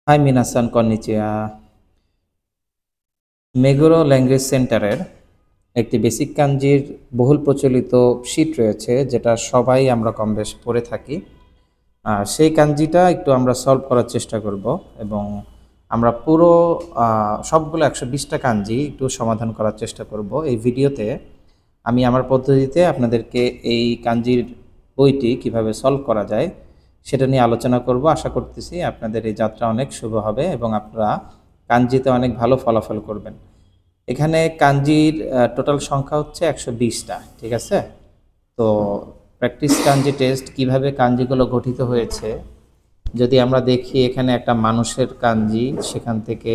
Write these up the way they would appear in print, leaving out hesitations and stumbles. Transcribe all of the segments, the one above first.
High মিনাসান কন্নিচিয়া। Meguro language সেন্টারের একটি basic কাঞ্জির বহুল প্রচলিত শীট রয়েছে, যেটা সবাই আমরা কম বেশ পড়ে থাকি। সেই কাঞ্জিটা একটু আমরা সলভ করার চেষ্টা করব এবং আমরা পুরো সবগুলো 120টা কাঞ্জি একটু সমাধান করার চেষ্টা করব এই ভিডিওতে। আমি আমার পদ্ধতিতে আপনাদেরকে এই কাঞ্জির বইটি কিভাবে সলভ করা যায় সেটা নিয়ে আলোচনা করব। আশা করতেছি আপনাদের এই যাত্রা অনেক শুভ হবে এবং আপনারা কাঞ্জিতে অনেক ভালো ফলাফল করবেন। এখানে কাঞ্জির টোটাল সংখ্যা হচ্ছে 120টা, ঠিক আছে? তো প্র্যাকটিস কাঞ্জি টেস্ট কিভাবে কাঞ্জিগুলো গঠিত হয়েছে যদি আমরা দেখি, এখানে একটা মানুষের কাঞ্জি, সেখান থেকে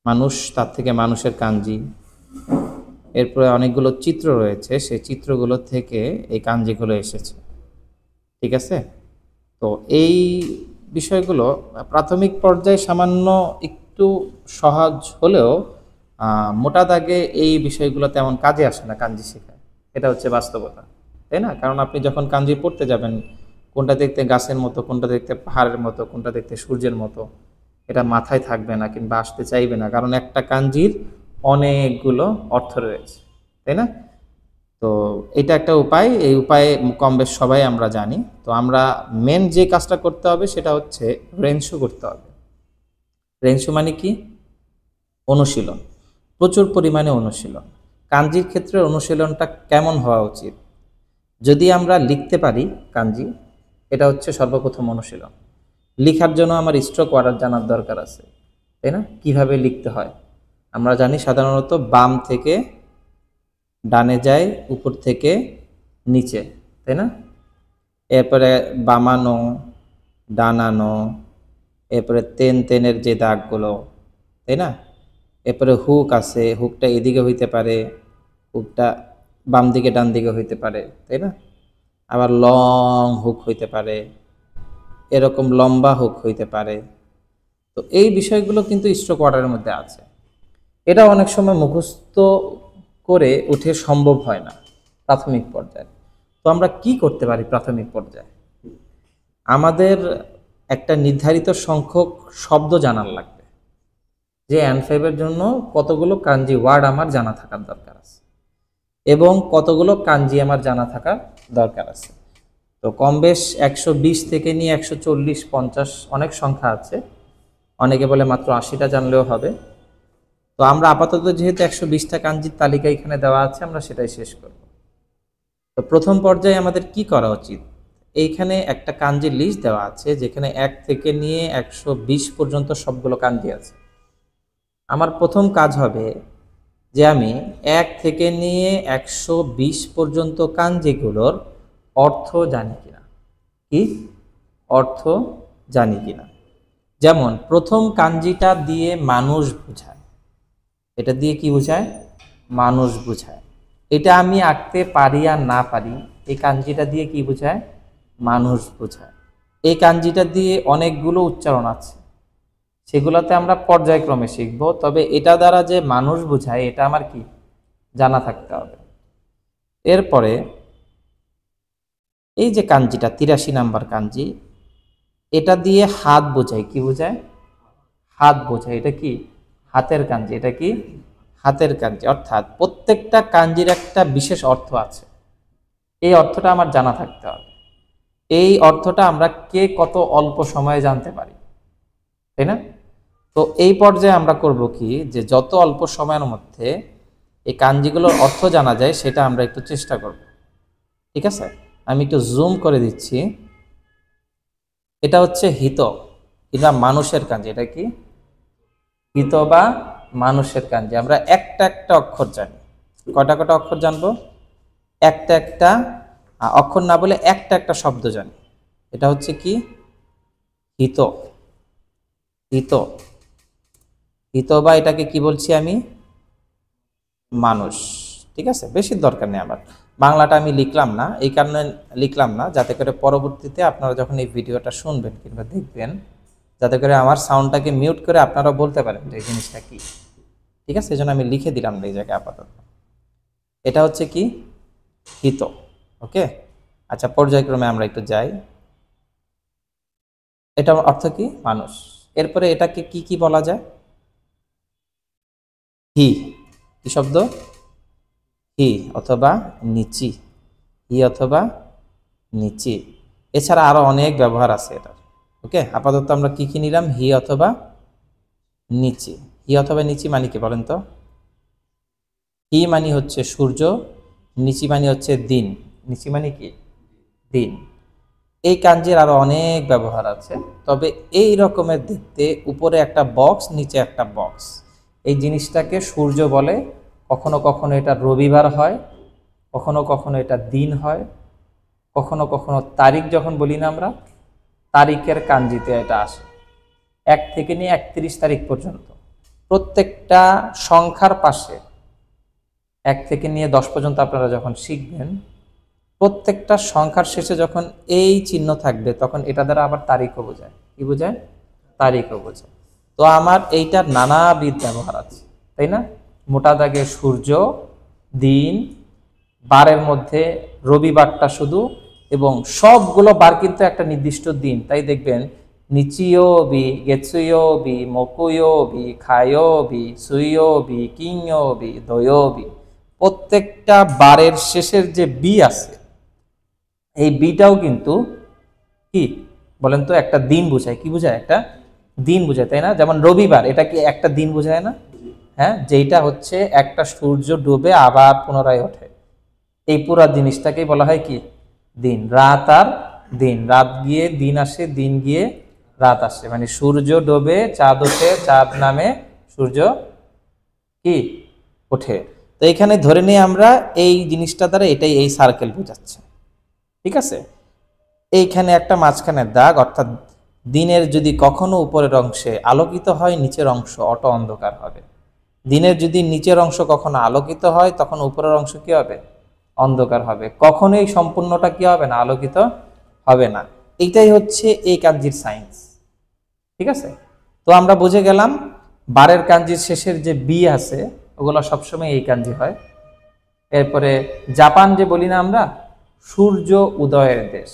মানুষ, তার থেকে মানুষের কাঞ্জি, এরপরে অনেকগুলো চিত্র রয়েছে, সেই চিত্রগুলো থেকে এই কাঞ্জিগুলো এসেছে, ঠিক আছে? তো এই বিষয়গুলো প্রাথমিক পর্যায়ে সামান্য একটু সহজ হলেও মোটা দাগে এই বিষয়গুলো তেমন কাজে আসে না কাঞ্জি শেখায়। এটা হচ্ছে বাস্তবতা, তাই না? কারণ আপনি যখন কাঞ্জি পড়তে যাবেন, কোনটা দেখতে গাছের মতো, কোনটা দেখতে পাহাড়ের মতো, কোনটা দেখতে সূর্যের মতো, এটা মাথায় থাকবে না কিংবা আসতে চাইবে না, কারণ একটা কাঞ্জির অনেকগুলো অর্থ রয়েছে, তাই না? তো এটা একটা উপায়, এই উপায়ে কম বেশ সবাই আমরা জানি। তো আমরা মেন যে কাজটা করতে হবে সেটা হচ্ছে রেনশো করতে হবে। রেনশো মানে কি? অনুশীলন, প্রচুর পরিমাণে অনুশীলন। কাঞ্জির ক্ষেত্রে অনুশীলনটা কেমন হওয়া উচিত? যদি আমরা লিখতে পারি কাঞ্জি, এটা হচ্ছে সর্বপ্রথম অনুশীলন। লিখার জন্য আমার স্ট্রোক অর্ডার জানার দরকার আছে, তাই না? কিভাবে লিখতে হয় আমরা জানি, সাধারণত বাম থেকে ডানে যায়, উপর থেকে নিচে, তাই না? এরপরে বামানো, ডানানো, এরপরে তেন তেনের যে দাগগুলো, তাই না? এরপরে হুক আছে, হুকটা এদিকে হইতে পারে, হুকটা বাম দিকে ডান দিকে হইতে পারে, তাই না? আবার লং হুক হইতে পারে, এরকম লম্বা হুক হইতে পারে। তো এই বিষয়গুলো কিন্তু স্ট্রোক অর্ডারের মধ্যে আছে। এটা অনেক সময় মুখস্থ করে উঠে সম্ভব হয় না প্রাথমিক পর্যায়ে। তো আমরা কি করতে পারি প্রাথমিক পর্যায়ে? আমাদের একটা নির্ধারিত সংখ্যক শব্দ জানার লাগবে, যে অ্যানফাইভের জন্য কতগুলো কাঞ্জি ওয়ার্ড আমার জানা থাকার দরকার আছে এবং কতগুলো কাঞ্জি আমার জানা থাকার দরকার আছে। তো কম বেশ 120 থেকে নিয়ে 140-50 অনেক সংখ্যা আছে। অনেকে বলে মাত্র 80টা জানলেও হবে। তো আমরা আপাতত যেহেতু 120টা কাঞ্জির তালিকা এখানে দেওয়া আছে, আমরা সেটাই শেষ করব। তো প্রথম পর্যায়ে আমাদের কি করা উচিত? এইখানে একটা কাঞ্জির লিস্ট দেওয়া আছে, যেখানে 1 থেকে নিয়ে 120 পর্যন্ত সবগুলো কাঞ্জি আছে। আমার প্রথম কাজ হবে যে আমি 1 থেকে নিয়ে 120 পর্যন্ত কাঞ্জিগুলোর অর্থ জানি কিনা। কি অর্থ জানি কিনা? যেমন প্রথম কাঞ্জিটা দিয়ে মানুষ বোঝায়, এটা দিয়ে কি বোঝায়? মানুষ বোঝায়। এটা আমি আঁকতে পারি আর না পারি, এই কাঞ্জিটা দিয়ে কি বোঝায়? মানুষ বোঝায়। এই কাঞ্জিটা দিয়ে অনেকগুলো উচ্চারণ আছে, সেগুলোতে আমরা পর্যায়ক্রমে শিখব। তবে এটা দ্বারা যে মানুষ বোঝায় এটা আমার কি জানা থাকতে হবে। এরপরে এই যে কাঞ্জিটা 83 নাম্বার কাঞ্জি, এটা দিয়ে হাত বোঝায়। কি বোঝায়? হাত বোঝায়। এটা কি? হাতের কাঞ্জি। এটা কি? হাতের কাঞ্জি। অর্থাৎ প্রত্যেকটা কাঞ্জির একটা বিশেষ অর্থ আছে, এই অর্থটা আমার জানা থাকতে হবে। এই অর্থটা আমরা কে কত অল্প সময়ে জানতে পারি, তাই না? তো এই পর্যায়ে আমরা করব কি, যে যত অল্প সময়ের মধ্যে এই কাঞ্জিগুলোর অর্থ জানা যায় সেটা আমরা একটু চেষ্টা করব, ঠিক আছে? আমি একটু জুম করে দিচ্ছি। এটা হচ্ছে হিত, এটা মানুষের কাঞ্জি। এটা কি? হিত বা মানুষের কাঞ্জি। আমরা একটা একটা অক্ষর জানি। কটা কটা অক্ষর জানবো? একটা একটা অক্ষর না বলে একটা একটা শব্দ জানি। এটা হচ্ছে কি? হিত। হিত। হিত বা এটাকে কি বলছি আমি? মানুষ, ঠিক আছে? বেশি দরকার নেই আমার। বাংলাটা আমি লিখলাম না, এই কারণে লিখলাম না যাতে করে পরবর্তীতে আপনারা যখন এই ভিডিওটা শুনবেন কিংবা দেখবেন, যাতে করে আমার সাউন্ডটাকে মিউট করে আপনারা বলতে পারেন যে এই জিনিসটা কি, ঠিক আছে? এই জন্য আমি লিখে দিলাম এই জায়গায় আপাতত। এটা হচ্ছে কি? হিত। ওকে, আচ্ছা পর্যায়ক্রমে আমরা একটু যাই। এটার অর্থ কি? মানুষ। এরপরে এটাকে কি কি বলা যায়? হি, কি শব্দ? হি অথবা নিচি, হি অথবা নিচি। এছাড়া আরো অনেক ব্যবহার আছে এটার। ওকে, আপাতত আমরা কি কি নিলাম? হি অথবা নিচি। হি অথবা নিচি মানে কি বলেন তো? হি মানে হচ্ছে সূর্য, নিচি মানে হচ্ছে দিন। নিচি মানে কি? দিন। এই কাঞ্জির আরো অনেক ব্যবহার আছে, তবে এই রকমের দেখতে, উপরে একটা বক্স, নিচে একটা বক্স। এই জিনিসটাকে সূর্য বলে। কখনো কখনো এটা রবিবার হয়, কখনো কখনো এটা দিন হয়, কখনো কখনো তারিখ যখন বলি না আমরা, তারিখের কাঞ্জিতে এটা আসে। 1 থেকে নিয়ে 31 তারিখ পর্যন্ত প্রত্যেকটা সংখ্যার পাশে 1 থেকে নিয়ে 10 পর্যন্ত আপনারা যখন শিখবেন, প্রত্যেকটা সংখ্যার শেষে যখন এই চিহ্ন থাকবে তখন এটা দ্বারা আবার তারিখও বোঝায়। কি বোঝায়? তারিখও বোঝায়। তো আমার এইটার নানাবিধ ব্যবহার আছে, তাই না? মোটা দাগে সূর্য, দিন, বারের মধ্যে রবিবারটা শুধু, এবং সবগুলো বার কিন্তু একটা নির্দিষ্ট দিন। তাই দেখবেন নিচিয়োবি, গেৎসুয়োবি, মকুয়োবি, খায়োবি, সুয়োবি, কিংয়োবি, দয়োবি, প্রত্যেকটা বারের শেষের যে বি আছে, এই বিটাও কিন্তু কি বলেন তো? একটা দিন বোঝায়। কি বোঝায়? একটা দিন বোঝায়, তাই না? যেমন রবিবার, এটা কি একটা দিন বোঝায় না? হ্যাঁ, যেটা হচ্ছে একটা সূর্য ডুবে আবার পুনরায় ওঠে, এই পুরো জিনিসটাকেই বলা হয় কি? দিন। রাত আর দিন, রাত গিয়ে দিন আসে, দিন গিয়ে রাত আসে, মানে সূর্য ডোবে, চাঁদ ওঠে, চাঁদ নামে, সূর্য কি ওঠে। তো এখানে ধরে নিই আমরা এই জিনিসটা দ্বারা এটাই, এই সার্কেল বোঝাচ্ছে। ঠিক আছে, এইখানে একটা মাঝখানের দাগ, অর্থাৎ দিনের যদি কখনো উপরের অংশে আলোকিত হয়, নিচের অংশ অটো অন্ধকার হবে। দিনের যদি নিচের অংশ কখনো আলোকিত হয়, তখন উপরের অংশ কি হবে? অন্ধকার হবে। কখনোই সম্পূর্ণটা কি হবে না? আলোকিত হবে না। এইটাই হচ্ছে এই কাঞ্জির সায়েন্স। ঠিক আছে, তো আমরা বুঝে গেলাম বারের কাঞ্জির শেষের যে বি আছে ওগুলো সবসময় এই কাঞ্জি হয়। এরপরে জাপান যে বলি না আমরা, সূর্য উদয়ের দেশ,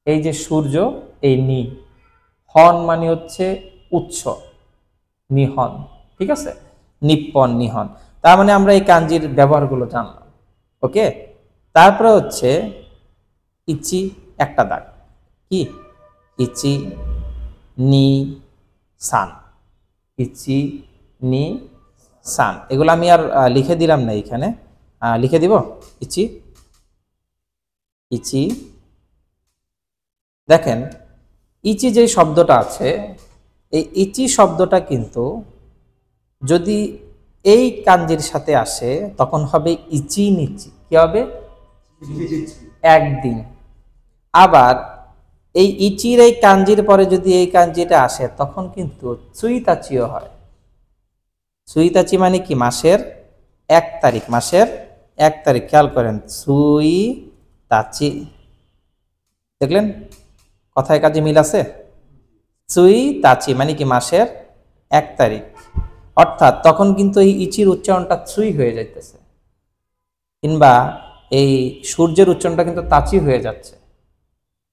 এই যে সূর্য, এই নি, হন মানে হচ্ছে উৎস, নিহন। ঠিক আছে, নিপ্পন, নিহন। তার মানে আমরা এই কাঞ্জির ব্যবহারগুলো জানলাম। ওকে, তারপরে হচ্ছে ইচি, একটা দাগ, কি? ইচি নি সান, ইচি নি সান। এগুলো আমি আর লিখে দিলাম না, এখানে লিখে দিব। Itchy, itchy. দেখেন ইচি যে শব্দটা আছে, এই ইচি শব্দটা কিন্তু যদি এই কাঞ্জির সাথে আসে তখন হবে ইচি নিচি। কি হবে? একদিন। আবার এই ইচির এই কাঞ্জির পরে যদি এই কাঞ্জিটা আসে তখন কিন্তু চুইতাচিও হয়। চুইতাচি মানে কি? মাসের 1 তারিখ, মাসের 1 তারিখ। খেয়াল করেন, সুই তাচি, দেখলেন কথায় কাজে মিল আছে? চুই তাচি মানে কি? মাসের 1 তারিখ। অর্থাৎ তখন কিন্তু এই ইচির উচ্চারণটা চুই হয়ে যাইতেছে, কিংবা এই সূর্যের উচ্চারণটা কিন্তু তাচি হয়ে যাচ্ছে,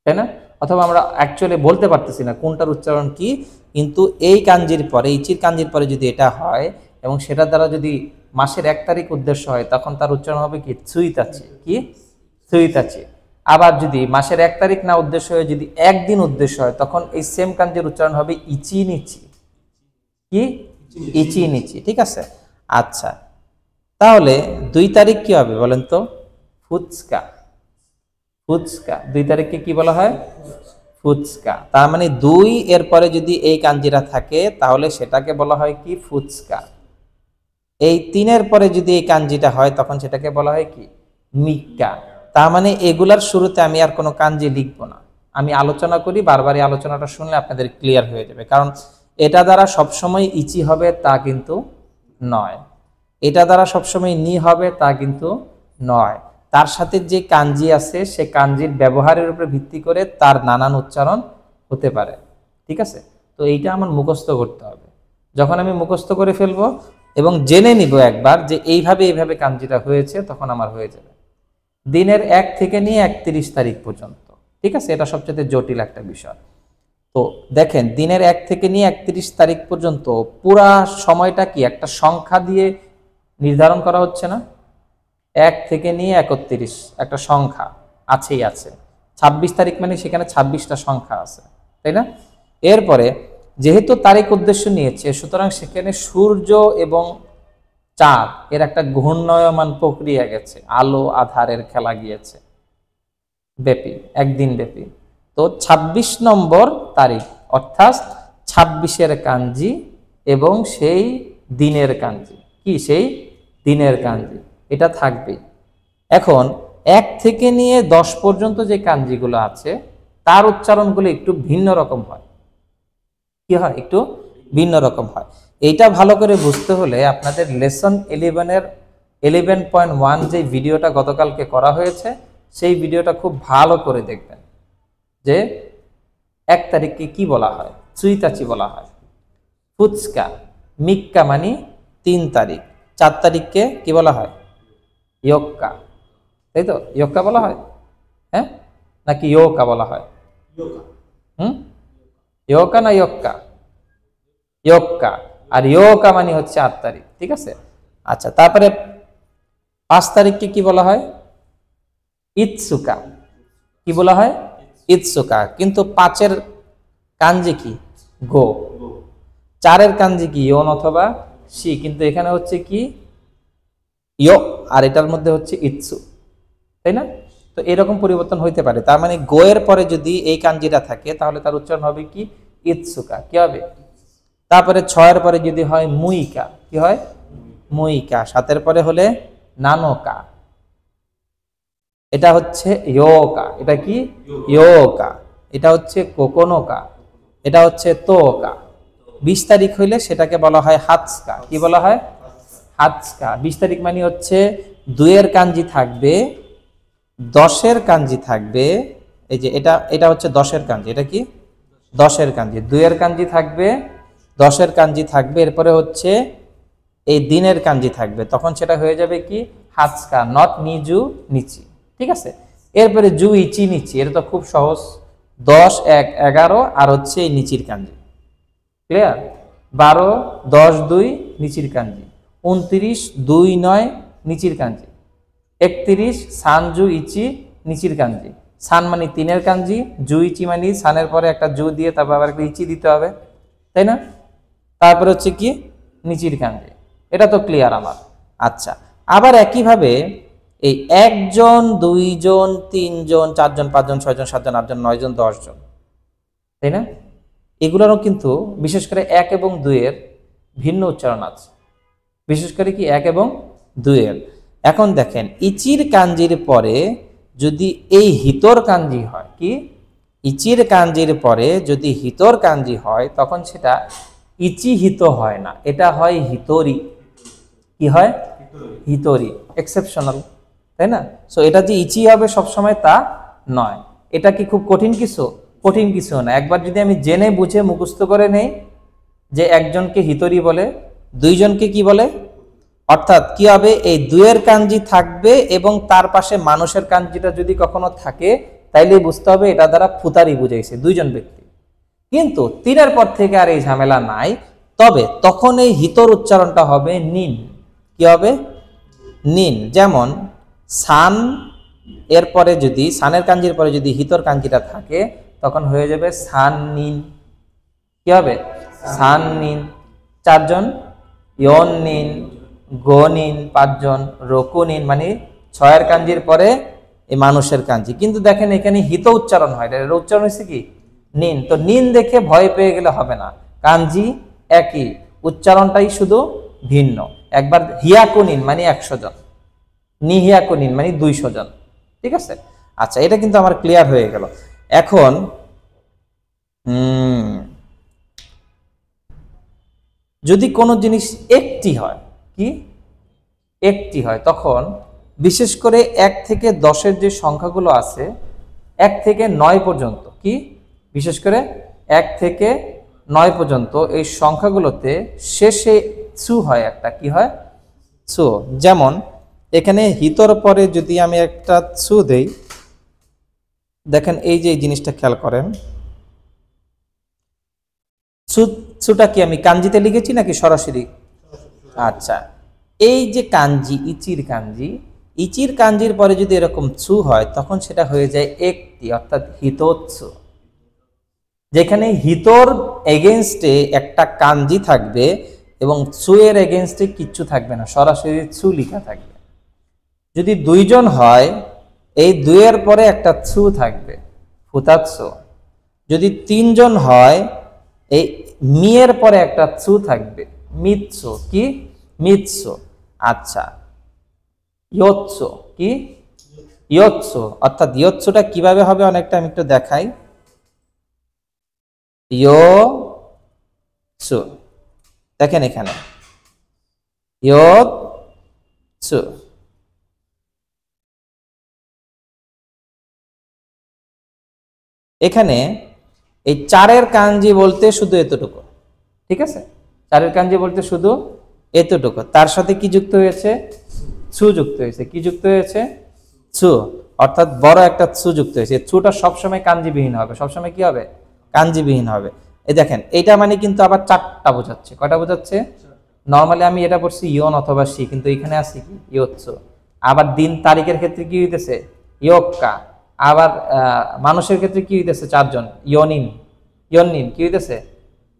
তাই না? অথবা আমরা অ্যাকচুয়ালি বলতে পারতেছি না কোনটার উচ্চারণ কি, কিন্তু এই কাঞ্জির পরে, ইচির কাঞ্জির পরে যদি এটা হয় এবং সেটার দ্বারা যদি মাসের 1 তারিখ উদ্দেশ্য হয়, তখন তার উচ্চারণ হবে কি? চুইতাচি। কি? চুইতাচি। আবার যদি মাসের 1 তারিখ না উদ্দেশ্য হয়ে যদি একদিন উদ্দেশ্য হয়, তখন এই সেম কাঞ্জির উচ্চারণ হবে ইচি নিচি। কি? ইচি নিচি। ঠিক আছে, আচ্ছা, তাহলে 2 তারিখ কি হবে বলেন তো? ফুচকা। ফুচকা, 2 তারিখকে কি বলা হয়? ফুচকা। তার মানে 2 এর পরে যদি এই কাঞ্জিরা থাকে তাহলে সেটাকে বলা হয় কি? ফুচকা। এই 3 এর পরে যদি এই কাঞ্জিটা হয় তখন সেটাকে বলা হয় কি? মিক্কা। তার মানে এগুলার শুরুতে আমি আর কোনো কাঞ্জি লিখবো না, আমি আলোচনা করি, বারবারই আলোচনাটা শুনলে আপনাদের ক্লিয়ার হয়ে যাবে। কারণ এটা দ্বারা সবসময় ইচি হবে তা কিন্তু নয়, এটা দ্বারা সবসময় নি হবে তা কিন্তু নয়। তার সাথে যে কাঞ্জি আছে সে কাঞ্জির ব্যবহারের উপরে ভিত্তি করে তার নানান উচ্চারণ হতে পারে। ঠিক আছে, তো এইটা আমার মুখস্থ করতে হবে। যখন আমি মুখস্থ করে ফেলবো এবং জেনে নিব একবার যে এইভাবে এইভাবে কাঞ্জিটা হয়েছে, তখন আমার হয়ে যাবে। দিনের 1 থেকে নিয়ে 31 তারিখ পর্যন্ত। ঠিক আছে, এটা সবচেয়ে জটিল একটা বিষয়। তো দেখেন দিনের 1 থেকে নিয়ে 31 তারিখ পর্যন্ত পুরা সময়টা কি একটা সংখ্যা দিয়ে নির্ধারণ করা হচ্ছে না? 1 থেকে নিয়ে 31 একটা সংখ্যা আছেই আছে। 26 তারিখ মানে সেখানে 26টা সংখ্যা আছে, তাই না? এরপরে যেহেতু তারিখ উদ্দেশ্য নিয়েছে, সুতরাং সেখানে সূর্য এবং চাঁদ এর একটা ঘূর্ণায়মান প্রক্রিয়া গেছে, আলো আধারের খেলা গিয়েছে ব্যাপী, একদিন ব্যাপী। তো 26 নম্বর তারিখ অর্থাৎ 26-এর কাঞ্জি এবং সেই দিনের কাঞ্জি, কি সেই দিনের কাঞ্জি, এটা থাকবে। এখন 1 থেকে নিয়ে 10 পর্যন্ত যে কাঞ্জিগুলো আছে তার উচ্চারণগুলো একটু ভিন্ন রকম হয়। কি হয়? একটু ভিন্ন রকম হয়। এইটা ভালো করে বুঝতে হলে আপনাদের লেসন 11-এর 11.1 যে ভিডিওটা গতকালকে করা হয়েছে সেই ভিডিওটা খুব ভালো করে দেখবেন, যে 1 তারিখকে কি বলা হয়? চুইতাচি বলা হয়। ফুচকা, মিক্কা মানে 3 তারিখ। 4 তারিখকে কি বলা হয়? ইয়ক্কা, তাই তো? ইয়ক্কা বলা হয়, হ্যাঁ নাকি ইয়োকা বলা হয়? ইয়োকা না ইয়ক্কা? ইয়ক্কা। আর ইয়োকা মানে হচ্ছে 8 তারিখ, ঠিক আছে? আচ্ছা, তারপরে 5 তারিখকে কি বলা হয়? ইৎসুকা। কি বলা হয়? ইৎসুকা। কিন্তু 5-এর কাঞ্জি কি? গো। 4-এর কাঞ্জি কি? ইয়ন অথবা সি, কিন্তু এখানে হচ্ছে কি? ইয়, আর এটার মধ্যে হচ্ছে ইৎসু, তাই না? তো এরকম পরিবর্তন হইতে পারে। তার মানে গোয়ের পরে যদি এই কাঞ্জিটা থাকে তাহলে তার উচ্চারণ হবে কি? ইৎসুকা। কি হবে? তারপরে 6-এর পরে যদি হয় মুইকা, কি হয়? মুইকা। 7-এর পরে হলে নানোকা, এটা হচ্ছে ইয়োকা। এটা কি? ইয়োকা। এটা হচ্ছে কোকোনোকা, এটা হচ্ছে তোকা। 20 তারিখ হইলে সেটাকে বলা হয় হাতসকা। কি বলা হয়? হাতসকা। 20 তারিখ মানে হচ্ছে 2-এর কাঞ্জি থাকবে, 10-এর কাঞ্জি থাকবে। এই যে এটা হচ্ছে 10-এর কাঞ্জি। এটা কি? 10-এর কাঞ্জি। 2-এর কাঞ্জি থাকবে, 10-এর কাঞ্জি থাকবে, এরপরে হচ্ছে এই দিনের কাঞ্জি থাকবে। তখন সেটা হয়ে যাবে কি? হাতসকা, নট নিজু নিচি, ঠিক আছে? এরপরে জু ইচি নিচি, এটা তো খুব সহজ। 10, 1, 11 আর হচ্ছে এই নিচির কাঞ্জি, ক্লিয়ার? 12, 10, 2 নিচির কাঞ্জি। 29, 2, 9 নিচির কাঞ্জি। 31 সানজু ইচি নিচির কাঞ্জি। সান মানে 3-এর কাঞ্জি, জু ইচি মানে সানের পরে একটা জু দিয়ে তারপর আবার একটা ইচি দিতে হবে, তাই না? তারপরে হচ্ছে কি? নিচির কাঞ্জি। এটা তো ক্লিয়ার আমার। আচ্ছা, আবার একইভাবে এই 1 জন, 2 জন, 3 জন, 4 জন, 5 জন, 6 জন, 7 জন, 8 জন, 9 জন, 10 জন, তাই না? এগুলোরও কিন্তু বিশেষ করে 1 এবং 2-এর ভিন্ন উচ্চারণ আছে, বিশেষ করে কি 1 এবং 2-এর। এখন দেখেন ইচির কাঞ্জির পরে যদি এই হিতর কাঞ্জি হয়, কি? ইচির কাঞ্জির পরে যদি হিতর কাঞ্জি হয় তখন সেটা ইচি হিত হয় না, এটা হয় হিতরি। কি হয়? হিতরি। এক্সেপশনাল, তাই না? সো এটা যে ইচি হবে সবসময় তা নয়। এটা কি খুব কঠিন কিছু? কঠিন কিছু না। একবার যদি আমি জেনে বুঝে মুখস্থ করে নেই যে একজনকে হিতরি বলে, 2 জনকে কি বলে, অর্থাৎ কি হবে? এই 2-এর কাঞ্জি থাকবে এবং তার পাশে মানুষের কাঞ্জিটা যদি কখনো থাকে তাইলে বুঝতে হবে এটা দ্বারা ফুতারি বুঝাইছে 2 জন ব্যক্তি। কিন্তু 3-এর পর থেকে আর এই ঝামেলা নাই। তবে তখন এই হিতর উচ্চারণটা হবে নিন। কি হবে? নিন। যেমন সান এরপরে যদি, সানের কাঞ্জির পরে যদি হিতর কাঞ্জিটা থাকে তখন হয়ে যাবে সান নিন। কি হবে? সান নিন। 4 জন ইয়ন নিন, গো নিন। 5 জন রকু নিন, মানে 6-এর কাঞ্জির পরে এই মানুষের কাঞ্জি। কিন্তু দেখেন এখানে হিত উচ্চারণ হয়, এটা উচ্চারণ হচ্ছে কি? নিন। তো নিন দেখে ভয় পেয়ে গেলে হবে না, কাঞ্জি একই, উচ্চারণটাই শুধু ভিন্ন। একবার হিয়াকু নিন মানে 100 জন, নিহিয়াকু নিন মানে 200 জন, ঠিক আছে? আচ্ছা, এটা কিন্তু আমার ক্লিয়ার হয়ে গেল। এখন যদি কোনো জিনিস একটি হয়, কি? একটি হয়, তখন বিশেষ করে 1 থেকে 10-এর যে সংখ্যাগুলো আছে 1 থেকে 9 পর্যন্ত, কি বিশেষ করে 1 থেকে 9 পর্যন্ত এই সংখ্যাগুলোতে শেষে ছু হয় একটা। কি হয়? ছু। যেমন এখানে হিতর পরে যদি আমি একটা ছু দেই, দেখেন এই যে এই জিনিসটা খেয়াল করেন, ছুটা কি আমি কাঞ্জিতে লিখেছি নাকি সরাসরি? আচ্ছা, এই যে কাঞ্জি, ইচির কাঞ্জির পরে যদি এরকম ছু হয় তখন সেটা হয়ে যায় একটি, অর্থাৎ হিতোৎসু। যেখানে হিতোর এগেনস্টে একটা কাঞ্জি থাকবে এবং ছু এর এগেনস্টে কিচ্ছু থাকবে না, সরাসরি ছু লিখা থাকবে। যদি দুইজন হয়, এই দুইয়ের পরে একটা ছু থাকবে, ফুতাৎসু। যদি তিনজন হয়, এই মিয়ের পরে একটা ছু থাকবে, মিৎসু। কি? মিৎসু। আচ্ছা, ইয়োৎসু। কি? ইয়োৎসু। অর্থাৎ ইয়োৎসুটা কিভাবে হবে অনেকটা আমি একটু দেখাই। ইয়োৎসু, দেখেন এখানে ইয়োৎসু। এখানে এই চারের কাঞ্জি বলতে শুধু এতটুকু, ঠিক আছে? চারের কাঞ্জি বলতে শুধু এতটুকু, তার সাথে কি যুক্ত হয়েছে? ছু যুক্ত হয়েছে। কি যুক্ত হয়েছে? ছু। অর্থাৎ বড় একটা ছু যুক্ত হয়েছে। ছুটা সবসময় কাঞ্জিবিহীন হবে, সবসময় কি হবে? কাঞ্জিবিহীন হবে। এই দেখেন, এটা মানে কিন্তু আবার চারটা বোঝাচ্ছে। কয়টা বোঝাচ্ছে? নর্মালি আমি এটা পড়ছি ইয়ন অথবা সি, কিন্তু এখানে আছে কি? ইয়োৎসু। আবার দিন তারিখের ক্ষেত্রে কি হইতেছে? ইয়ক্কা। আবার মানুষের ক্ষেত্রে কি হইতেছে? চারজন, ইয়নিন। ইয়ন্নিন কি হইতেছে?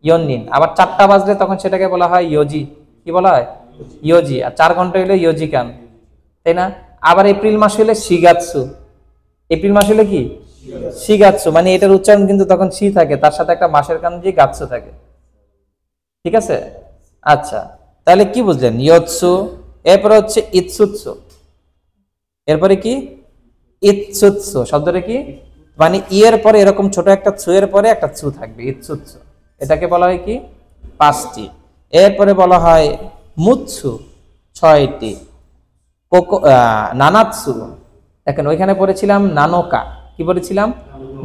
ইয়ন্নিন। আবার চারটা বাজলে তখন সেটাকে বলা হয় ইয়োজি। কি বলা হয়? ইয়োজি। আর 4 ঘন্টা হইলে ইয়োজিকান, তাই না? আবার এপ্রিল মাস হইলে শিগাৎসু। এপ্রিল মাস হলে কি? শিগাৎসু। মানে এটার উচ্চারণ কিন্তু তখন শি থাকে, তার সাথে একটা মাসের কাঞ্জি গাৎসু থাকে, ঠিক আছে? আচ্ছা, তাহলে কি বুঝলেন? ইয়োৎসু। এরপরে হচ্ছে ইৎসুৎসু। এরপরে কি? ইৎসুৎসু। শব্দটা কি? মানে ইয়ের পরে এরকম ছোট একটা ছু এর পরে একটা ছু থাকবে, ইৎসুৎসু। এটাকে বলা হয় কি? 5টি। এরপরে বলা হয় মুৎসু, 6টি। নানাৎসু, দেখেন ওইখানে পড়েছিলাম নানোকা। কি পড়েছিলাম?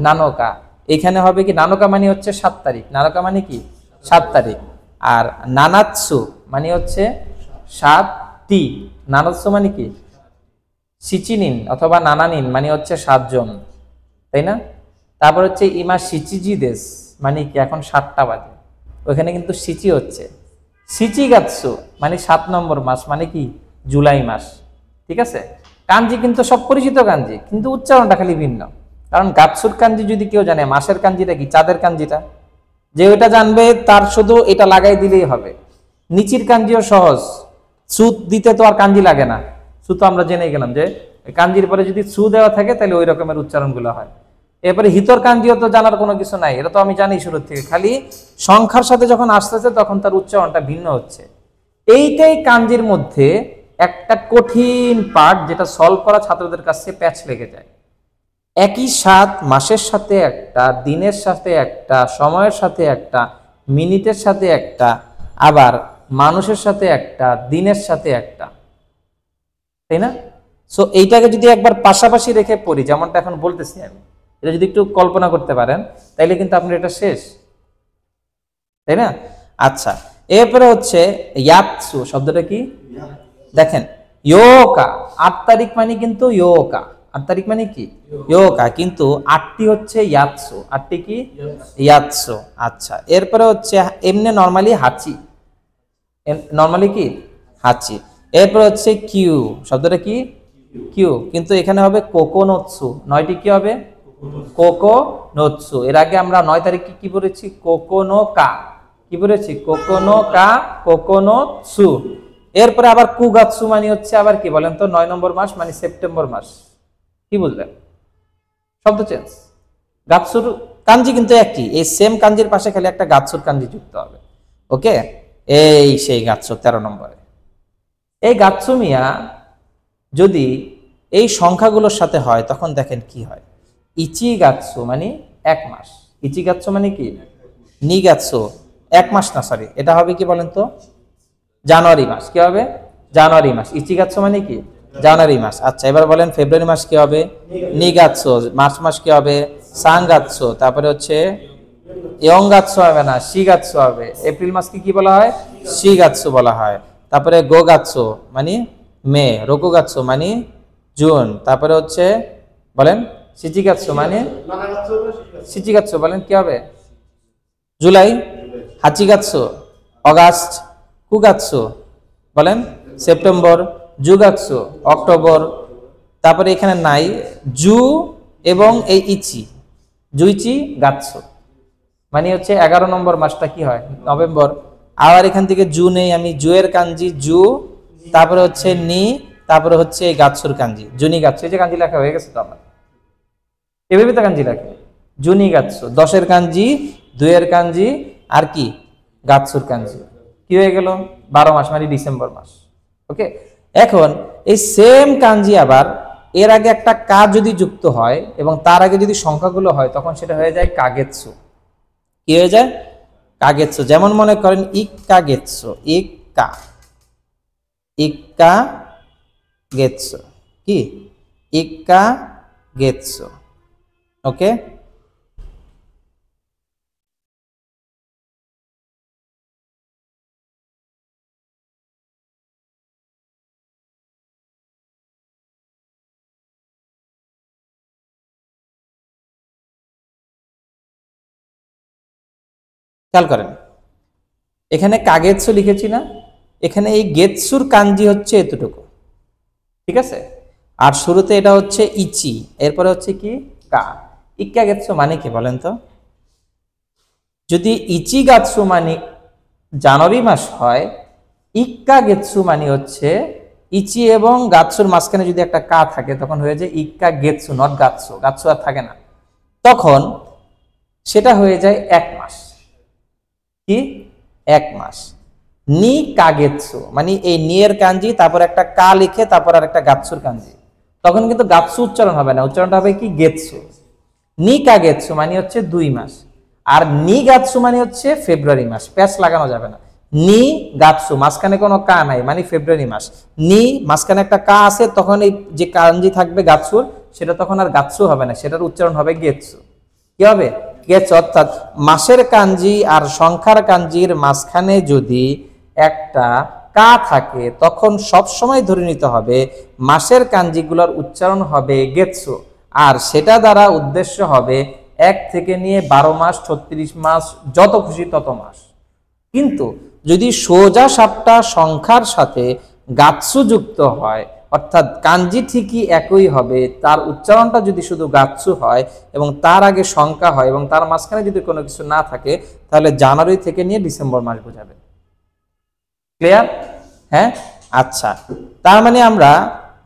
নানোকা। এখানে হবে কি? নানোকা মানে হচ্ছে 7 তারিখ। নানোকা মানে কি? 7 তারিখ। আর নানাৎসু মানে হচ্ছে 7টি। নানাৎসু মানে কি? সিচিনিন অথবা নানানিন মানে হচ্ছে 7 জন, তাই না? তারপর হচ্ছে ইমা সিচিজি দেশ, মানে কি? এখন 7টা বাজে। ওখানে কিন্তু সিচি হচ্ছে। সিচিগাৎসু মানে 7 নম্বর মাস, মানে কি? জুলাই মাস, ঠিক আছে? কাঞ্জি কিন্তু সব পরিচিত কাঞ্জি, কিন্তু উচ্চারণটা খালি ভিন্ন। কারণ গাৎসুর কাঞ্জি যদি কেউ জানে, মাসের কাঞ্জিটা কি? চাঁদের কাঞ্জিটা। যে ওইটা জানবে তার শুধু এটা লাগাই দিলেই হবে। নিচির কাঞ্জিও সহজ, সুত দিতে তো আর কাঞ্জি লাগে না। সু তো আমরা জেনে গেলাম যে কাঞ্জির পরে যদি সু দেওয়া থাকে তাহলে ওই রকমের উচ্চারণগুলো হয়। এরপরে হিতর কাঞ্জিও তো জানার কোনো কিছু নাই, এটা তো আমি জানি শুরুর থেকে। খালি সংখ্যার সাথে যখন আসতেছে তখন তার উচ্চারণটা ভিন্ন হচ্ছে। এইটাই কাঞ্জির মধ্যে একটা কঠিন পার্ট, যেটা সলভ করা ছাত্রদের কাছে প্যাচ লেগে যায়। একই সাথ মাসের সাথে একটা, দিনের সাথে একটা, সময়ের সাথে একটা, মিনিটের সাথে একটা, আবার মানুষের সাথে একটা, দিনের সাথে একটা, তাই না? সো এইটাকে যদি একবার পাশাপাশি রেখে পড়ি, যেমনটা এখন বলতেছি আমি, এটা যদি একটু কল্পনা করতে পারেন তাইলে কিন্তু আপনার এটা শেষ, তাই না? আচ্ছা, এরপরে হচ্ছে ইয়াৎসু। শব্দটা কি? দেখেন, ইয়োকা। 8 তারিখ মানে কিন্তু ইয়োকা। 8 তারিখ মানে কি? ইয়োকা। কিন্তু 8টি হচ্ছে ইয়াৎসু। 8টি কি? ইয়াৎসু। আচ্ছা, এরপরে হচ্ছে এমনি নরমালি হাচি। নরমালি কি? হাচি। এরপর হচ্ছে কিউ। শব্দটা কি? কিউ। কিন্তু এখানে হবে কোকোনোৎসু। 9টি কি হবে? কোকোনোৎসু। এর আগে আমরা 9 তারিখে কি পড়েছি? কোকোনোকা। কি পড়েছি? কোকোনোকা, কোকোনোৎসু। এরপরে আবার কুগাৎসু মানে হচ্ছে আবার কি বলেন তো? 9 নম্বর মাস মানে সেপ্টেম্বর মাস। কি বুঝলেন? শব্দ চেঞ্জ। গাৎসুর কাঞ্জি কিন্তু একই, এই সেম কাঞ্জির পাশে খালি একটা গাৎসুর কাঞ্জি যুক্ত হবে। ওকে, এই সেই গাৎসু 13 নম্বরে। এই গাৎসু মিয়া যদি এই সংখ্যাগুলোর সাথে হয় তখন দেখেন কি হয়। ইচি গাৎসু মানে 1 মাস। ইচি গাৎসু মানে কি? নি গাৎসু 1 মাস না, সরি, এটা হবে কি বলেন তো? জানুয়ারি মাস। কি হবে? জানুয়ারি মাস। ইচি গাৎসু মানে কি? জানুয়ারি মাস। আচ্ছা, এবার বলেন ফেব্রুয়ারি মাস কি হবে? নি গাৎসু। মার্চ মাস কি হবে? সাং গাৎসু। তারপরে হচ্ছে ইয়ং গাৎসু হবে না, সি গাৎসু হবে। এপ্রিল মাসকে কি বলা হয়? সি গাৎসু বলা হয়। তারপরে গো গাৎসু মানে মে, রোকু গাৎসু মানে জুন। তারপরে হচ্ছে বলেন সিচি গাৎসু মানে, সিচি গাৎসু বলেন কি হবে? জুলাই। হাচিগাৎসু অগাস্ট, কুগাৎসু বলেন সেপ্টেম্বর, জুগাৎসু অক্টোবর, তারপরে এখানে নাই জু এবং এই ইচি, জুইচি গাৎসু মানে হচ্ছে 11 নম্বর মাসটা কি হয় নভেম্বর। আবার এখান থেকে জু নেই আমি, জু এর কাঞ্জি জু, তারপরে হচ্ছে নি, তারপরে হচ্ছে এই গাৎসুর কাঞ্জি জুনি গাৎসু, এই যে কাঞ্জি লেখা হয়ে গেছে তো আমার, এভাবে তো কাঞ্জি লেখে জুনি গাৎসু, 10 এর কাঞ্জি, 2 এর কাঞ্জি আর কি গাৎসুর কাঞ্জি, কি হয়ে গেল 12 মাস মানে ডিসেম্বর মাস। ওকে, এখন এই সেম কাঞ্জি আবার এর আগে একটা কা যদি যুক্ত হয় এবং তার আগে যদি সংখ্যাগুলো হয় তখন সেটা হয়ে যায় কাগেৎসু। কি হয়ে যায় কাগেৎসু। যেমন মনে করেন ইক্কা গেৎসু, ইক্কা, ইক্কা গেৎসু, কি ইক্কা গেৎসু। ওকে, খেয়াল করেন এখানে কাগেৎসু লিখেছি না, এখানে এই গেৎসুর কাঞ্জি হচ্ছে এতটুকু, ঠিক আছে, আর শুরুতে এটা হচ্ছে ইচি, এরপরে হচ্ছে কি কা। ইক্কা গেৎসু মানে কি বলেন তো? যদি ইচি গাৎসু মানে জানুয়ারি মাস হয়, ইক্কা গেৎসু মানে হচ্ছে ইচি এবং গাৎসুর মাঝখানে যদি একটা কা থাকে তখন হয়ে যায় ইক্কা গেৎসু, নট গাৎসু, গাৎসু আর থাকে না, তখন সেটা হয়ে যায় 1 মাস। কি 1 মাস। নি কাগেৎসু মানে এই নিয়ের কাঞ্জি, তারপর একটা কা লিখে তারপর আর একটা গাৎসুর কাঞ্জি, তখন কিন্তু গাৎসু উচ্চারণ হবে না, উচ্চারণটা হবে কি গেৎসু। নি কাগেৎসু মানে হচ্ছে 2 মাস, আর নি গাৎসু মানে হচ্ছে ফেব্রুয়ারি মাস, প্যাচ লাগানো যাবে না। নি গাৎসু মাঝখানে কোনো কা নাই মানে ফেব্রুয়ারি মাস, নি মাঝখানে একটা কা আছে তখন এই যে কাঞ্জি থাকবে গাৎসুর সেটা তখন আর গাৎসু হবে না, সেটার উচ্চারণ হবে গেৎসু। কি হবে গেৎসু। অর্থাৎ মাসের কাঞ্জি আর সংখ্যার কাঞ্জির মাঝখানে যদি একটা কা থাকে তখন সব সময় ধরে নিতে হবে মাসের কাঞ্জিগুলোর উচ্চারণ হবে গেৎসু, আর সেটা দ্বারা উদ্দেশ্য হবে 1 থেকে নিয়ে 12 মাস, 36 মাস, যত খুশি তত মাস। কিন্তু যদি সোজা সাপটা সংখ্যার সাথে গাৎসু যুক্ত হয়, অর্থাৎ কাঞ্জি ঠিকই একই হবে, তার উচ্চারণটা যদি শুধু গাৎসু হয় এবং তার আগে সংখ্যা হয় এবং তার মাঝখানে যদি কোনো কিছু না থাকে, তাহলে জানুয়ারি থেকে নিয়ে ডিসেম্বর মাস বোঝাবে। ক্লিয়ার? হ্যাঁ, আচ্ছা, তার মানে আমরা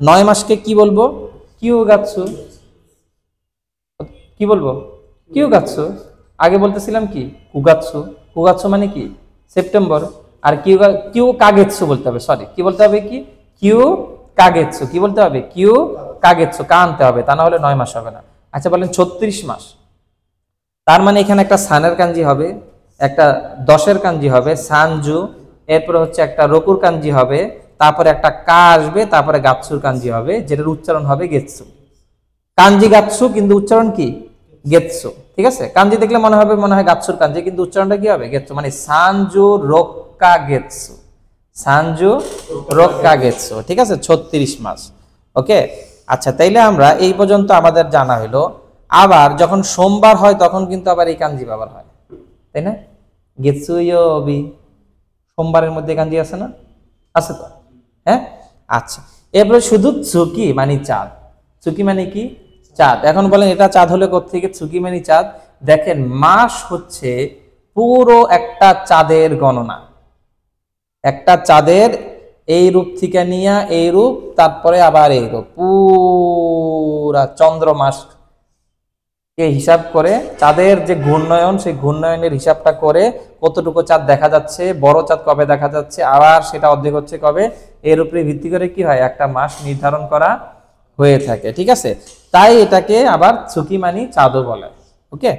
9 মাসকে কি বলবো? কিউ গাৎসু। কি বলবো? কিউ গাৎসু। আগে বলতেছিলাম কি কুগাৎসু। কুগাৎসু মানে কি সেপ্টেম্বর, আর কিউ কিউ কাগেৎসু বলতে হবে, সরি কি বলতে হবে, কি কিউ কাগেৎসু, কি বলতে হবে কিউ কাগেৎসু, কা আনতে হবে, তা না হলে 9 মাস হবে না। আচ্ছা বলেন 36 মাস, তার মানে এখানে একটা সানের কাঞ্জি হবে, একটা 10-এর কাঞ্জি হবে সানজু, এরপরে হচ্ছে একটা রকুর কাঞ্জি হবে, তারপরে একটা কা আসবে, তারপরে গাৎসুর কাঞ্জি হবে যেটার উচ্চারণ হবে গেৎসু। কাঞ্জি গাৎসু কিন্তু উচ্চারণ কি গেৎসু, ঠিক আছে। কাঞ্জি দেখলে মনে হবে মনে হয় গাৎসুর কাঞ্জি, কিন্তু উচ্চারণটা কি হবে গেৎসু, মানে সানজু রোক্কা গেৎসু, সানজু রোক্কা গেৎসু, ঠিক আছে 36 মাস। ওকে, আচ্ছা তাইলে আমরা এই পর্যন্ত আমাদের জানা হলো। আবার যখন সোমবার হয় তখন কিন্তু আবার এই কাঞ্জি ব্যবহার হয়, তাই না? গেৎসুয়োবি, সোমবারের মধ্যে কাঞ্জি আছে না? আছে তো, হ্যাঁ। আচ্ছা, এরপরে শুধু চুকি মানে চাঁদ। চুকি মানে কি চাঁদ। এখন বলেন এটা চাঁদ হলে কোত্থেকে? চুকি মানে চাঁদ। দেখেন মাস হচ্ছে পুরো একটা চাঁদের গণনা, একটা চাঁদের এই রূপ থেকে নিয়ে এই রূপ, তারপরে আবার এই রূপ, পুরা চন্দ্র মাস কে হিসাব করে চাঁদের যে ঘূর্ণয়ন, সেই ঘূর্ণয়নের হিসাবটা করে কতটুকু চাঁদ দেখা যাচ্ছে, বড় চাঁদ কবে দেখা যাচ্ছে, আবার সেটা অর্ধেক হচ্ছে কবে, এর উপরে ভিত্তি করে কি হয় একটা মাস নির্ধারণ করা হয়ে থাকে, ঠিক আছে। তাই এটাকে আবার চুকি মানি চাঁদও বলে। ওকে,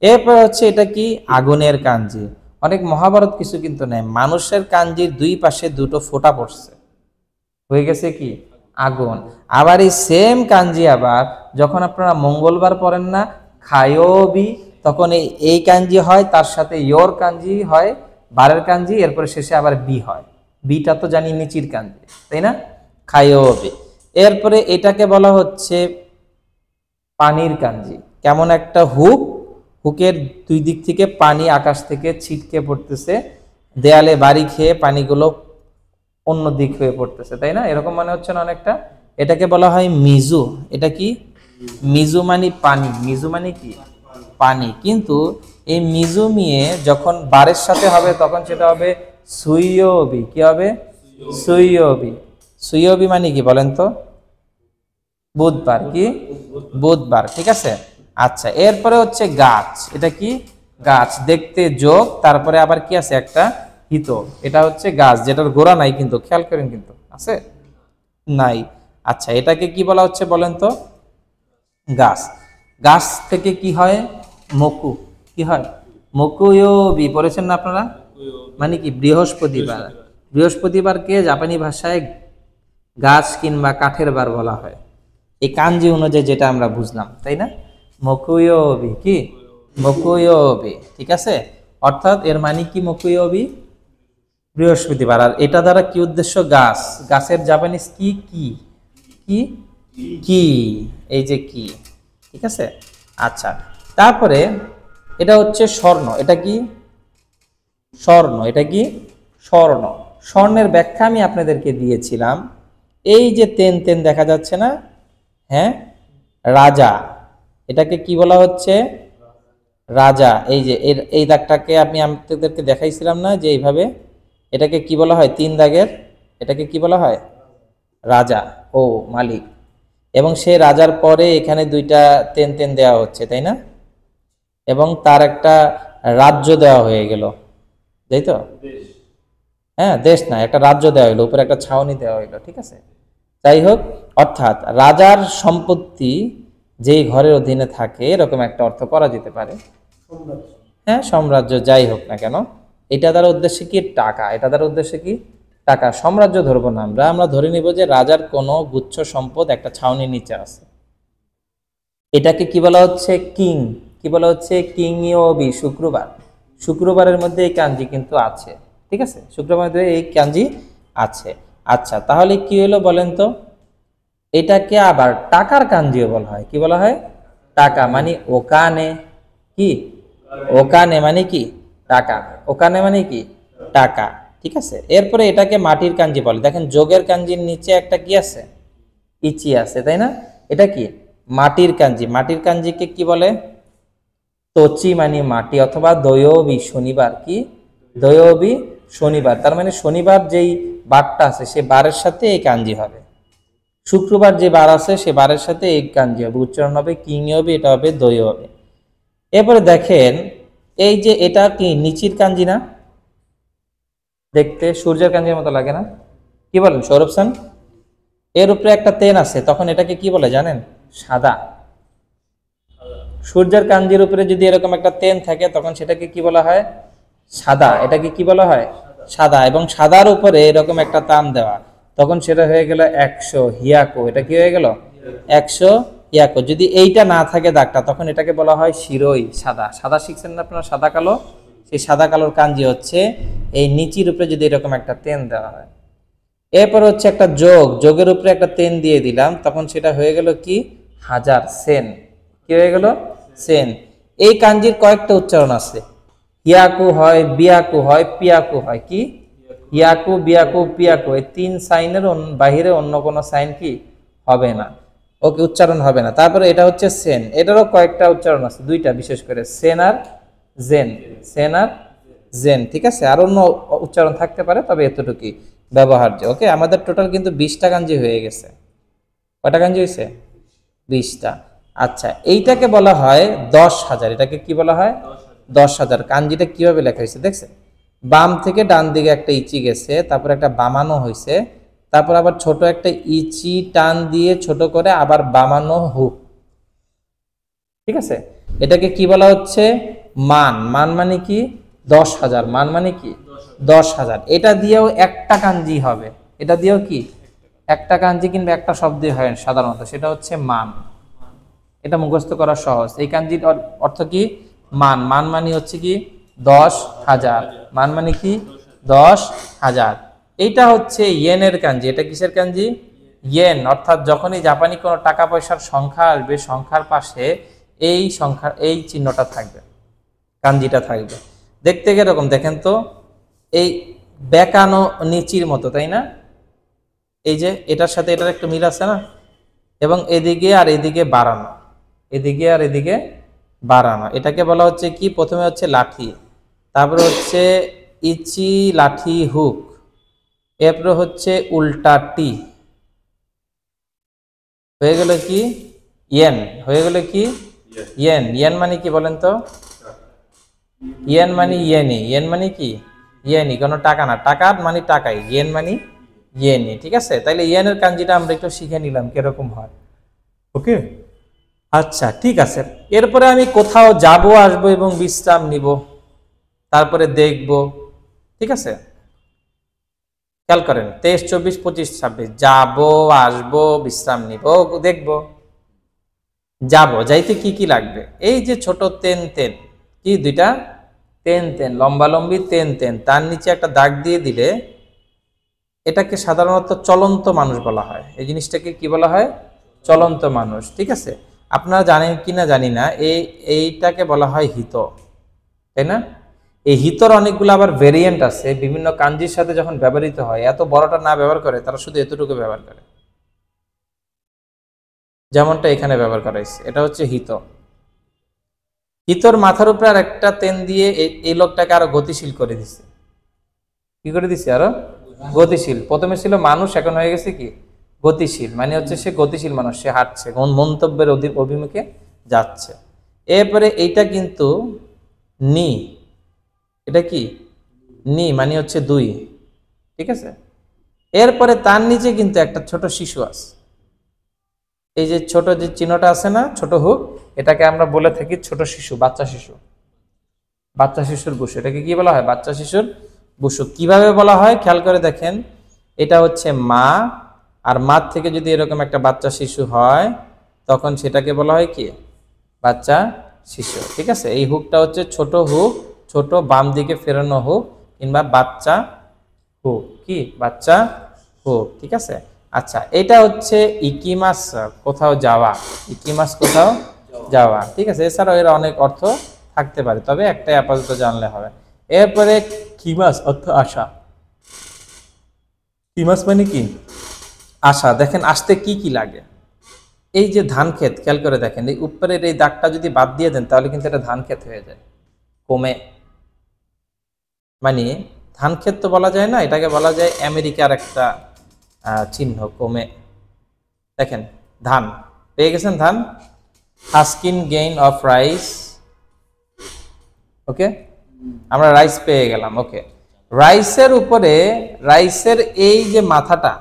এরপর হচ্ছে এটা কি আগুনের কাঞ্জি। অনেক মহাভারত কিছু কিন্তু নেই, মানুষের কাঞ্জির 2 পাশে 2টো ফোঁটা পড়ছে, হয়ে গেছে কি আগুন। আবার এই সেম কাঞ্জি আবার যখন আপনারা মঙ্গলবার পড়েন না খায়োবি, তখন এই কাঞ্জি হয়, তার সাথে ইয়োর কাঞ্জি হয়, বারের কাঞ্জি, এরপরে শেষে আবার বি হয়। বিটা তো জানি নিচির কাঞ্জি, তাই না? খায়োবি। এরপরে এটাকে বলা হচ্ছে পানির কাঞ্জি। কেমন একটা হুক হুকের দুই দিক থেকে পানি আকাশ থেকে ছিটকে পড়তেছে, দেয়ালে বাড়ি খেয়ে পানিগুলো অন্য দিক হয়ে পড়তেছে, তাই না? এরকম মনে হচ্ছে না অনেকটা? এটাকে বলা হয় মিজু। এটা কি? মিজু মানে পানি। মিজু মানে কি? পানি। কিন্তু এই মিজু মিয়ে যখন বারের সাথে হবে তখন সেটা হবে সুইয়বি। কি হবে? সুইয়বি। সুইয়বি মানে কি বলেন তো? বুধবার। কি? বুধবার। ঠিক আছে। আচ্ছা, এরপরে হচ্ছে গাছ। এটা কি? গাছ। দেখতে যোগ, তারপরে আবার কি আছে একটা হিত। এটা হচ্ছে গাছ, যেটার গোড়া নাই কিন্তু, খেয়াল করেন কিন্তু আছে নাই। আচ্ছা, এটাকে কি বলা হচ্ছে বলেন তো? গাছ। গাছ থেকে কি হয়? মকু। কি হয়? মকুয়বি। পড়েছেন না আপনারা? মানে কি? বৃহস্পতিবার। বৃহস্পতিবারকে জাপানি ভাষায় গাছ কিংবা কাঠের বার বলা হয়, এই কাঞ্জি অনুযায়ী, যেটা আমরা বুঝলাম, তাই না? মকুয়বি। কি? মকুয়বি। ঠিক আছে। অর্থাৎ এর মানে কি? মকুয়বি বৃহস্পতিবার। আর এটা দ্বারা কি উদ্দেশ্য? গাছ। গাছের জাপানিজ কি? কি? কি? কি। এই যে কি। ঠিক আছে। আচ্ছা, তারপরে এটা হচ্ছে স্বর্ণ। এটা কি? স্বর্ণ। এটা কি? স্বর্ণ। স্বর্ণের ব্যাখ্যা আমি আপনাদেরকে দিয়েছিলাম। এই যে তেন তেন দেখা যাচ্ছে না? হ্যাঁ, রাজা। এটাকে কি বলা হচ্ছে? রাজা। এই যে এই দাগটাকে আমি আপনাদেরকে দেখাইছিলাম না, যে এইভাবে, এটাকে কি বলা হয়? 3 দাগের। এটাকে কি বলা হয়? রাজা ও মালিক। এবং সেই রাজার পরে এখানে 2টা তেন তেন দেওয়া হচ্ছে, তাই না? এবং তার একটা রাজ্য দেওয়া হয়ে গেল, তাই তো? হ্যাঁ, দেশ না, একটা রাজ্য দেওয়া হলো, উপরে একটা ছাউনি দেওয়া হইলো। ঠিক আছে। যাই হোক, অর্থাৎ রাজার সম্পত্তি যেই ঘরের অধীনে থাকে, এরকম একটা অর্থ করা যেতে পারে। হ্যাঁ, সাম্রাজ্য। যাই হোক না কেন, এটা দ্বারা উদ্দেশ্য কি? টাকা। এটা দ্বারা উদ্দেশ্য কি? টাকা। সাম্রাজ্য ধরবো না, আমরা ধরে নিব যে রাজার কোনো গুচ্ছ সম্পদ একটা ছাউনির নিচে আছে। এটাকে কি বলা হচ্ছে? কিং। কি বলা হচ্ছে? কিংইওবি। শুক্রবার। শুক্রবারের মধ্যে এই কাঞ্জি কিন্তু আছে। ঠিক আছে, শুক্রবারের মধ্যে এই কাঞ্জি আছে। আচ্ছা, তাহলে কি হলো বলেন তো? এটাকে আবার টাকার কাঞ্জিও বলা হয়। কি বলা হয়? টাকা মানে ওকানে। কি? ওকানে মানে কি? টাকা। ওকানে মানে কি? টাকা। ঠিক আছে। এরপরে এটাকে মাটির কাঞ্জি বলে। দেখেন, যোগের কাঞ্জির নিচে একটা কি আছে? ইচি আছে, তাই না? এটা কি? মাটির কাঞ্জি। মাটির কাঞ্জিকে কি বলে? তোচি মানে মাটি, অথবা দয়োবি শনিবার। কি? দয়োবি শনিবার। তার মানে শনিবার যেই বারটা আছে সে বারের সাথে এই কাঞ্জি হবে। শুক্রবার যে বার আছে সে বারের সাথে এই কাঞ্জি হবে, উচ্চারণ হবে কিং হবে, এটা হবে দই হবে। এরপরে দেখেন, এই যে এটা কি? নিচির কাঞ্জি না? দেখতে সূর্যের কাঞ্জির মতো লাগে না? কি বলেন সৌরভ খান? এর উপরে একটা তেন আছে, তখন এটাকে কি বলে জানেন? সাদা। সূর্যের কাঞ্জির উপরে যদি এরকম একটা তেন থাকে তখন সেটাকে কি বলা হয়? সাদা। এটাকে কি বলা হয়? সাদা। এবং সাদার উপরে এরকম একটা তান দেওয়া, তখন সেটা হয়ে গেল 100 হিয়াকো। এটা কি হয়ে গেল? 100 হিয়াকো। যদি এইটা না থাকে দাগটা, তখন এটাকে বলা হয় শিরোই। সাদা। সাদা শিখছেন না আপনারা? সাদা কালো। সেই সাদা কালোর কাঞ্জি হচ্ছে এই নিচির উপরে যদি এরকম একটা তেন দেওয়া হয়। এরপর হচ্ছে একটা যোগ। যোগের উপরে একটা তেন দিয়ে দিলাম, তখন সেটা হয়ে গেল কি? হাজার। সেন। কি হয়ে গেল? সেন। এই কাঞ্জির কয়েকটা উচ্চারণ আছে। হিয়াকু হয়, বিয়াকু হয়, পিয়াকু হয়। কি? হিয়াকু, বিয়াকু, পিয়াকু। এই 3 সাইনের বাহিরে অন্য কোনো সাইন কি হবে না। ওকে, উচ্চারণ হবে না। তারপরে এটা হচ্ছে সেন। এটারও কয়েকটা উচ্চারণ আছে, 2টা বিশেষ করে, সেন আর জেন। সেন আর জেন। ঠিক আছে, আর অন্য উচ্চারণ থাকতে পারে, তবে এতটুকুই ব্যবহার্য। ওকে, আমাদের টোটাল কিন্তু 20টা কাঞ্জি হয়ে গেছে। কয়টা কাঞ্জি হয়েছে? 20টা। আচ্ছা, এইটাকে বলা হয় 10,000। এটাকে কি বলা হয়? 10,000। কাঞ্জিটা কিভাবে লেখা হয়েছে দেখছেন? বাম থেকে ডান দিকে একটা ইচি গেছে, তারপর একটা বামানো হয়েছে, তারপর আবার ছোট একটা ইচি টান দিয়ে ছোট করে আবার বামানো হুক। ঠিক আছে, এটাকে কি বলা হচ্ছে? মান। মান মানে কি? 10,000। মান মানে কি? 10,000। এটা দিয়েও একটা কাঞ্জি হবে। এটা দিয়েও কি? একটা কাঞ্জি কিংবা একটা শব্দই হয় সাধারণত, সেটা হচ্ছে মান। এটা মুখস্থ করা সহজ। এই কাঞ্জির অর্থ কি? মান। মান মানে হচ্ছে কি? 10,000। মান মানে কি? 10,000। এইটা হচ্ছে ইয়েনের কাঞ্জি। এটা কিসের কাঞ্জি? ইয়েন। অর্থাৎ যখনই জাপানি কোনো টাকা পয়সার সংখ্যা আসবে, সংখ্যার পাশে এই সংখ্যা, এই চিহ্নটা থাকবে। কাঞ্জিটা থাকবে। দেখতে কিরকম দেখেন তো, এই বেঁকানো নিচির মতো, তাই না? এই যে এটার সাথে এটার একটু মিল আছে না, এবং এদিকে আর এদিকে বাড়ানো, এদিকে আর এদিকে বাড়ানো, এটাকে বলা হচ্ছে কি, প্রথমে হচ্ছে লাঠি, তারপরে হচ্ছে ইচি লাঠি হুক, এরপরে হচ্ছে উল্টা টি, হয়ে গেল কি ইয়েন, হয়ে গেল কি ইয়েন। ইয়েন মানে কি বলেন তো? ইয়েন মানে ইয়েনি, ইয়েন মানে কি ইয়েনি, কোনো টাকা না, টাকার মানে টাকাই, ইয়েন মানে ইয়েনি, ঠিক আছে? তাইলে ইয়েনের কাঞ্জিটা আমরা একটু শিখে নিলাম কিরকম হয়। ওকে, আচ্ছা ঠিক আছে। এরপরে আমি কোথাও যাব, আসবো এবং বিশ্রাম নিব, তারপরে দেখব, ঠিক আছে? খেয়াল করেন 23, 24, 25, 26, যাবো, আসবো, বিশ্রাম নিব, দেখবো। যাব, যাইতে কি কি লাগবে? এই যে ছোট তেন তেন, কি দুইটা তেন তেন, লম্বা লম্বি তেন তেন, তার নিচে একটা দাগ দিয়ে দিলে এটাকে সাধারণত চলন্ত মানুষ বলা হয়। এই জিনিসটাকে কি বলা হয়? চলন্ত মানুষ, ঠিক আছে? আপনারা জানেন কিনা জানি না, এইটাকে বলা হয় হিত, তাই না? এই হিতর অনেকগুলো আবার ভেরিয়েন্ট আছে, বিভিন্ন কাঞ্জির সাথে যখন ব্যবহৃত হয়, এত বড়টা না ব্যবহার করে, তারা শুধু এতটুকু ব্যবহার করে, যেমনটা এখানে ব্যবহার করা হয়েছে। এটা হচ্ছে হিত। হিতর মাথার উপরে আর একটা তেন দিয়ে এই লোকটাকে আরো গতিশীল করে দিছে। কি করে দিছে? আরো গতিশীল। প্রথমে ছিল মানুষ, এখন হয়ে গেছে কি গতিশীল, মানে হচ্ছে সে গতিশীল মানুষ, সে হাঁটছে, মন্তব্যের অভিমুখে যাচ্ছে। এরপরে এইটা কিন্তু নি, এটা কি নি মানে হচ্ছে দুই, ঠিক আছে? এরপরে তার নিচে কিন্তু একটা ছোট শিশু আছে, এই যে ছোট যে চিহ্নটা আছে না, ছোট হুক, এটাকে আমরা বলে থাকি ছোট শিশু, বাচ্চা শিশু, বাচ্চা শিশুর বুসু। এটাকে কি বলা হয়? বাচ্চা শিশুর বুসু। কিভাবে বলা হয় খেয়াল করে দেখেন, এটা হচ্ছে মা, আর মার থেকে যদি এরকম একটা বাচ্চা শিশু হয়, তখন সেটাকে বলা হয় কি বাচ্চা শিশু, ঠিক আছে? এই হুকটা হচ্ছে ছোট হুক, ছোট বাম দিকে ফেরানো হুক, কিংবা বাচ্চা হুক, কি বাচ্চা হুক, ঠিক আছে? আচ্ছা, এটা হচ্ছে ইকিমাস, কোথাও যাওয়া, ইকিমাস কোথাও যাওয়া, ঠিক আছে? এছাড়াও এর অনেক অর্থ থাকতে পারে, তবে একটাই আপাতত জানলে হবে। এরপরে কিমাস অর্থ আশা, কিমাস মানে কি আশা। দেখেন আসতে কি কি লাগে, এই যে ধান ক্ষেত, খেয়াল করে দেখেন, এই উপরের এই দাগটা যদি বাদ দিয়ে দেন, তাহলে কিন্তু এটা ধান ক্ষেত হয়ে যায়। কমে মানে ধান ক্ষেত তো বলা যায় না, এটাকে বলা যায় আমেরিকার একটা চিহ্ন, কমে। দেখেন ধান পেয়ে গেছেন, ধান, হাস্কিন গেইন অফ রাইস, ওকে, আমরা রাইস পেয়ে গেলাম। ওকে, রাইসের উপরে, রাইসের এই যে মাথাটা,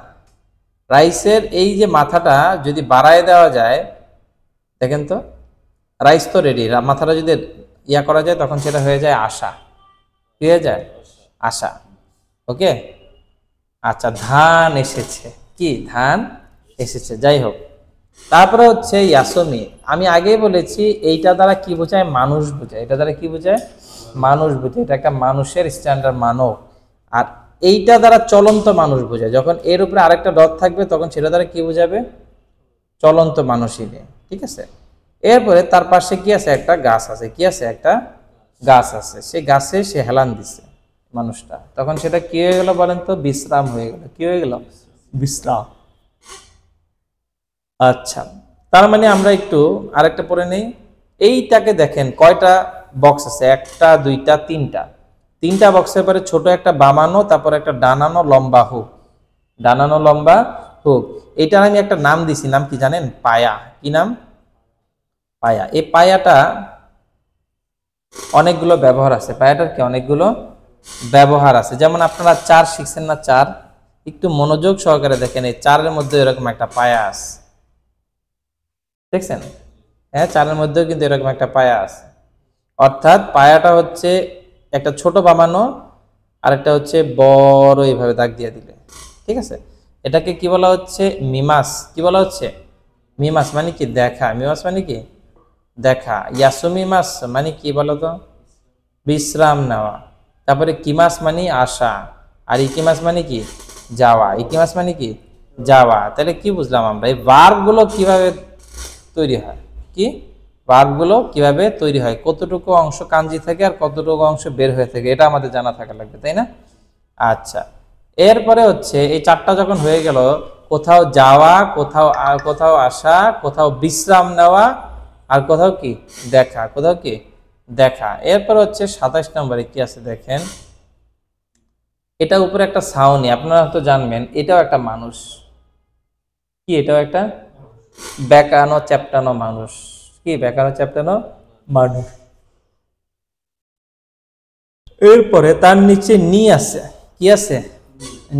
রাইসের এই যে মাথাটা যদি বাড়ায় দেওয়া যায়, দেখেন তো, রাইস তো রেডি, মাথাটা যদি ইয়া করা যায়, তখন সেটা হয়ে যায় আশা। কি হয়ে যায়? আশা। ওকে, আচ্ছা, ধান এসেছে, কি ধান এসেছে, যাই হোক। তারপরে হচ্ছে ইয়াসমি, আমি আগেই বলেছি এইটা দ্বারা কি বোঝায়? মানুষ বোঝায়। এটা দ্বারা কি বোঝায়? মানুষ বোঝায়। এটা একটা মানুষের স্ট্যান্ডার্ড, মানব। আর এইটা দ্বারা চলন্ত মানুষ বোঝায়। যখন এর উপরে আরেকটা ডট থাকবে, তখন সেটা দ্বারা কি বোঝাবে? চলন্ত মানুষই নিয়ে, ঠিক আছে? এরপরে তার পাশে কি আছে? একটা গাছ আছে। কি আছে? একটা গাছ আছে। সে গাছে সে হেলান দিছে মানুষটা, তখন সেটা কি হয়ে গেল বলেন তো? বিশ্রাম হয়ে গেল। কি হয়ে গেল? বিশ্রাম। আচ্ছা, তার মানে আমরা একটু আরেকটা পড়ে নেই। এইটাকে দেখেন কয়টা বক্স আছে? একটা, দুইটা, তিনটা। তিনটা বক্সের পরে ছোট একটা বামানো, তারপর একটা ডানানো লম্বা হুক, ডানানো লম্বা হুক। এইটার আমি একটা নাম দিছি, নাম কি জানেন? পায়া। কি নাম? পায়া। এই পায়াটা অনেকগুলো ব্যবহার আছে, পায়াটার কি অনেকগুলো ব্যবহার আছে। যেমন আপনারা চার শিখছেন না, চার, একটু মনোযোগ সহকারে দেখেন, এই চারের মধ্যে এরকম একটা পায়া আছে, দেখছেন? হ্যাঁ, চারের মধ্যেও কিন্তু এরকম একটা পায়া আছে। অর্থাৎ পায়াটা হচ্ছে একটা ছোট বানানো, আর একটা হচ্ছে বড়, এইভাবে দাগ দিয়ে দিলে, ঠিক আছে? এটাকে কি বলা হচ্ছে? মিমাস। কি বলা হচ্ছে? মিমাস মানে কি দেখা, মিমাস মানে কি দেখা। ইয়াসুমিমাস মানে কি বলতো? বিশ্রাম নেওয়া। তারপরে কিমাস মানে আসা, আর ইকিমাস মানে কি যাওয়া, ইকিমাস মানে কি যাওয়া। তাহলে কি বুঝলাম আমরা? এই ভার্ব গুলো কিভাবে তৈরি হয়? কি ভার্বগুলো কিভাবে তৈরি হয়, কতটুকু অংশ কাঞ্জি থেকে আর কতটুকু অংশ বের হয়ে থাকে, এটা আমাদের জানা থাকা লাগবে, তাই না? আচ্ছা, এরপরে হচ্ছে এই চারটা যখন হয়ে গেল, কোথাও যাওয়া, কোথাও আসা, কোথাও বিশ্রাম নেওয়া, আর কোথাও কি দেখা, কোথাও কি দেখা। এরপর হচ্ছে 27 নম্বরে কি আছে দেখেন, এটা উপরে একটা ছাউনি, আপনারা তো জানবেন এটাও একটা মানুষ। কি এটাও একটা বেঁকানো চ্যাপ্টানো মানুষ। কি বেঁকানো চ্যাপ্টানো মানুষ। এরপরে তার নিচে নি আছে, কি আছে,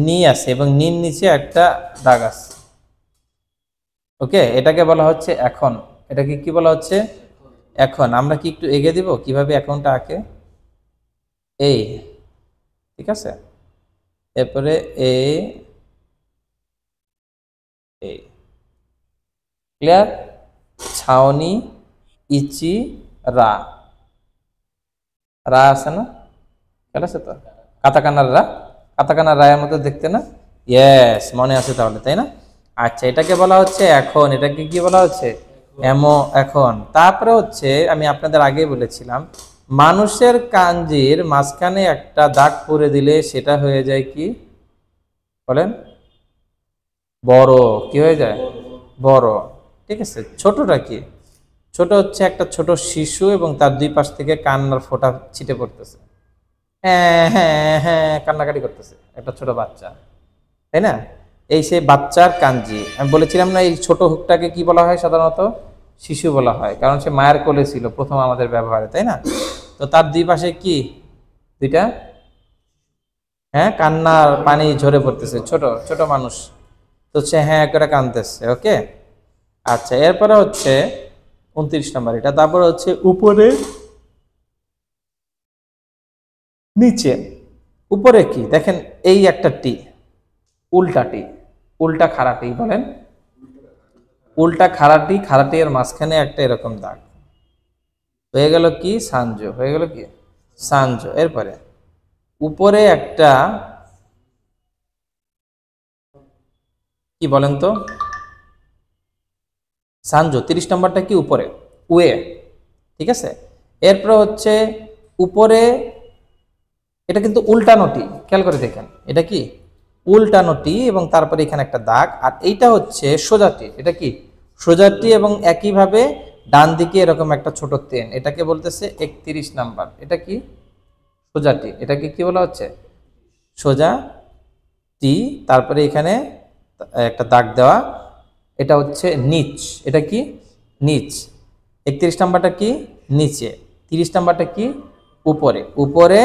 নি আছে, এবং নির নিচে একটা দাগ আছে। ওকে, এটাকে বলা হচ্ছে এখন। এটাকে কি বলা হচ্ছে, এখন। আমরা কি একটু এগিয়ে দিব কিভাবে এখনটা আঁকে, এই, ঠিক আছে। এরপরে এই ক্লিয়ার, ছাউনি, ইচি, রা, রা আছে না, খেয়াল আছে তো, কাতাকানার রা, কাতাকানার রায়ের মতো দেখতে না, ইয়েস, মনে আছে তাহলে, তাই না? আচ্ছা, এটাকে বলা হচ্ছে এখন। এটাকে কি বলা হচ্ছে, এমো, এখন। তারপরে হচ্ছে আমি আপনাদের আগেই বলেছিলাম, মানুষের কাঞ্জির মাঝখানে একটা দাগ পরে দিলে সেটা হয়ে যায় কি বলেন, বড়। কি হয়ে যায়, বড়, ঠিক আছে। ছোটটা কি, ছোট হচ্ছে একটা ছোট শিশু এবং তার দুই পাশ থেকে কান্নার ফোঁটা ছিটে পড়তেছে, হ্যাঁ হ্যাঁ হ্যাঁ কান্নাকাটি করতেছে একটা ছোট বাচ্চা, তাই না? এই সেই বাচ্চার কাঞ্জি। আমি বলেছিলাম না, এই ছোট হুকটাকে কি বলা হয়, সাধারণত শিশু বলা হয়, কারণ সে মায়ের কোলে ছিল প্রথম আমাদের ব্যবহারে, তাই না? তো তার দুই পাশে কি, দুইটা, হ্যাঁ, কান্নার পানি ঝরে পড়তেছে, ছোট ছোট মানুষ, তো সে হ্যাঁ করে কাঁদতেছে। ওকে, আচ্ছা। এরপরে হচ্ছে 29 নম্বর এটা। তারপরে হচ্ছে উপরে, নিচে। উপরে কি দেখেন, এই একটা টি, উল্টা টি, উল্টা খাড়াটি বলেন, উল্টা খাড়াটি, খাড়াটি এর মাঝখানে একটা এরকম দাগ হয়ে গেল কি, সানজো, হয়ে গেল কি সানজো। এরপরে উপরে একটা কি বলেন তো, সানজো। 30 নম্বরটা কি, উপরে, ওয়ে, ঠিক আছে। এরপরে হচ্ছে উপরে, এটা কিন্তু উল্টানোটি, খেয়াল করে দেখেন, এটা কি উল্টানোটি, এবং তারপরে এখানে একটা দাগ। আর এইটা হচ্ছে সোজাটি, এটা কি সোজাটি, এবং একইভাবে ডান দিকে এরকম একটা ছোট তেন, এটাকে বলতেছে 31 নাম্বার। এটা কি সোজাটি, এটাকে কি বলা হচ্ছে, সোজা টি, তারপরে এখানে একটা দাগ দেওয়া, এটা হচ্ছে নিচ, এটা কি নিচ। 31 নাম্বারটা কি নিচে, 30 নাম্বারটা কি উপরে, উপরে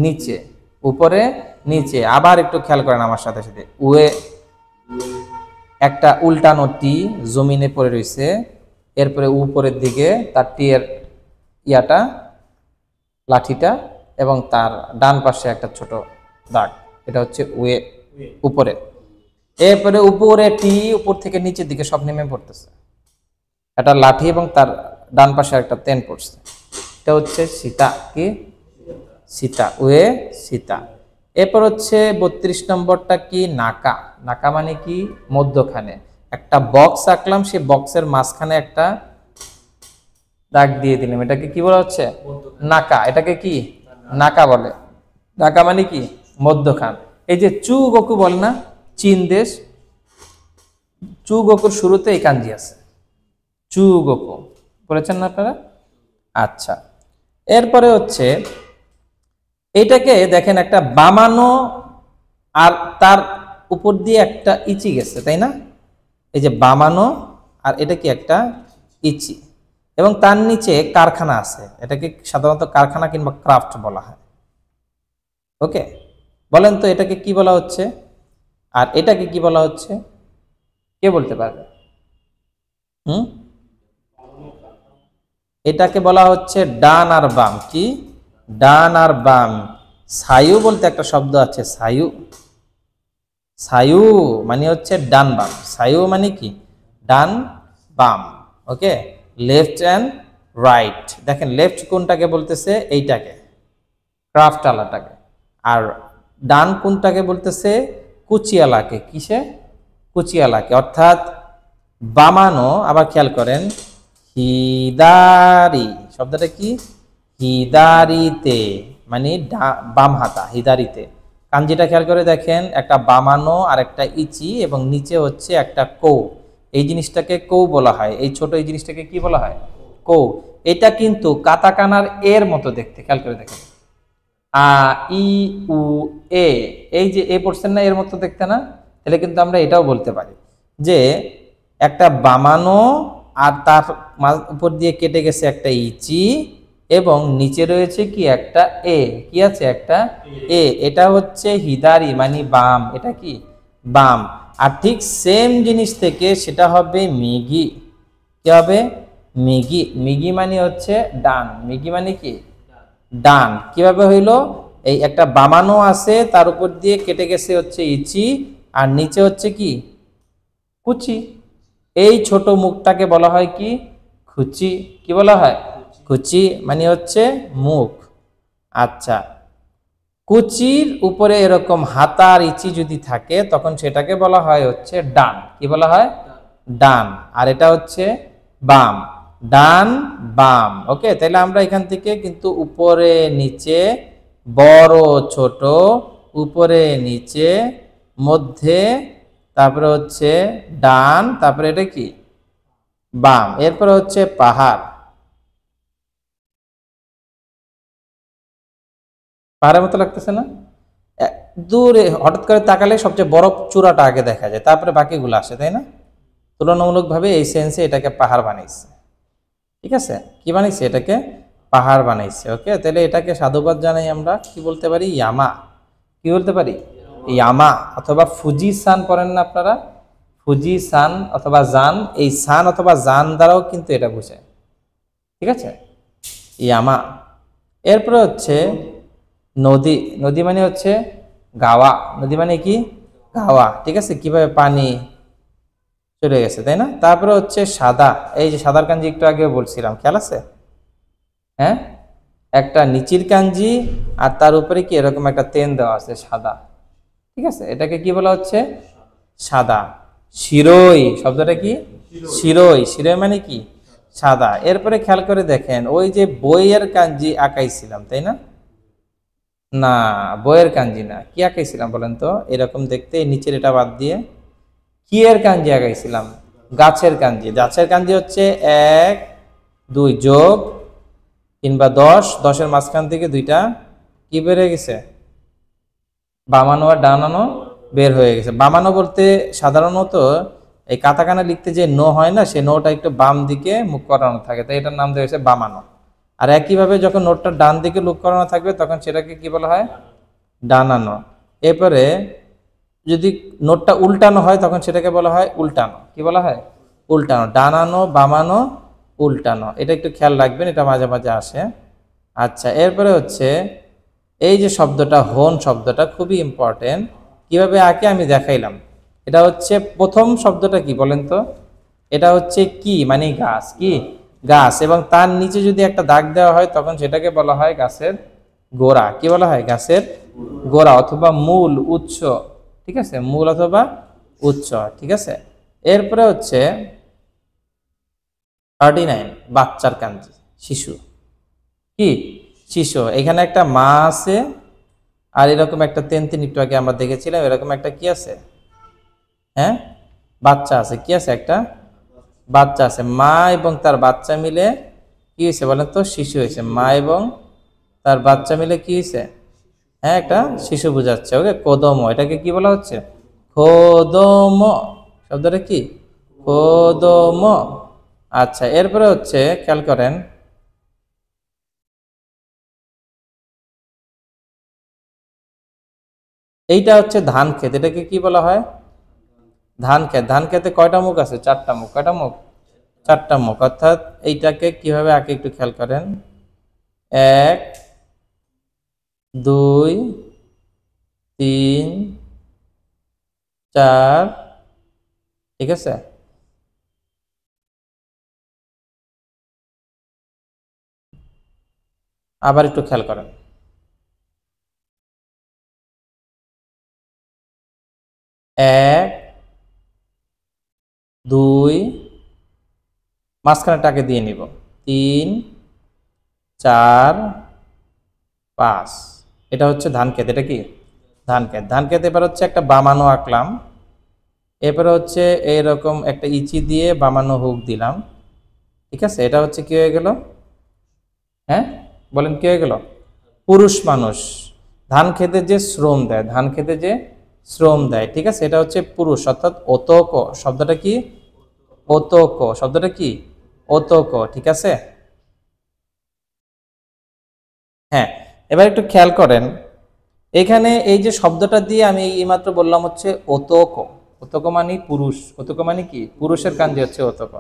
নিচে, উপরে নিচে। আবার একটু খেয়াল করেন আমার সাথে সাথে, ওয়ে একটা উল্টানো টি জমিনে পড়ে রয়েছে, এরপরে উপরের দিকে তার টি এর ইয়াটা, লাঠিটা, এবং তার ডান পাশে একটা ছোট দাগ, এটা হচ্ছে ওয়ে, উপরে। এরপরে উপরে টি, উপর থেকে নিচের দিকে সব নেমে পড়তেছে, একটা লাঠি এবং তার ডান পাশে একটা তেন পড়ছে, এটা হচ্ছে সীতা, কি সীতা, ওয়ে সীতা। এরপর হচ্ছে 32 নম্বরটা কি, নাকা। নাকা মানে কি, মধ্যখানে একটা বক্স আঁকলাম, সেই বক্সের মাঝখানে একটা দাগ দিয়ে দিলাম, এটাকে কি বলা হচ্ছে, নাকা। এটাকে কি নাকা বলে। নাকা মানে কি, মধ্যখান। এই যে চু গোকু বলে না, চীন দেশ, চু গোকুর শুরুতে এই কাঞ্জি আছে, চু গোকু, বলেছেন না আপনারা? আচ্ছা, এরপরে হচ্ছে এটাকে দেখেন, একটা বামানো আর তার উপর দিয়ে একটা ইচি গেছে, তাই না? এই যে বামানো, আর এটা কি একটা ইচি, এবং তার নিচে কারখানা আছে, এটাকে সাধারণত কারখানা কিংবা ক্রাফট বলা হয়। ওকে, বলেন তো এটাকে কি বলা হচ্ছে, আর এটাকে কি বলা হচ্ছে, কে বলতে পারবে? হুম, এটাকে বলা হচ্ছে ডান আর বাম। কি, ডান আর বাম। সায়ু বলতে একটা শব্দ আছে, সায়ু, সায়ু মানে হচ্ছে ডান বাম, সায়ু মানে কি ডান বাম। ওকে, লেফট অ্যান্ড রাইট। দেখেন লেফট কোনটাকে বলতেছে, এইটাকে, ক্রাফট আলাটাকে, আর ডান কোনটাকে বলতেছে, কুচিয়ালাকে। কিসে, কুচিয়ালাকে, অর্থাৎ বামানো। আবার খেয়াল করেন, হিদারি শব্দটা কি? হিদারিতে, মানে বাম হাতা, হিদারিতে। কাঞ্জিটা খেয়াল করে দেখেন, একটা বামানো আর একটা ইচি এবং নিচে হচ্ছে একটা কৌ। এই জিনিসটাকে কৌ বলা হয়, এই ছোট এই জিনিসটাকে কি বলা হয়? কৌ। এটা কিন্তু কাতাকানার এর মতো দেখতে, খেয়াল করে দেখেন। আ ই উ এ, এই যে এ পড়ছেন না, এর মতো দেখতে না? তাহলে কিন্তু আমরা এটাও বলতে পারি যে একটা বামানো আর তার উপর দিয়ে কেটে গেছে একটা ইচি এবং নিচে রয়েছে কি একটা এ, কি আছে একটা এ, এটা হচ্ছে হিদারি মানে বাম, এটা কি বাম। আর ঠিক সেম জিনিস থেকে সেটা হবে মিগি, কি হবে? মিগি। মিগি মানে হচ্ছে ডান, মিগি মানে কি ডান। কিভাবে হইলো? এই একটা বামানো আছে, তার উপর দিয়ে কেটে গেছে হচ্ছে ইচি আর নিচে হচ্ছে কি কুচি। এই ছোট মুখটাকে বলা হয় কি খুচি। কি বলা হয়? খুচি মানে হচ্ছে মুখ। আচ্ছা, কুচির উপরে এরকম হাতার ইচি যদি থাকে তখন সেটাকে বলা হয় হচ্ছে ডান। কি বলা হয়? ডান। আর এটা হচ্ছে বাম, ডান বাম। ওকে, তাহলে আমরা এখান থেকে কিন্তু উপরে নিচে, বড় ছোট, উপরে নিচে, মধ্যে, তারপরে হচ্ছে ডান, তারপরে এটা কি বাম, এরপরে হচ্ছে পাহাড়। পাহাড়ের মতো লাগতেছে না? দূরে হঠাৎ করে তাকালে সবচেয়ে বড় চূড়াটা আগে দেখা যায়, তারপরে বাকিগুলো আসে, তাই না? তুলনামূলকভাবে এই সেন্সে এটাকে পাহাড় বানাইছে। ঠিক আছে, কি বানাইছে? এটাকে পাহাড় বানাইছে। ওকে, তাহলে এটাকে সাধুবাদ জানাই আমরা কি বলতে পারি? ইয়ামা। কি বলতে পারি? ইয়ামা। অথবা ফুজি সান পড়েন না আপনারা? ফুজি সান অথবা জান, এই সান অথবা জান দ্বারাও কিন্তু এটা বোঝায়। ঠিক আছে, ইয়ামা। এরপরে হচ্ছে নদী। নদী মানে হচ্ছে গাওয়া। নদী মানে কি গাওয়া। ঠিক আছে, কিভাবে পানি চলে গেছে, তাই না? তারপরে হচ্ছে সাদা। এই যে সাদার কাঞ্জি একটু আগে বলছিলাম, খেয়াল আছে? হ্যাঁ, একটা নিচির কাঞ্জি আর তার উপরে কি এরকম একটা তেন দেওয়া আছে, সাদা। ঠিক আছে, এটাকে কি বলা হচ্ছে? সাদা। শিরোই শব্দটা কি? শিরোই। শিরোই মানে কি সাদা। এরপরে খেয়াল করে দেখেন, ওই যে বইয়ের কাঞ্জি আঁকাইছিলাম, তাই না? না, বইয়ের কাঞ্জি না। কি আঁকাইছিলাম বলেন তো? এরকম দেখতে, নিচের এটা বাদ দিয়ে কি এর কাঞ্জি আঁকাইছিলাম? গাছের কাঞ্জি। গাছের কাঞ্জি হচ্ছে 1 2 যোগ কিংবা 10, 10-এর মাঝখান থেকে দুইটা কি বেড়ে গেছে? বামানো আর ডানানো বের হয়ে গেছে। বামানো বলতে সাধারণত এই কাতাকানা লিখতে যে নো হয় না, সে নোটা একটু বাম দিকে মুখ করানো থাকে, তাই এটার নাম দেওয়া হয়েছে বামানো। আর একইভাবে যখন নোটটা ডান দিকে লুক করানো থাকবে তখন সেটাকে কি বলা হয়? ডানানো। এরপরে যদি নোটটা উল্টানো হয় তখন সেটাকে বলা হয় উল্টানো। কি বলা হয়? উল্টানো। ডানানো, বামানো, উল্টানো। এটা একটু খেয়াল রাখবেন, এটা মাঝে মাঝে আসে। আচ্ছা, এরপরে হচ্ছে এই যে শব্দটা হন, শব্দটা খুবই ইম্পর্টেন্ট। কিভাবে আঁকে আমি দেখাইলাম। এটা হচ্ছে প্রথম শব্দটা কি বলেন তো? এটা হচ্ছে কি মানে গাছ। কি গাছ, এবং তার নিচে যদি একটা দাগ দেওয়া হয় তখন সেটাকে বলা হয় গাছের গোড়া। কি বলা হয়? গাছের গোড়া অথবা মূল, উৎস। ঠিক আছে, মূল অথবা উৎস। ঠিক আছে, এরপরে হচ্ছে 39 বাচ্চার কাঞ্জি, শিশু। কি শিশু। এখানে একটা মা আছে আর এরকম একটা তেন একটু আগে আমরা দেখেছিলাম, এরকম একটা কি আছে? হ্যাঁ, বাচ্চা আছে। কি আছে? একটা বাচ্চা আছে। মা এবং তার বাচ্চা মিলে কি হয়েছে বলেন তো? শিশু হয়েছে। মা এবং তার বাচ্চা মিলে কি হয়েছে? হ্যাঁ, একটা শিশু বোঝাচ্ছে। ওকে, কোদম। এটাকে কি বলা হচ্ছে? খোদম। শব্দটা কি? খোদম। আচ্ছা, এরপরে হচ্ছে খেয়াল করেন, এইটা হচ্ছে ধান ক্ষেত। এটাকে কি বলা হয়? ধান ক্ষেত। ধান ক্ষেতে কয়টা মুখ আছে? 4টা মুখ। কয়টা মুখ? 4টা মুখ। অর্থাৎ এইটাকে কিভাবে আগে একটু খেয়াল করেন। 1 2 3 4। ঠিক আছে, আবার একটু খেয়াল করেন। 1 2 মাঝখানেটাকে দিয়ে নিব 3 4 5। এটা হচ্ছে ধান ক্ষেত। এটা কি ধান ক্ষেত? ধান ক্ষেত। এবার হচ্ছে একটা বামানো আঁকলাম, এরপরে হচ্ছে এইরকম একটা ইচি দিয়ে বামানো হুক দিলাম, ঠিক আছে। এটা হচ্ছে কি হয়ে গেল? হ্যাঁ বলেন কি হয়ে গেল? পুরুষ মানুষ ধান খেতে যে শ্রম দেয়, ধান খেতে যে শ্রম দেয়, ঠিক আছে, এটা হচ্ছে পুরুষ, অর্থাৎ ওতক। শব্দটা কি? ওতক। শব্দটা কি? ওতক, ঠিক আছে। হ্যাঁ, এবার একটু খেয়াল করেন, এখানে এই যে শব্দটা দিয়ে আমি এইমাত্র বললাম হচ্ছে ওতক। ওতক মানে পুরুষ। ওতক মানে কি? পুরুষের কাঞ্জি হচ্ছে ওতক।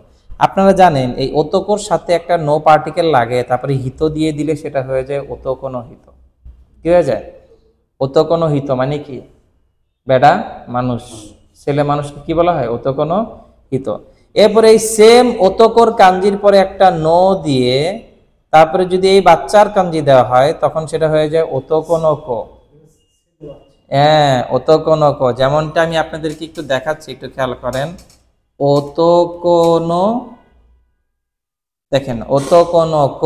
আপনারা জানেন এই ওতকর সাথে একটা নো পার্টিকেল লাগে, তারপরে হিত দিয়ে দিলে সেটা হয়ে যায় ওতকন হিত। কি হয়ে যায়? ওতকন হিত মানে কি? বেটা মানুষ, ছেলে মানুষকে কি বলা হয়? ওতকন হিত। এরপরে এই সেম ওতকর কাঞ্জির পরে একটা নো দিয়ে তারপরে যদি এই বাচ্চার কাঞ্জি দেওয়া হয় তখন সেটা হয়ে যায় ওতকনক। হ্যাঁ, ওতকনক। যেমনটা আমি আপনাদেরকে একটু দেখাচ্ছি, একটু খেয়াল করেন। ওতকন, দেখেন ওতকনক,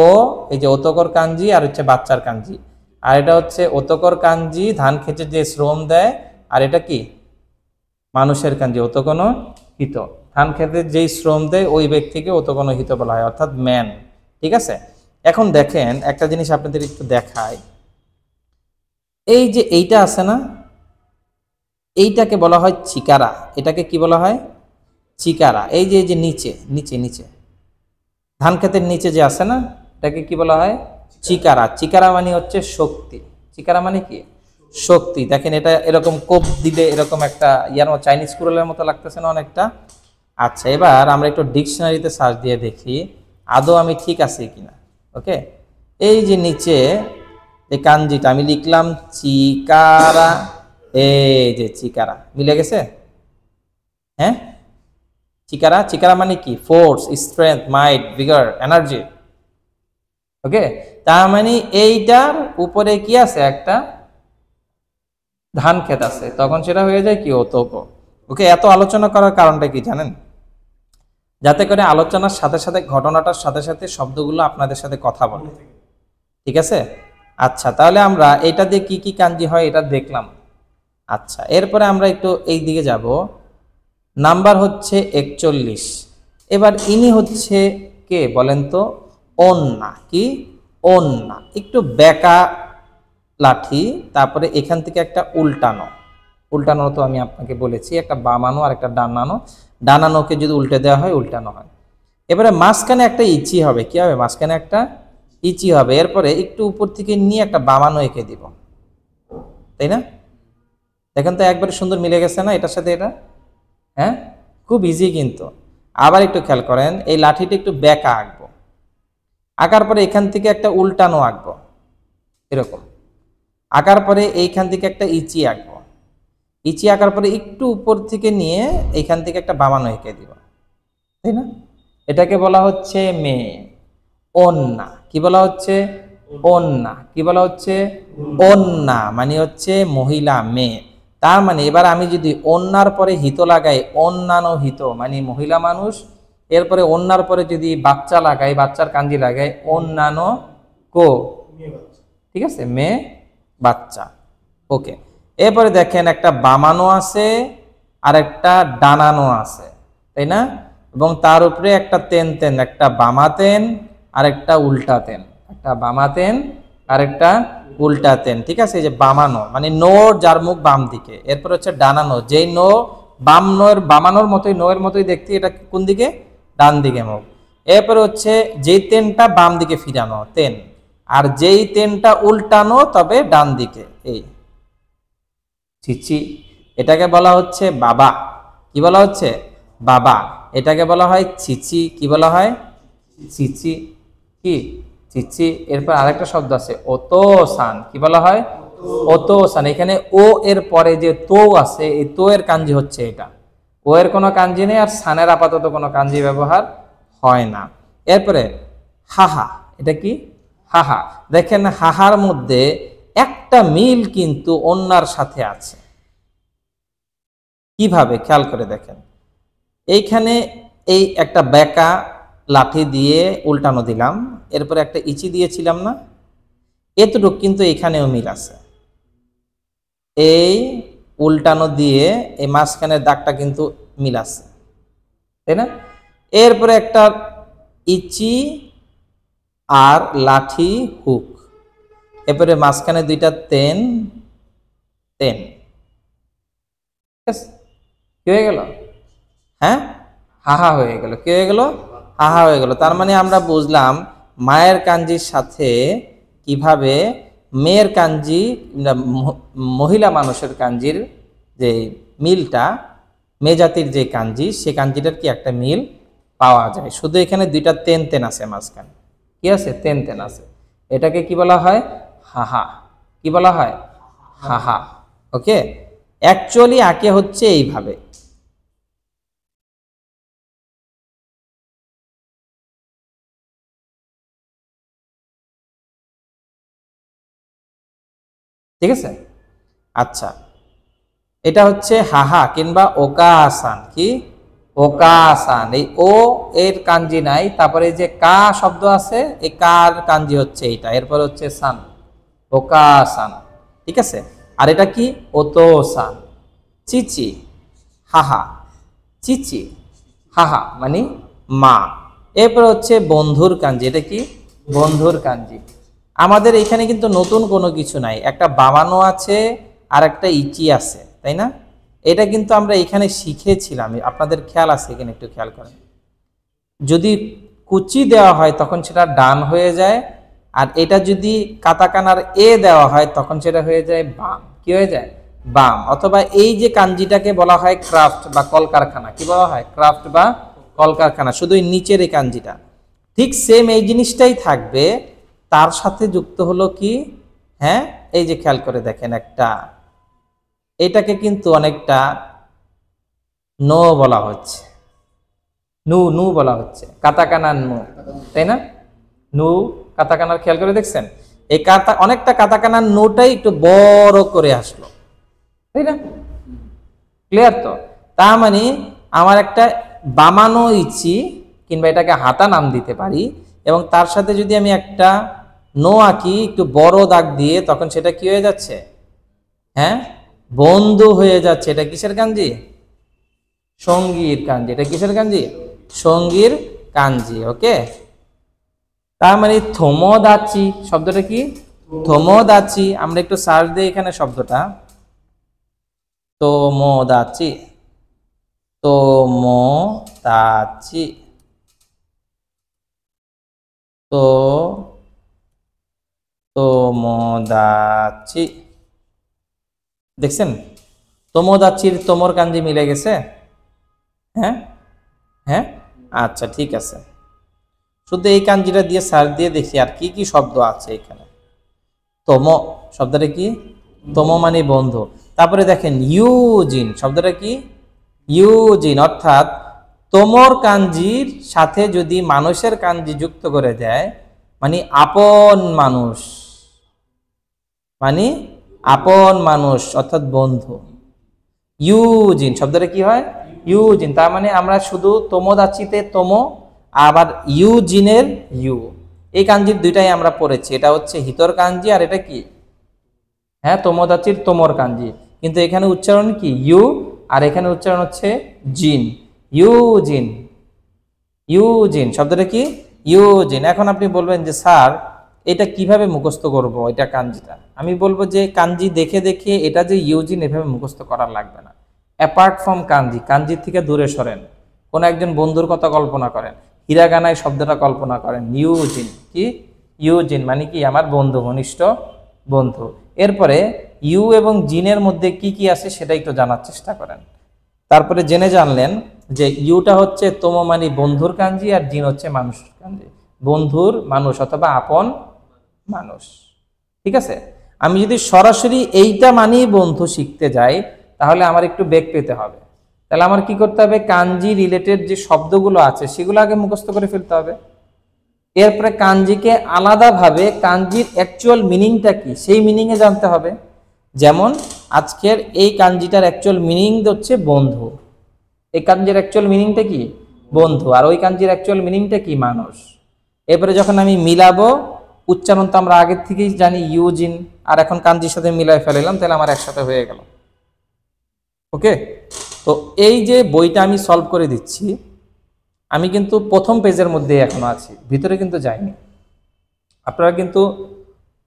এই যে ওতকর কাঞ্জি আর হচ্ছে বাচ্চার কাঞ্জি। আর এটা হচ্ছে ওতকর কাঞ্জি ধান খেতে যে শ্রম দেয়, আর এটা কি? মানুষের কাঞ্জি ওতকন হিত। ধান খেতে যেই শ্রম দেয় ওই ব্যক্তিকে ওতকন হিত বলা হয়, অর্থাৎ ম্যান, ঠিক আছে। এখন দেখেন একটা জিনিস আপনাদের একটু দেখায়, এই যে এইটা আছে না, এইটাকে বলা হয় চিকারা। এটাকে কি বলা হয়? চিকারা। এই যে নিচে নিচে নিচে ধান খেতের নিচে যে আছে না, এটাকে কি বলা হয়? চিকারা। চিকারা মানে হচ্ছে শক্তি। চিকারা মানে কি? শক্তি। দেখেন এটা এরকম কোপ দিলে এরকম একটা ইয়ার মতো চাইনিজ কুড়ালের মতো লাগতেছে না অনেকটা? আচ্ছা, এবার আমরা একটু ডিকশনারিতে সার্চ দিয়ে দেখি আদৌ আমি ঠিক আছি কিনা। ওকে, এই যে নিচে এই কাঞ্জিটা আমি লিখলাম চিকারা, এই যে চিকারা মিলে গেছে। হ্যাঁ, চিকারা। চিকারা মানে কি? ফোর্স, স্ট্রেংথ, মাইট, ভিগর, এনার্জি। ওকে, তার মানে এইটার উপরে কি আছে? একটা ধান ক্ষেত আছে, তখন সেটা হয়ে যায় কি? ওতক। ওকে, এত আলোচনা করার কারণটা কি জানেন? যাতে করে আলোচনার সাথে সাথে ঘটনাটার সাথে সাথে শব্দগুলো আপনাদের সাথে কথা বলে, ঠিক আছে। আচ্ছা, তাহলে আমরা এটা দিয়ে কি কি কাঞ্জি হয় এটা দেখলাম। আচ্ছা, এরপরে আমরা একটু এই দিকে যাব। নাম্বার হচ্ছে 41। এবার ইনি হচ্ছে কে বলেন তো? অন্না। কি? অন্না। একটু বেঁকা লাঠি, তারপরে এখান থেকে একটা উল্টানো। উল্টানো তো আমি আপনাকে বলেছি, একটা বামানো আর একটা ডানানো। ডানানোকে যদি উল্টে দেওয়া হয় উল্টানো হয়। এবারে মাঝখানে একটা ইচি হবে। কি হবে? মাঝখানে একটা ইচি হবে। এরপরে একটু উপর থেকে নিয়ে একটা বামানো এঁকে দিব, তাই না? দেখেন তো একবারে সুন্দর মিলে গেছে না এটার সাথে এটা? হ্যাঁ, খুব ইজি কিন্তু। আবার একটু খেয়াল করেন, এই লাঠিটা একটু বেঁকা আঁকবো, আঁকার পরে এখান থেকে একটা উল্টানো আঁকবো, এরকম আঁকার পরে এইখান থেকে একটা ইচি আঁকবো, ইচি আঁকার পরে একটু উপর থেকে নিয়ে এইখান থেকে একটা বামানো এঁকে দিব, তাই না? এটাকে বলা হচ্ছে মেয়ে। অন্না। কি বলা হচ্ছে? অন্না। কি বলা হচ্ছে? অন্না মানে হচ্ছে মহিলা, মেয়ে। তার মানে এবার আমি যদি অন্যার পরে হিত লাগাই, অন্যান্য হিত মানে মহিলা মানুষ, এরপরে অন্যার পরে যদি বাচ্চা লাগাই, বাচ্চার কাঞ্জি লাগাই, অন্যান্য কো, ঠিক আছে, মেয়ে বাচ্চা। ওকে, এরপরে দেখেন একটা বামানো আছে আর একটা ডানানো আছে, তাই না? এবং তার উপরে একটা তেন তেন, একটা বামা তেন আর একটা উল্টা তেন, একটা বামা তেন আর একটা উল্টা তেন, ঠিক আছে। এই যে বামানো মানে নো, যার মুখ বাম দিকে। এরপর হচ্ছে ডানানো, যেই নো বাম নোয়ের বামানোর মতোই, নোয়ের মতোই দেখতে, এটা কোন দিকে? ডান দিকে মুখ। এরপর হচ্ছে যেই তেনটা বাম দিকে ফিরানো তেন, আর যেই তেনটা উল্টানো তবে ডান দিকে, এই চিচি। এটাকে বলা হচ্ছে বাবা। কি বলা হচ্ছে? বাবা। এটাকে বলা হয় চিচি। কি বলা হয়? চিচি। কি? চিচি। এরপর আরেকটা শব্দ আছে ওতোসান। কি বলা হয়? ওতোসান। এখানে ও এর পরে যে তো আছে, এই তো এর কাঞ্জি হচ্ছে এটা। ও এর কোনো কাঞ্জি নেই, আর সানের আপাতত কোনো কাঞ্জি ব্যবহার হয় না। এরপরে হাহা। এটা কি? হাহা। দেখেন হাহার মধ্যে একটা মিল কিন্তু অন্যার সাথে আছে। কিভাবে? খেয়াল করে দেখেন, এইখানে এই একটা বেঁকা লাঠি দিয়ে উল্টানো দিলাম, এরপরে একটা ইচি দিয়েছিলাম না, এতটুক কিন্তু এখানেও মিল আছে। এই উল্টানো দিয়ে এই মাঝখানের দাগটা কিন্তু মিল আছে, তাই না? এরপরে একটা ইচি আর লাঠি হুক, এরপরে মাঝখানে দুইটা তেন তেন, ঠিক আছে? কি হয়ে গেল? হ্যাঁ, হাহা হয়ে গেল। কি হয়ে গেল? হাহা হয়ে গেল। তার মানে আমরা বুঝলাম মায়ের কাঞ্জির সাথে কিভাবে মেয়ের কাঞ্জি, মহিলা মানুষের কাঞ্জির যে মিলটা, মেয়ে জাতির যে কাঞ্জি, সে কাঞ্জিটার কি একটা মিল পাওয়া যায়। শুধু এখানে দুইটা তেন তেন আছে মাঝখানে, কি আছে? তেন তেন আছে। এটাকে কি বলা হয়? হাহা। কি বলা হয়? হাহা। ওকে, অ্যাকচুয়ালি আঁকে হচ্ছে এইভাবে। ঠিক আছে? আচ্ছা, এটা হচ্ছে হাহা কিংবা ওকাসান। কি? ওকাসান। এই ও এর কাঞ্জি নাই, তারপরে যে কা শব্দ আছে, এই কার কাঞ্জি হচ্ছে এইটা, এরপর হচ্ছে সান, ওকাসান। ঠিক আছে? আর এটা কি? ওতোসান। চিচি, হাহা, চিচি, হাহা মানে মা। এরপর হচ্ছে বন্ধুর কাঞ্জি। এটা কি? বন্ধুর কাঞ্জি। আমাদের এখানে কিন্তু নতুন কোনো কিছু নাই, একটা বামানো আছে আর একটা ইচি আছে, তাই না? এটা কিন্তু আমরা এখানে শিখেছিলাম, আপনাদের খেয়াল আছে এখানে, একটু খেয়াল করেন। যদি কুচি দেওয়া হয় তখন সেটা ডান হয়ে যায়, আর এটা যদি কাতাকানার এ দেওয়া হয় তখন সেটা হয়ে যায় বাম। কি হয়ে যায়? বাম। অথবা এই যে কাঞ্জিটাকে বলা হয় ক্রাফট বা কলকারখানা। কি বলা হয়? ক্রাফট বা কলকারখানা, শুধু এই নিচের এই কাঞ্জিটা। ঠিক সেম এই জিনিসটাই থাকবে, তার সাথে যুক্ত হলো কি? হ্যাঁ, এই যে খেয়াল করে দেখেন, একটা এটাকে কিন্তু অনেকটা নো বলা হচ্ছে, নু নু বলা হচ্ছে, কাতাকানার নু, তাই না? নু কাতাকানার, খেয়াল করে দেখছেন এই কাতা, অনেকটা কাতাকানার নুটাই একটু বড় করে আসলো, তাই না? ক্লিয়ার তো? তার মানে আমার একটা বামানো ইচি কিংবা এটাকে হাতা নাম দিতে পারি, এবং তার সাথে যদি আমি একটা নো আঁকি একটু বড় দাগ দিয়ে, তখন সেটা কি হয়ে যাচ্ছে? হ্যাঁ, বন্ধু হয়ে যাচ্ছে। এটা কিসের কাঞ্জি? সঙ্গীর কাঞ্জি। এটা কিসের কাঞ্জি? সঙ্গীর কাঞ্জি। ওকে, তার মানে থোমোদাচি শব্দটা কি? থোমোদাচি। আমরা একটু সার্চ দিই এখানে শব্দটা, তোমোদাচি, তোমোদাচি, তো তোমোদাচি। দেখছেন তোমোদাচির তোমর কাঞ্জি মিলে গেছে। হ্যাঁ হ্যাঁ, আচ্ছা ঠিক আছে। শুধু এই কাঞ্জিটা দিয়ে সার্চ দিয়ে দেখি আর কি কি শব্দ আছে এখানে। তোম শব্দটা কি? তোম মানে বন্ধু। তারপরে দেখেন ইউজিন শব্দটা কি? ইউজিন, অর্থাৎ তোমর কাঞ্জির সাথে যদি মানুষের কাঞ্জি যুক্ত করে দেয়, মানে আপন মানুষ, মানে আপন মানুষ অর্থাৎ বন্ধু। ইউজিন শব্দটা কি হয়? ইউজিন। তার মানে আমরা শুধু তোমোদাচিতে তোমো, আবার ইউজিনের ইউ, এই কাঞ্জির দুইটাই আমরা পড়েছি। এটা হচ্ছে হিতর কাঞ্জি, আর এটা কি? হ্যাঁ, তোমোদাচির তোমর কাঞ্জি। কিন্তু এখানে উচ্চারণ কি? ইউ, আর এখানে উচ্চারণ হচ্ছে জিন। ইউজিন, ইউজিন শব্দটা কি? ইউজিন। এখন আপনি বলবেন যে স্যার এটা কিভাবে মুখস্থ করব এটা কাঞ্জিটা? আমি বলবো যে কাঞ্জি দেখে দেখে এটা যে ইউজিন এভাবে মুখস্থ করার লাগবে না। অ্যাপার্ট ফ্রম কাঞ্জি, কাঞ্জির থেকে দূরে সরেন, কোন একজন বন্ধুর কথা কল্পনা করেন, হিরাগানায় শব্দটা কল্পনা করেন। ইউজিন কি? ইউজিন মানে কি? আমার বন্ধু, ঘনিষ্ঠ বন্ধু। এরপরে ইউ এবং জিনের মধ্যে কি কি আছে সেটা একটু জানার চেষ্টা করেন। তারপরে জেনে জানলেন যে ইউটা হচ্ছে তোম মানে বন্ধুর কাঞ্জি, আর জিন হচ্ছে মানুষের কাঞ্জি, বন্ধুর মানুষ অথবা আপন মানুষ। ঠিক আছে? আমি যদি সরাসরি এইটা মানেই বন্ধু শিখতে যাই, তাহলে আমার একটু বেগ পেতে হবে। তাহলে আমার কি করতে হবে? কাঞ্জি রিলেটেড যে শব্দগুলো আছে সেগুলো আগে মুখস্থ করে ফেলতে হবে। এরপরে কাঞ্জিকে আলাদাভাবে কাঞ্জির অ্যাকচুয়াল মিনিংটা কি সেই মিনিংয়ে জানতে হবে। যেমন আজকের এই কাঞ্জিটার অ্যাকচুয়াল মিনিং হচ্ছে বন্ধু। এই কাঞ্জির অ্যাকচুয়াল মিনিংটা কি? বন্ধু, আর ওই কাঞ্জির অ্যাকচুয়াল মিনিংটা কি? মানুষ। এরপরে যখন আমি মিলাবো, উচ্চারণ তো আমরা আগের থেকেই জানি ইউজিন, আর এখন কাঞ্জির সাথে মিলাই ফেলাইলাম, তাহলে আমার একসাথে হয়ে গেল। ওকে, তো এই যে বইটা আমি সলভ করে দিচ্ছি, আমি কিন্তু প্রথম পেজের মধ্যে এখনো আছি, ভিতরে কিন্তু যাইনি। আপনারা কিন্তু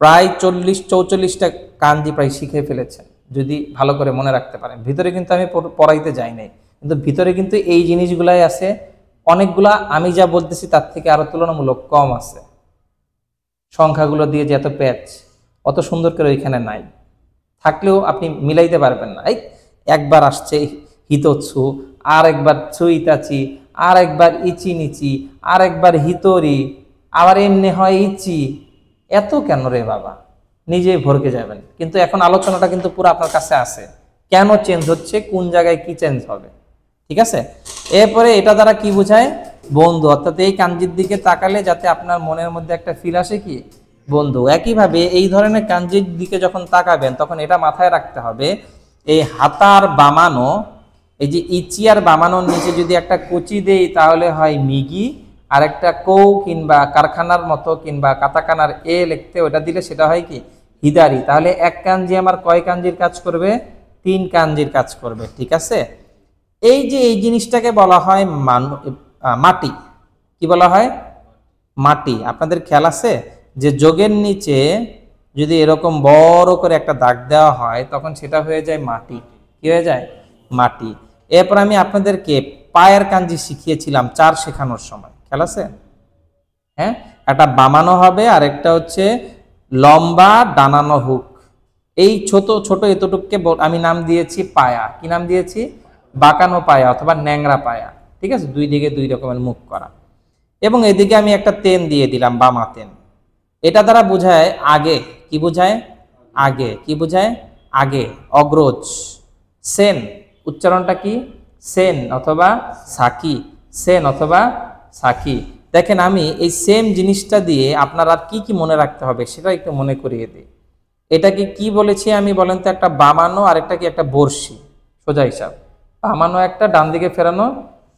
প্রায় 40-44টা কাঞ্জি প্রায় শিখে ফেলেছেন, যদি ভালো করে মনে রাখতে পারেন। ভিতরে কিন্তু আমি পড়াইতে যাই নাই, কিন্তু ভিতরে কিন্তু এই জিনিসগুলাই আছে। অনেকগুলা আমি যা বলতেছি তার থেকে আরো তুলনামূলক কম আছে। সংখ্যাগুলো দিয়ে যে এত প্যাচ, অত সুন্দর করে ওইখানে নাই, থাকলেও আপনি মিলাইতে পারবেন না। এই একবার আসছে হিতোৎসু, আর একবার ছুইতাচি, আর একবার ইচি নিচি, আর একবার হিতরি, আবার এমনি হয় ইচি। এত কেন রে বাবা, নিজেই ভরকে যাবেন। কিন্তু এখন আলোচনাটা কিন্তু পুরো আপনার কাছে আছে, কেন চেঞ্জ হচ্ছে, কোন জায়গায় কি চেঞ্জ হবে। ঠিক আছে, এরপরে এটা দ্বারা কি বোঝায়? বন্ধু। অর্থাৎ এই কাঞ্জির দিকে তাকালে যাতে আপনার মনের মধ্যে একটা ফিল আসে কি? বন্ধু। একইভাবে এই ধরনের কাঞ্জির দিকে যখন তাকাবেন, তখন এটা মাথায় রাখতে হবে, এই হাতার বামানো, এই যে ইচিয়ার বামানোর নিচে যদি একটা কুচি দেই তাহলে হয় মিগি, আর একটা কৌ কিংবা কারখানার মতো কিংবা কাতাকানার এ লিখতে ওটা দিলে সেটা হয় কি? হিদারি। তাহলে এক কাঞ্জি আমার কয় কাঞ্জির কাজ করবে? 3 কাঞ্জির কাজ করবে। ঠিক আছে, এই যে এই জিনিসটাকে বলা হয় মাটি। কি বলা হয়? মাটি। আপনাদের খেয়াল আছে যে যোগের নিচে যদি এরকম বড় করে একটা দাগ দেওয়া হয়, তখন সেটা হয়ে যায় মাটি। কি হয়ে যায়? মাটি। এরপর আমি আপনাদেরকে পায়ের কাঞ্জি শিখিয়েছিলাম 4 শেখানোর সময়, খেয়াল আছে? হ্যাঁ, একটা বামানো হবে, আর একটা হচ্ছে লম্বা ডানানো হুক। এই ছোট ছোট এতটুককে আমি নাম দিয়েছি পায়া। কি নাম দিয়েছি? বাঁকানো পায়া অথবা ন্যাংরা পায়া। ঠিক আছে, দুই দিকে 2 রকমের মুখ করা। এবং এদিকে আমি একটা তেন দিয়ে দিলাম, বামা তেন। এটা দ্বারা বোঝায় আগে। কি বোঝায়? আগে। কি বোঝায়? আগে, অগ্রজ। সেন, উচ্চারণটা কি? সেন অথবা সাকি, সেন অথবা সাকি। দেখেন, আমি এই সেম জিনিসটা দিয়ে আপনার আর কি কি মনে রাখতে হবে সেটা একটু মনে করিয়ে দিই। এটাকে কি বলেছি আমি বলেন তো? একটা বামানো, আর একটা কি? একটা বর্ষি। সোজা হিসাব, বামানো একটা, ডান দিকে ফেরানো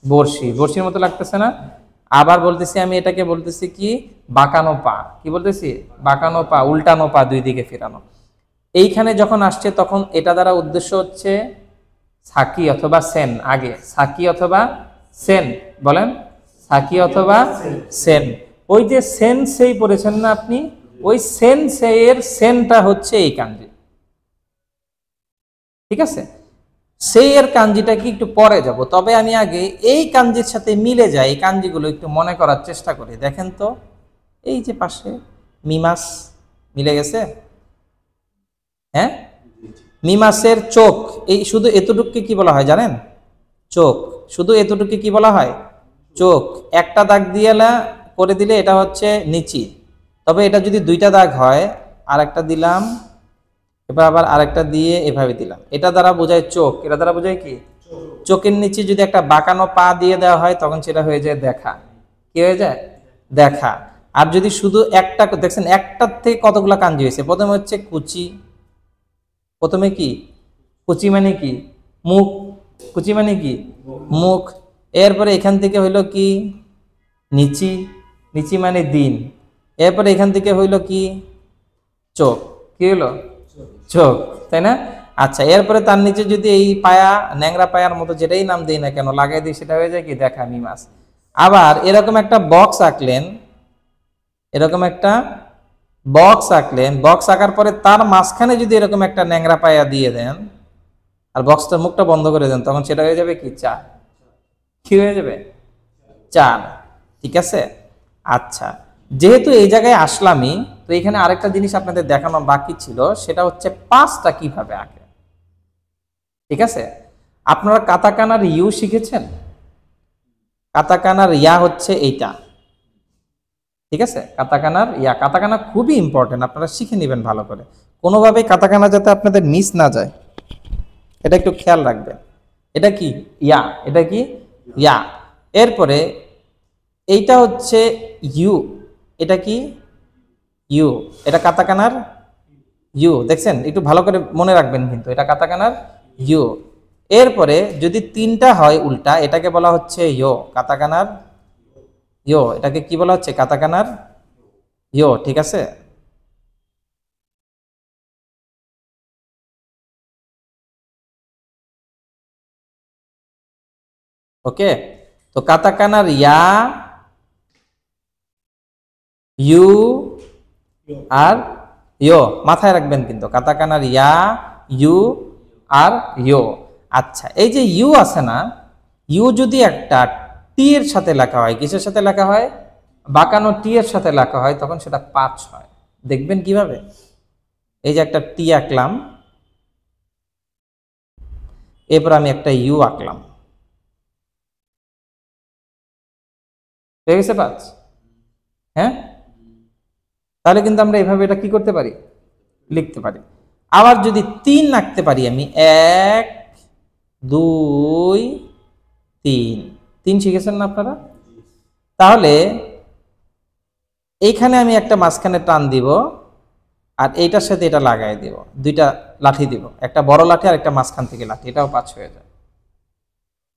বর্ষি। বর্ষির মতো লাগতেছে না? আবার বলতেছি আমি, এটাকে বলতেছি কি? বাঁকানো পা। কি বলতেছি? বাঁকানো পা, উল্টানো পা, 2 দিকে ফেরানো। এইখানে যখন আসছে তখন এটা দ্বারা উদ্দেশ্য হচ্ছে সাকি অথবা সেন। আগে সাকি অথবা সেন, বলেন সাকি অথবা সেন। ওই যে সেন সেই পড়েছেন না আপনি, ওই সেন সের সেনটা হচ্ছে এই কাঞ্জি। ঠিক আছে, সেই এর কাঞ্জিটা কি একটু পরে যাব, তবে আমি আগে এই কাঞ্জির সাথে মিলে যায় এই কাঞ্জিগুলো একটু মনে করার চেষ্টা করি। দেখেন তো, এই যে পাশে মিমাস মিলে গেছে। হ্যাঁ, মিমাসের চোখ, এই শুধু এতটুকুকে কি বলা হয় জানেন? চোখ। শুধু এতটুকুকে কি বলা হয়? চোখ। একটা দাগ দিয়ে করে দিলে এটা হচ্ছে নিচি। তবে এটা যদি 2টা দাগ হয়, আর একটা দিলাম, এবার আবার আরেকটা দিয়ে এভাবে দিলাম, এটা দ্বারা বোঝায় চোখ। এটা দ্বারা বোঝায় কি? চোখের নিচে যদি একটা বাঁকানো পা দিয়ে দেওয়া হয়, তখন সেটা হয়ে যায় দেখা। কি হয়ে যায়? দেখা। আর যদি শুধু একটা, দেখছেন একটার থেকে কতগুলা কাঞ্জি হয়েছে। প্রথমে হচ্ছে কুচি। প্রথমে কি? কুচি মানে কি? মুখ। কুচি মানে কি? মুখ। এরপরে এখান থেকে হইল কি? নিচি। নিচি মানে দিন। এরপরে এখান থেকে হইল কি? চোখ। কি হলো? চোখ, তাই না? আচ্ছা, এরপরে তার নিচে যদি এই পায়া, ন্যাংরা পায়ার মতো যেটাই নাম দেই না কেন লাগাই দিই, সেটা হয়ে যায় কি? দেখা, মিমাস। আবার এরকম একটা বক্স আঁকলেন, এরকম একটা বক্স আঁকলেন, বক্স আঁকার পরে তার মাঝখানে যদি এরকম একটা ন্যাংরা পায়া দিয়ে দেন, আর বক্সটার মুখটা বন্ধ করে দেন, তখন সেটা হয়ে যাবে কি? চার। কি হয়ে যাবে? চার। ঠিক আছে, আচ্ছা, যেহেতু এই জায়গায় আসলামই, তো এখানে আরেকটা জিনিস আপনাদের দেখানো বাকি ছিল, সেটা হচ্ছে পাঁচটা কিভাবে আঁকে। ঠিক আছে, আপনারা কাতাকানার ইউ শিখেছেন? কাতাকানার ইয়া হচ্ছে এইটা। ঠিক আছে, কাতাকানার ইয়া। কাতাকানা খুবই ইম্পর্টেন্ট, আপনারা শিখে নেবেন ভালো করে, কোনোভাবেই কাতাকানা যাতে আপনাদের মিস না যায়, এটা একটু খেয়াল রাখবেন। এটা কি? ইয়া। এটা কি? ইয়া। এরপরে এইটা হচ্ছে ইউ। এটা কি? ইউ। এটা কাতাকানার ইউ। দেখছেন, একটু ভালো করে মনে রাখবেন কিন্তু, এটা কাতাকানার ইউ। এরপরে যদি তিনটা হয় উল্টা, এটাকে বলা হচ্ছে ইয়ো, কাতাকানার ইয়ো। এটাকে কি বলা হচ্ছে? কাতাকানার ইয়ো, ঠিক আছে। ওকে, তো কাতাকানার ইয়া, ইউ আর ইয়ো মাথায় রাখবেন কিন্তু, কাতাকানার ইয়া, ইউ আর ইয়ো। আচ্ছা, এই যে ইউ আছে না, ইউ যদি একটা টি এর সাথে লেখা হয়, কিসের সাথে লেখা হয়? বাঁকানো টি এর সাথে লেখা হয়, তখন সেটা পাঁচ হয়। দেখবেন কিভাবে? এই যে একটা টি আঁকলাম, এরপর আমি একটা ইউ আঁকলাম, হয়ে গেছে পাঁচ। হ্যাঁ, তাহলে কিন্তু আমরা এভাবে এটা কি করতে পারি? লিখতে পারি। আবার যদি তিন আঁকতে পারি আমি, এক, দুই, তিন, তিন শিখেছেন না আপনারা? তাহলে এইখানে আমি একটা মাঝখানে টান দিব, আর এইটার সাথে এটা লাগাই দিব, দুইটা লাঠি দিব, একটা বড় লাঠি আর একটা মাঝখান থেকে লাঠি, এটাও পাঁচ হয়ে যায়।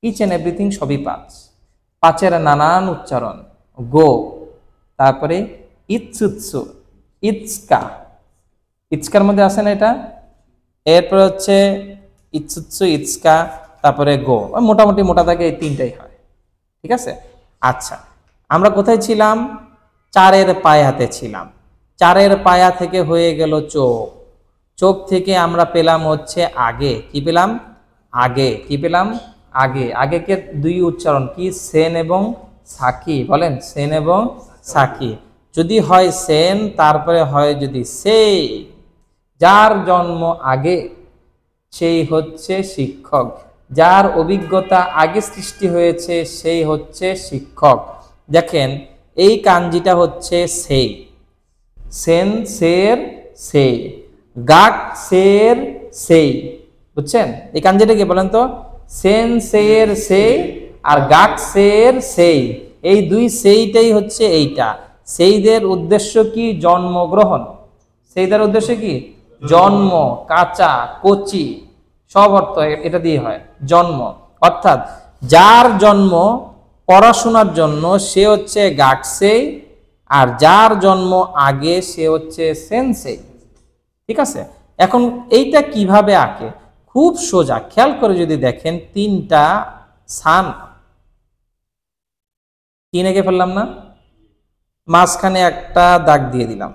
ইচ এন্ড এভরিথিং সবই পাঁচ। পাঁচের নানান উচ্চারণ, গো, তারপরে ইৎসুৎসু, ইৎসকা, ইৎসকার মধ্যে আছে না এটা, এরপরে হচ্ছে ইৎসুৎসু, ইৎসকা, তারপরে গো। মোটামুটি মোটা থাকে এই তিনটাই হয়, ঠিক আছে। আচ্ছা, আমরা কোথায় ছিলাম? চারের পায়াতে ছিলাম। চারের পায়া থেকে হয়ে গেল চোখ, চোখ থেকে আমরা পেলাম হচ্ছে আগে, কি পেলাম? আগে, কি পেলাম? আগে। আগেকে দুই উচ্চারণ কি? সেন এবং সাকি। বলেন, সেন এবং সাকি। যদি হয় সেন, তারপরে হয় যদি সেই, যার জন্ম আগে সেই হচ্ছে শিক্ষক, যার অভিজ্ঞতা আগে সৃষ্টি হয়েছে সেই হচ্ছে শিক্ষক। দেখেন, এই কাঞ্জিটা হচ্ছে সেই, সেন সের সেই, গাক সের সেই, বুঝছেন? এই কাঞ্জিটা কি বলেন তো? সেন সের সেই আর গাক সের সেই, এই দুই সেইটাই হচ্ছে এইটা। সেইদের উদ্দেশ্য কি? জন্মগ্রহণ। সেইদের উদ্দেশ্য কি? জন্ম, কাঁচা, কচি, সব অর্থ এটা দিয়ে হয়, জন্ম। অর্থাৎ যার জন্ম পড়াশোনার জন্য সে হচ্ছে গাকসেই, আর যার জন্ম আগে সে হচ্ছে সেনসেই, ঠিক আছে। এখন এইটা কিভাবে আঁকে? খুব সোজা, খেয়াল করে যদি দেখেন, তিনটা সান, তিন এঁকে ফেললাম না, মাঝখানে একটা দাগ দিয়ে দিলাম।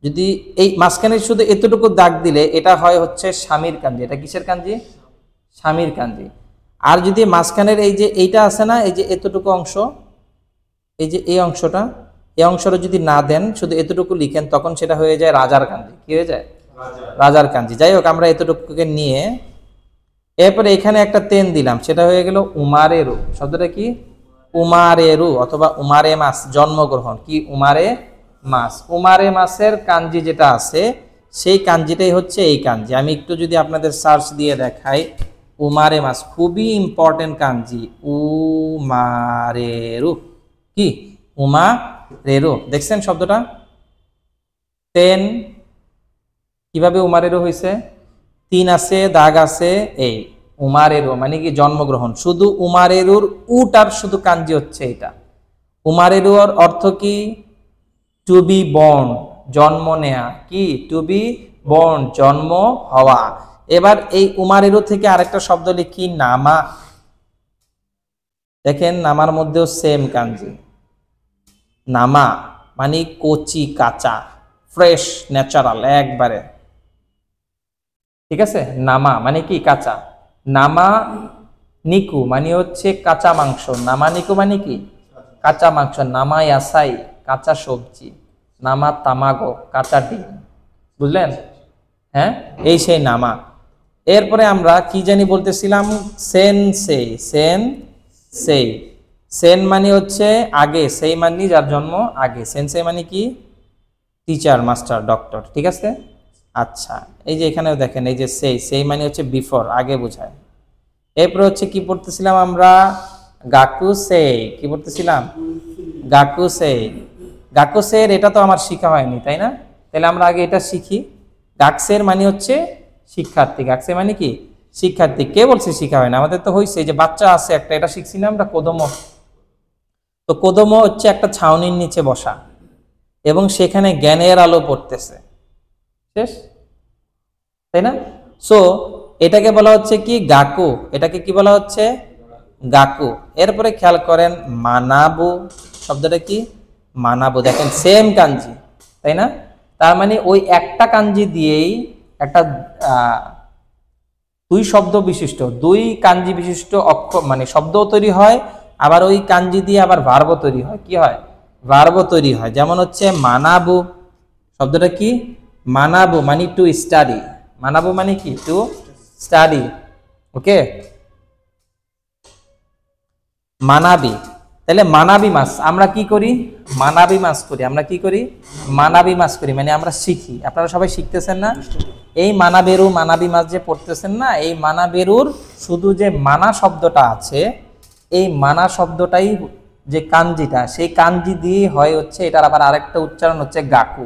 যদি এই মাঝখানে শুধু এতটুকু দাগ দিলে এটা হয় হচ্ছে স্বামীর কাঞ্জি। এটা কিসের কাঞ্জি? স্বামীর কাঞ্জি। আর যদি মাঝখানের এই যে এইটা আছে না, এই যে এতটুকু অংশ, এই যে এই অংশটা, এই অংশটা যদি না দেন, শুধু এতটুকু লিখেন, তখন সেটা হয়ে যায় রাজার কাঞ্জি। কি হয়ে যায়? রাজার কাঞ্জি। যাই হোক, আমরা এতটুকুকে নিয়ে এরপরে এখানে একটা তেন দিলাম, সেটা হয়ে গেল উমারেরু। শব্দটা কি? উমারেরু, অথবা উমারে মাস, জন্মগ্রহণ। কি? উমারে মাস। উমারে মাসের কাঞ্জি যেটা আছে, সেই কাঞ্জিটাই হচ্ছে এই কাঞ্জি। আমি একটু যদি আপনাদের সার্চ দিয়ে দেখাই, উমারে মাস খুবই ইম্পর্টেন্ট কাঞ্জি, উমারেরু। কি? উমারেরু। দেখছেন শব্দটা? তেন কিভাবে উমারেরু হয়েছে? তিন আছে, দাগ আছে, এই উমারেরু মানে কি? জন্মগ্রহণ। শুধু উমারেরুর উটার শুধু কাঞ্জি হচ্ছে এটা। উমারেরুর অর্থ কি? টু বি বর্ন, জন্ম নেয়া। কি? টু বি বর্ন, জন্ম হওয়া। এবার এই উমারেরু থেকে আরেকটা শব্দ লিখি, নামা। দেখেন, নামার মধ্যেও সেম কাঞ্জি, নামা মানে কচি, কাঁচা, ফ্রেশ, ন্যাচারাল একবারে, ঠিক আছে। নামা মানে কি? কাঁচা। নামা নিকু মানে হচ্ছে কাঁচা মাংস। নামা নিকু মানে কি? কাঁচা মাংস। নামা ইয়াসাই, কাঁচা সবজি। নামা তামাগো, কাঁচা ডিম। বুঝলেন? হ্যাঁ, এই সেই নামা। এরপরে আমরা কি জানি বলতেছিলাম? সেন সেই, সেন সেই। সেন মানে হচ্ছে আগে, সেই মানে যার জন্ম আগে। সেন সেই মানে কি? টিচার, মাস্টার, ডক্টর, ঠিক আছে। আচ্ছা, এই যে এখানেও দেখেন, এই যে সেই, সেই মানে হচ্ছে বিফোর, আগে বোঝায়। এরপর হচ্ছে কি পড়তেছিলাম আমরা? গাকুসেই। কি পড়তেছিলাম? গাকুসেই। গাকুসের এটা তো আমার শিখা হয়নি, তাই না? তাহলে আমরা আগে এটা শিখি। গাকসের মানে হচ্ছে শিক্ষার্থী। গাকসে মানে কি? শিক্ষার্থী। কে বলছে শিখা হয় না? আমাদের তো হয়েছে যে বাচ্চা আছে একটা, এটা শিখছি না আমরা, কোদমো। তো কোদমো হচ্ছে একটা ছাউনির নিচে বসা এবং সেখানে জ্ঞানের আলো পড়তেছে, শেষ, তাই না? সো এটাকে বলা হচ্ছে কি গাকু, এটাকে কি বলা হচ্ছে গাকু। এরপরে খেয়াল করেন মানাবু শব্দটা কি, মানাবু, দেখেন সেম কাঞ্জি, তাই না? তার মানে ওই একটা কাঞ্জি দিয়েই একটা দুই শব্দ বিশিষ্ট, দুই কাঞ্জি বিশিষ্ট অক্ষর মানে শব্দও তৈরি হয়, আবার ওই কাঞ্জি দিয়ে আবার ভার্ব তৈরি হয়, কি হয়, ভার্ব তৈরি হয়। যেমন হচ্ছে মানাবু শব্দটা কি, মানাবু মানে টু স্টাডি, মানাবু মানে কি টু স্টাডি, ওকে। মানাবি, তাহলে মানাবি মাস আমরা কি করি, মানাবি মাস করি, আমরা কি করি, মানাবি মাস করি, মানে আমরা শিখি। আপনারা সবাই শিখতেছেন না? এই মানাবেরু মানাবি মাস যে পড়তেছেন না, এই মানাবেরুর শুধু যে মানা শব্দটা আছে, এই মানা শব্দটাই যে কাঞ্জিটা, সেই কাঞ্জি দিয়ে হয় হচ্ছে, এটার আবার আরেকটা উচ্চারণ হচ্ছে গাকু।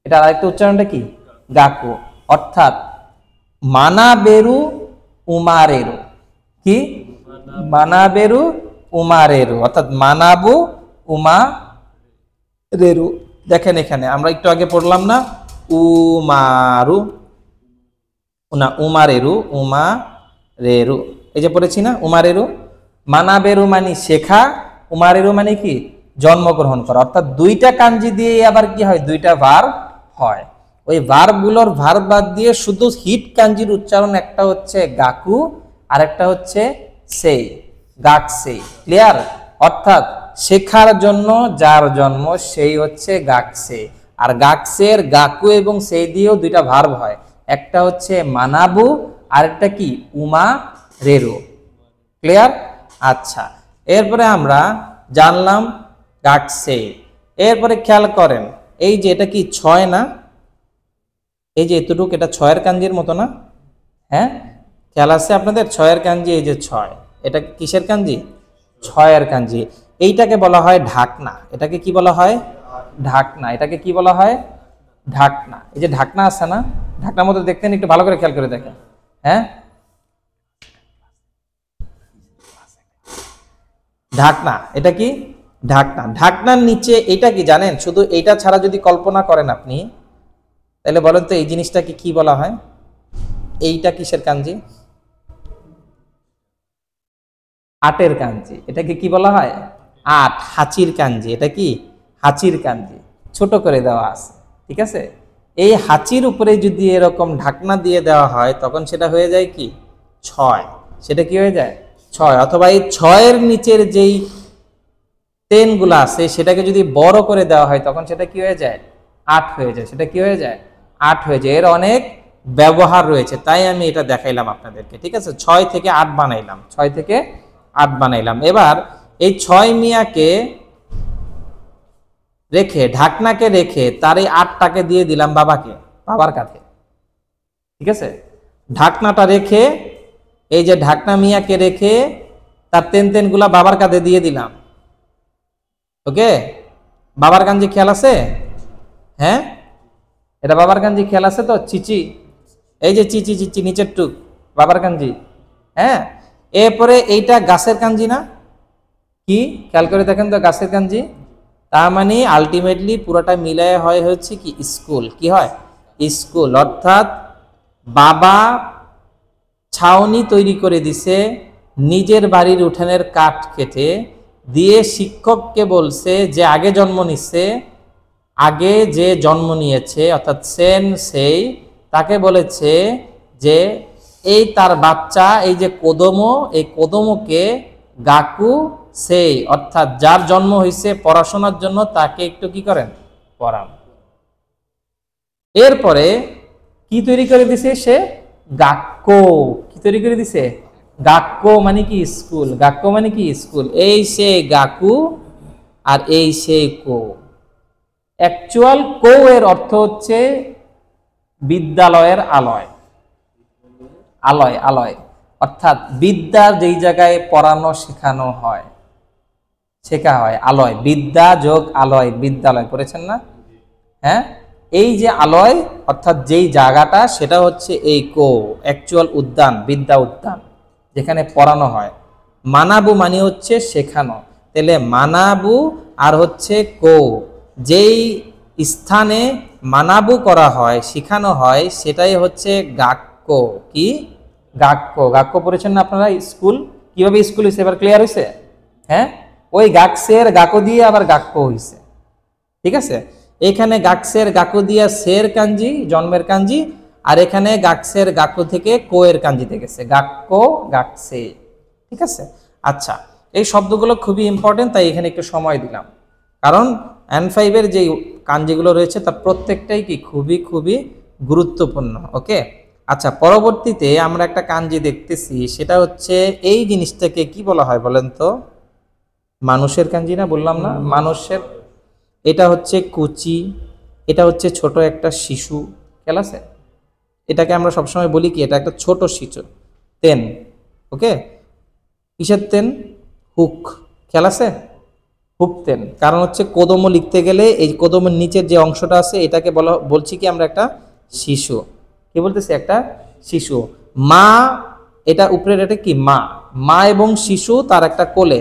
এটার আরেকটা উচ্চারণটা কি, গাকু। অর্থাৎ মানাবেরু উমারেরু, কি মানাবেরু উমারেরু, অর্থাৎ মানাবু উমারেরু। দেখেন এখানে আমরা একটু আগে পড়লাম না, উমারু না উমারেরু, উমারেরু, এই যে পড়েছি না উমারেরু। মানাবেরু মানে শেখা, উমারেরু মানে কি জন্মগ্রহণ করা। অর্থাৎ দুইটা কাঞ্জি দিয়ে আবার কি হয়, দুইটা ভার্ব হয়। ওই ভার্বগুলোর ভার্ব বাদ দিয়ে শুধু হিট কাঞ্জির উচ্চারণ একটা হচ্ছে গাকু, আর একটা হচ্ছে সেই, গাকসে, ক্লিয়ার? অর্থাৎ শেখার জন্য যার জন্ম সেই হচ্ছে গাকসে, আর গাকসের গাকু এবং সেই দিয়েও দুইটা ভার্ব হয়, একটা হচ্ছে মানাবু আর একটা কি উমা রেরু, ক্লিয়ার? আচ্ছা, এরপরে আমরা জানলাম গাকসে। এরপরে খেয়াল করেন এই যে এটা কি ছয় না, এই যে এতটুক, এটা ছয়ের কাঞ্জির মতো না? হ্যাঁ, খেয়াল আছে আপনাদের? ছয়ের কাঞ্জি, এই যে ছয়, এটা কিসের কাঞ্জি, ছয়ের কাঞ্জি। এইটাকে বলা হয় ঢাকনা, এটাকে কি বলা হয়, ঢাকনা, এটাকে কি বলা হয়, ঢাকনা। এই যে ঢাকনা আছে না, ঢাকনার মধ্যে দেখতেন, একটু ভালো করে খেয়াল করে দেখেন, হ্যাঁ, ঢাকনা, এটা কি ঢাকনা। ঢাকনার নিচে এটা কি জানেন? শুধু এইটা ছাড়া যদি কল্পনা করেন আপনি, তাহলে বলেন তো এই জিনিসটাকে কি বলা হয়, এইটা কিসের কাঞ্জি, আটের কাঞ্জি। এটাকে কি বলা হয়, আট, হাঁচির কাঞ্জি। এটা কি হাঁচির কাঞ্জি, ছোট করে দেওয়া আছে, ঠিক আছে? এই হাঁচির উপরে যদি এরকম ঢাকনা দিয়ে দেওয়া হয় তখন সেটা হয়ে যায় কি ছয়, সেটা কি হয়ে যায় ছয়। অথবা এই ছয়ের নিচের যেই টেনগুলো আছে সেটাকে যদি বড় করে দেওয়া হয় তখন সেটা কি হয়ে যায়, আট হয়ে যায়, সেটা কি হয়ে যায়, আট হয়ে যায়। এর অনেক ব্যবহার রয়েছে, তাই আমি এটা দেখাইলাম আপনাদেরকে, ঠিক আছে? ছয় থেকে আট বানাইলাম, ছয় থেকে আট বানাইলাম। এবার এই ছয় মিয়াকে রেখে, ঢাকনাকে রেখে, তার এই আটটাকে দিয়ে দিলাম বাবাকে, বাবার কাছে, ঠিক আছে? ঢাকনাটা রেখে, এই যে ঢাকনা মিয়াকে রেখে তার তেন গুলা বাবার কাঁধে দিয়ে দিলাম, ওকে? বাবার কাঞ্জি খেয়াল আছে? হ্যাঁ, এটা বাবার কাঞ্জি খেয়াল আছে তো? চিচি, এই যে চিচি চিচি নিচের টুক বাবার কাঞ্জি, হ্যাঁ। এরপরে এইটা গাছের কাঞ্জি না, কি খেয়াল করে দেখেন তো, গাছের কাঞ্জি। তার মানে আলটিমেটলি পুরোটা মিলায় হয় হচ্ছে কি স্কুল, কি হয় স্কুল। অর্থাৎ বাবা ছাউনি তৈরি করে দিছে, নিজের বাড়ির উঠানের কাঠ কেটে দিয়ে শিক্ষককে বলছে যে আগে জন্ম নিচ্ছে, আগে যে জন্ম নিয়েছে অর্থাৎ সেন সেই, তাকে বলেছে যে এই তার বাচ্চা, এই যে কোদমো, এই কোদমোকে গাকু সেই, অর্থাৎ যার জন্ম হয়েছে পড়াশোনার জন্য, তাকে একটু কি করেন পড়ান। এরপরে কি তৈরি করে দিছে সে, গাক্কো, কি তৈরি করে দিছে, গাক্কো মানে কি স্কুল, গাক্কো মানে কি স্কুল। এই সে গাকু আর এই সে কো। অ্যাকচুয়াল কো এর অর্থ হচ্ছে বিদ্যালয়ের আলয়, আলয়, আলয় অর্থাৎ বিদ্যার যেই জায়গায় পড়ানো শেখানো হয়, শেখা হয়, আলয়, বিদ্যা যোগ আলয়, বিদ্যালয়, পড়েছেন না? হ্যাঁ, এই যে আলয় অর্থাৎ যেই জায়গাটা সেটা হচ্ছে এই কো, অ্যাকচুয়াল উদ্যান, বিদ্যা উদ্যান যেখানে পড়ানো হয়। মানাবু মানে হচ্ছে শেখানো, তাহলে মানাবু আর হচ্ছে কো, যেই স্থানে মানাবু করা হয়, শেখানো হয়, সেটাই হচ্ছে গাক্য। কি গাক্য? গাক্য পড়েছেন না আপনারা স্কুল? কিভাবে স্কুল হয়েছে এবার ক্লিয়ার হয়েছে? হ্যাঁ, ওই গাক্সের গাকো দিয়ে আবার গাক্য হয়েছে। ঠিক আছে, এখানে গাক্সের গাকো দিয়া সের কাঞ্জি, জন্মের কাঞ্জি, আর এখানে গাক্সের গাকো থেকে কোয়ের কাঞ্জিতে গেছে, গাক্য গাক্সে। ঠিক আছে, আচ্ছা, এই শব্দগুলো খুবই ইম্পর্টেন্ট, তাই এখানে একটু সময় দিলাম, কারণ N5 এর যে কাঞ্জিগুলো রয়েছে তার প্রত্যেকটাই কি খুবই খুবই গুরুত্বপূর্ণ। ওকে, আচ্ছা, পরবর্তীতে আমরা একটা কাঞ্জি দেখতেছি, সেটা হচ্ছে এই জিনিসটাকে কি বলা হয় বলেন তো? মানুষের কাঞ্জি না, বললাম না মানুষের। এটা হচ্ছে কুচি, এটা হচ্ছে ছোট একটা শিশু, খেয়াল আছে? এটাকে আমরা সবসময় বলি কি, এটা একটা ছোট শিশু। তেন, ওকে, কিসের তেন? হুক, খেয়াল আছে? হুক তেন, কারণ হচ্ছে কোদমও লিখতে গেলে এই কোদমের নিচের যে অংশটা আছে এটাকে বলছি কি আমরা একটা শিশু। কি বলতেছি? একটা শিশু। মা, এটা উপরের এটা কি মা, মা এবং শিশু তার একটা কোলে,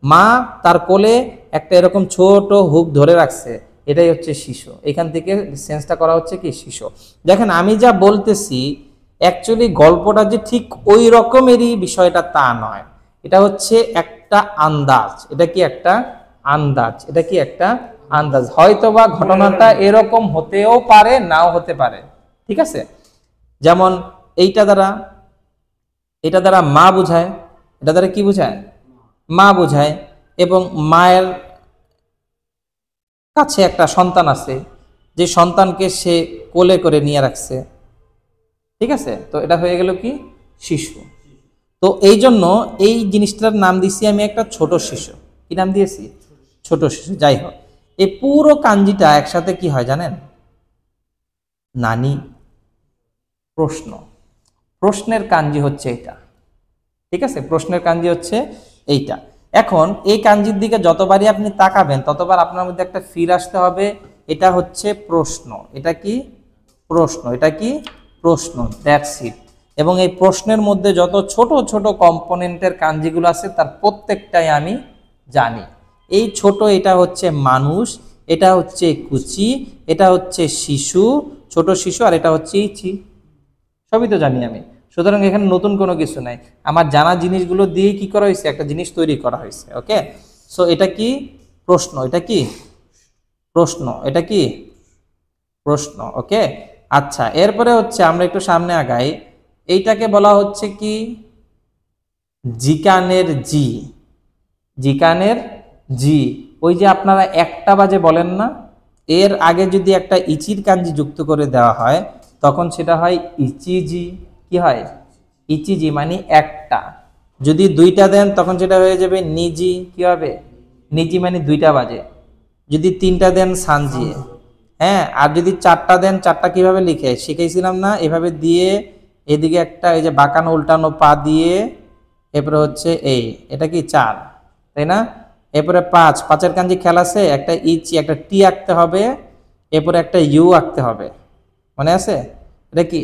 মা তার কোলে একটা এরকম ছোট হুক ধরে রাখছে, এটাই হচ্ছে শিশু। এখান থেকে সেন্সটা করা হচ্ছে কি শিশু। দেখেন আমি যা বলতেছি অ্যাকচুয়ালি গল্পটা যে ঠিক ওই রকমেরই বিষয়টা তা নয়, এটা হচ্ছে একটা আন্দাজ। এটা কি একটা আন্দাজ? এটা কি একটা আন্দাজ? হয়তোবা ঘটনাটা এরকম হতেও পারে, নাও হতে পারে। ঠিক আছে, যেমন এইটা দ্বারা, এটা দ্বারা মা বুঝায়, এটা দ্বারা কি বুঝায়? মা বুঝায়, এবং মায়ের কাছে একটা সন্তান আছে, যে সন্তানকে সে কোলে করে নিয়ে রাখছে। ঠিক আছে, তো এটা হয়ে গেল কি শিশু। তো এই জন্য এই জিনিসটার নাম দিয়েছি আমি একটা ছোট শিশু। কি নাম দিয়েছি? ছোট শিশু। যাই হোক, এই পুরো কাঞ্জিটা একসাথে কি হয় জানেন? নানি, প্রশ্ন। প্রশ্নের কাঞ্জি হচ্ছে এটা। ঠিক আছে, প্রশ্নের কাঞ্জি হচ্ছে এইটা। এখন এই কাঞ্জির দিকে যতবারই আপনি তাকাবেন ততবার আপনার মধ্যে একটা ফিল আসতে হবে, এটা হচ্ছে প্রশ্ন। এটা কি প্রশ্ন? এটা কি প্রশ্ন? That's it. এবং এই প্রশ্নের মধ্যে যত ছোট ছোট কম্পোনেন্টের কাঞ্জিগুলো আছে তার প্রত্যেকটাই আমি জানি। এই ছোট, এটা হচ্ছে মানুষ, এটা হচ্ছে কুচি, এটা হচ্ছে শিশু, ছোট শিশু, আর এটা হচ্ছে ইচি। সবই তো জানি আমি, সুতরাং এখানে নতুন কোনো কিছু নাই। আমার জানা জিনিসগুলো দিয়ে কি করা হয়েছে? একটা জিনিস তৈরি করা হয়েছে। ওকে, সো এটা কি প্রশ্ন, এটা কি প্রশ্ন, এটা কি প্রশ্ন। ওকে, আচ্ছা, এরপরে হচ্ছে আমরা একটু সামনে আগাই, এইটাকে বলা হচ্ছে কি জিকানের জি। জিকানের জি, ওই যে আপনারা একটা বাজে বলেন না, এর আগে যদি একটা ইচির কাঞ্জি যুক্ত করে দেওয়া হয় তখন সেটা হয় ইচিজি। কি হয়? ইচিজি মানে একটা। যদি দুইটা দেন তখন সেটা হয়ে যাবে নিজি। কি হবে? নিজি মানে দুইটা বাজে। যদি তিনটা দেন সানজি। হ্যাঁ, আর যদি চারটা দেন, চারটা কিভাবে লিখে শিখেছিলাম না? এভাবে দিয়ে এদিকে একটা এই যে বাঁকানো উল্টানো পা দিয়ে, এরপরে হচ্ছে এই, এটা কি চার, তাই না? এরপরে পাঁচ, পাঁচের কাঞ্জি খেলা আছে, একটা ইচি, একটা টি আঁকতে হবে, এরপরে একটা ইউ আঁকতে হবে, মনে আছে? এটা কি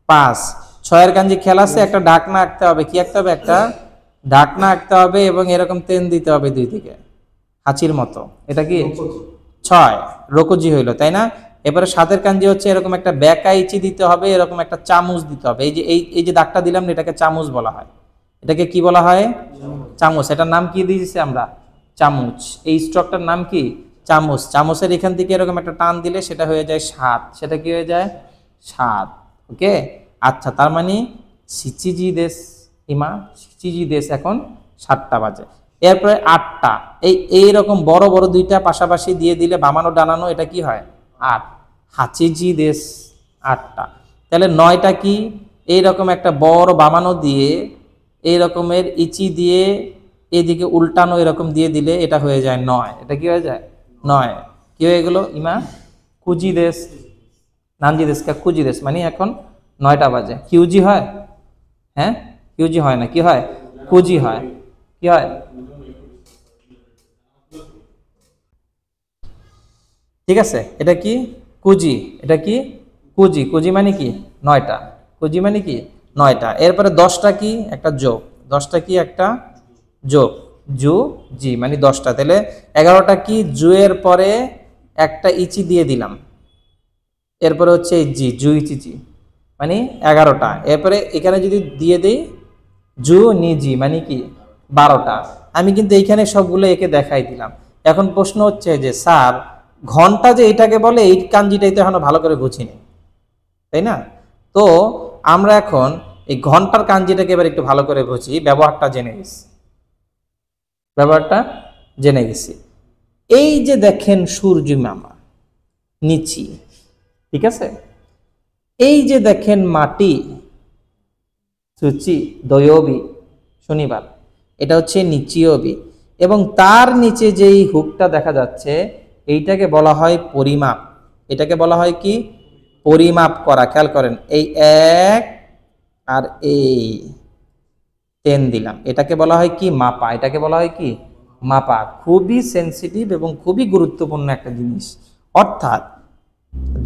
পাঁচ। ছয়ের কাঞ্জি খেলা আছে, একটা ঢাকনা আঁকতে হবে। কি আঁকতে হবে? একটা ঢাকনা আঁকতে হবে, এবং এরকম তেন দিতে হবে দুই দিকে হাঁচির মতো। এটা কি ছয়, রোকজি হইলো, তাই না? এবারে সাতের কাঞ্জি হচ্ছে এরকম একটা ব্যাকা ইচি দিতে হবে, এরকম একটা চামচ দিতে হবে। এই যে এই যে দাগটা দিলাম না, এটাকে চামচ বলা হয়। এটাকে কি বলা হয়? চামচ। এটার নাম কি দিয়েছি আমরা? চামচ। এই স্ট্রকটার নাম কি? চামচ। চামচের এখান থেকে এরকম একটা টান দিলে সেটা হয়ে যায় সাত। সেটা কি হয়ে যায়? সাত। ওকে, আচ্ছা, তার মানে সিচিজি দেশ ইমা, সিচিজি দেশ এখন 7টা বাজে। এরপরে 8টা, এইরকম বড় বড় দুইটা পাশাপাশি দিয়ে দিলে বামানো ডানানো, এটা কি হয়? 8। হাচিজি দেশ 8টা। তাহলে 9টা কি? এইরকম একটা বড় বামানো দিয়ে, এই রকমের ইচি দিয়ে এদিকে উল্টানো এরকম দিয়ে দিলে এটা হয়ে যায় 9। এটা কি হয়ে যায়? 9। কি হয়ে গেল ইমা? কুজি দেশ, নানজি দেশ কা কুজি দেশ, মানে এখন 9টা বাজে। কিউজি হয়? হ্যাঁ, কিউজি হয় না, কি হয়? কুজি হয়। কি হয়? ঠিক আছে, এটা কি কুজি, এটা কি কুজি, কুজি মানে কি 9টা, কুজি মানে কি 9টা। এরপরে 10টা কি একটা যোগ, 10টা কি একটা যোগ, জু জি মানে 10টা, তাহলে 11টা কি জু এর পরে একটা ইচি দিয়ে দিলাম, এরপরে হচ্ছে এই জি, জু ইচি জি মানে 11টা। এরপরে এখানে যদি দিয়ে দেই জু নি জি মানে কি 12টা। আমি কিন্তু এইখানে সবগুলো একে দেখাই দিলাম। এখন প্রশ্ন হচ্ছে যে স্যার ঘন্টা যে এটাকে বলে এই কাঞ্জিটাই তো এখনো ভালো করে বুঝিনি, তাই না? তো আমরা এখন এই ঘন্টার কাঞ্জিটাকে এবার একটু ভালো করে বুঝি, ব্যবহারটা জেনে গেছি, ব্যবহারটা জেনে গেছি। এই যে দেখেন সূর্য মামা নিচি, ঠিক আছে, এই যে দেখেন মাটি সূচি দয়বী শনিবার, এটা হচ্ছে নিচিয়বী, এবং তার নিচে যেই হুকটা দেখা যাচ্ছে এইটাকে বলা হয় পরিমাপ। এটাকে বলা হয় কি পরিমাপ করা। খেয়াল করেন এই 1 আর এই 10 দিলাম, এটাকে বলা হয় কি মাপা। এটাকে বলা হয় কি মাপা। খুবই সেন্সিটিভ এবং খুবই গুরুত্বপূর্ণ একটা জিনিস। অর্থাৎ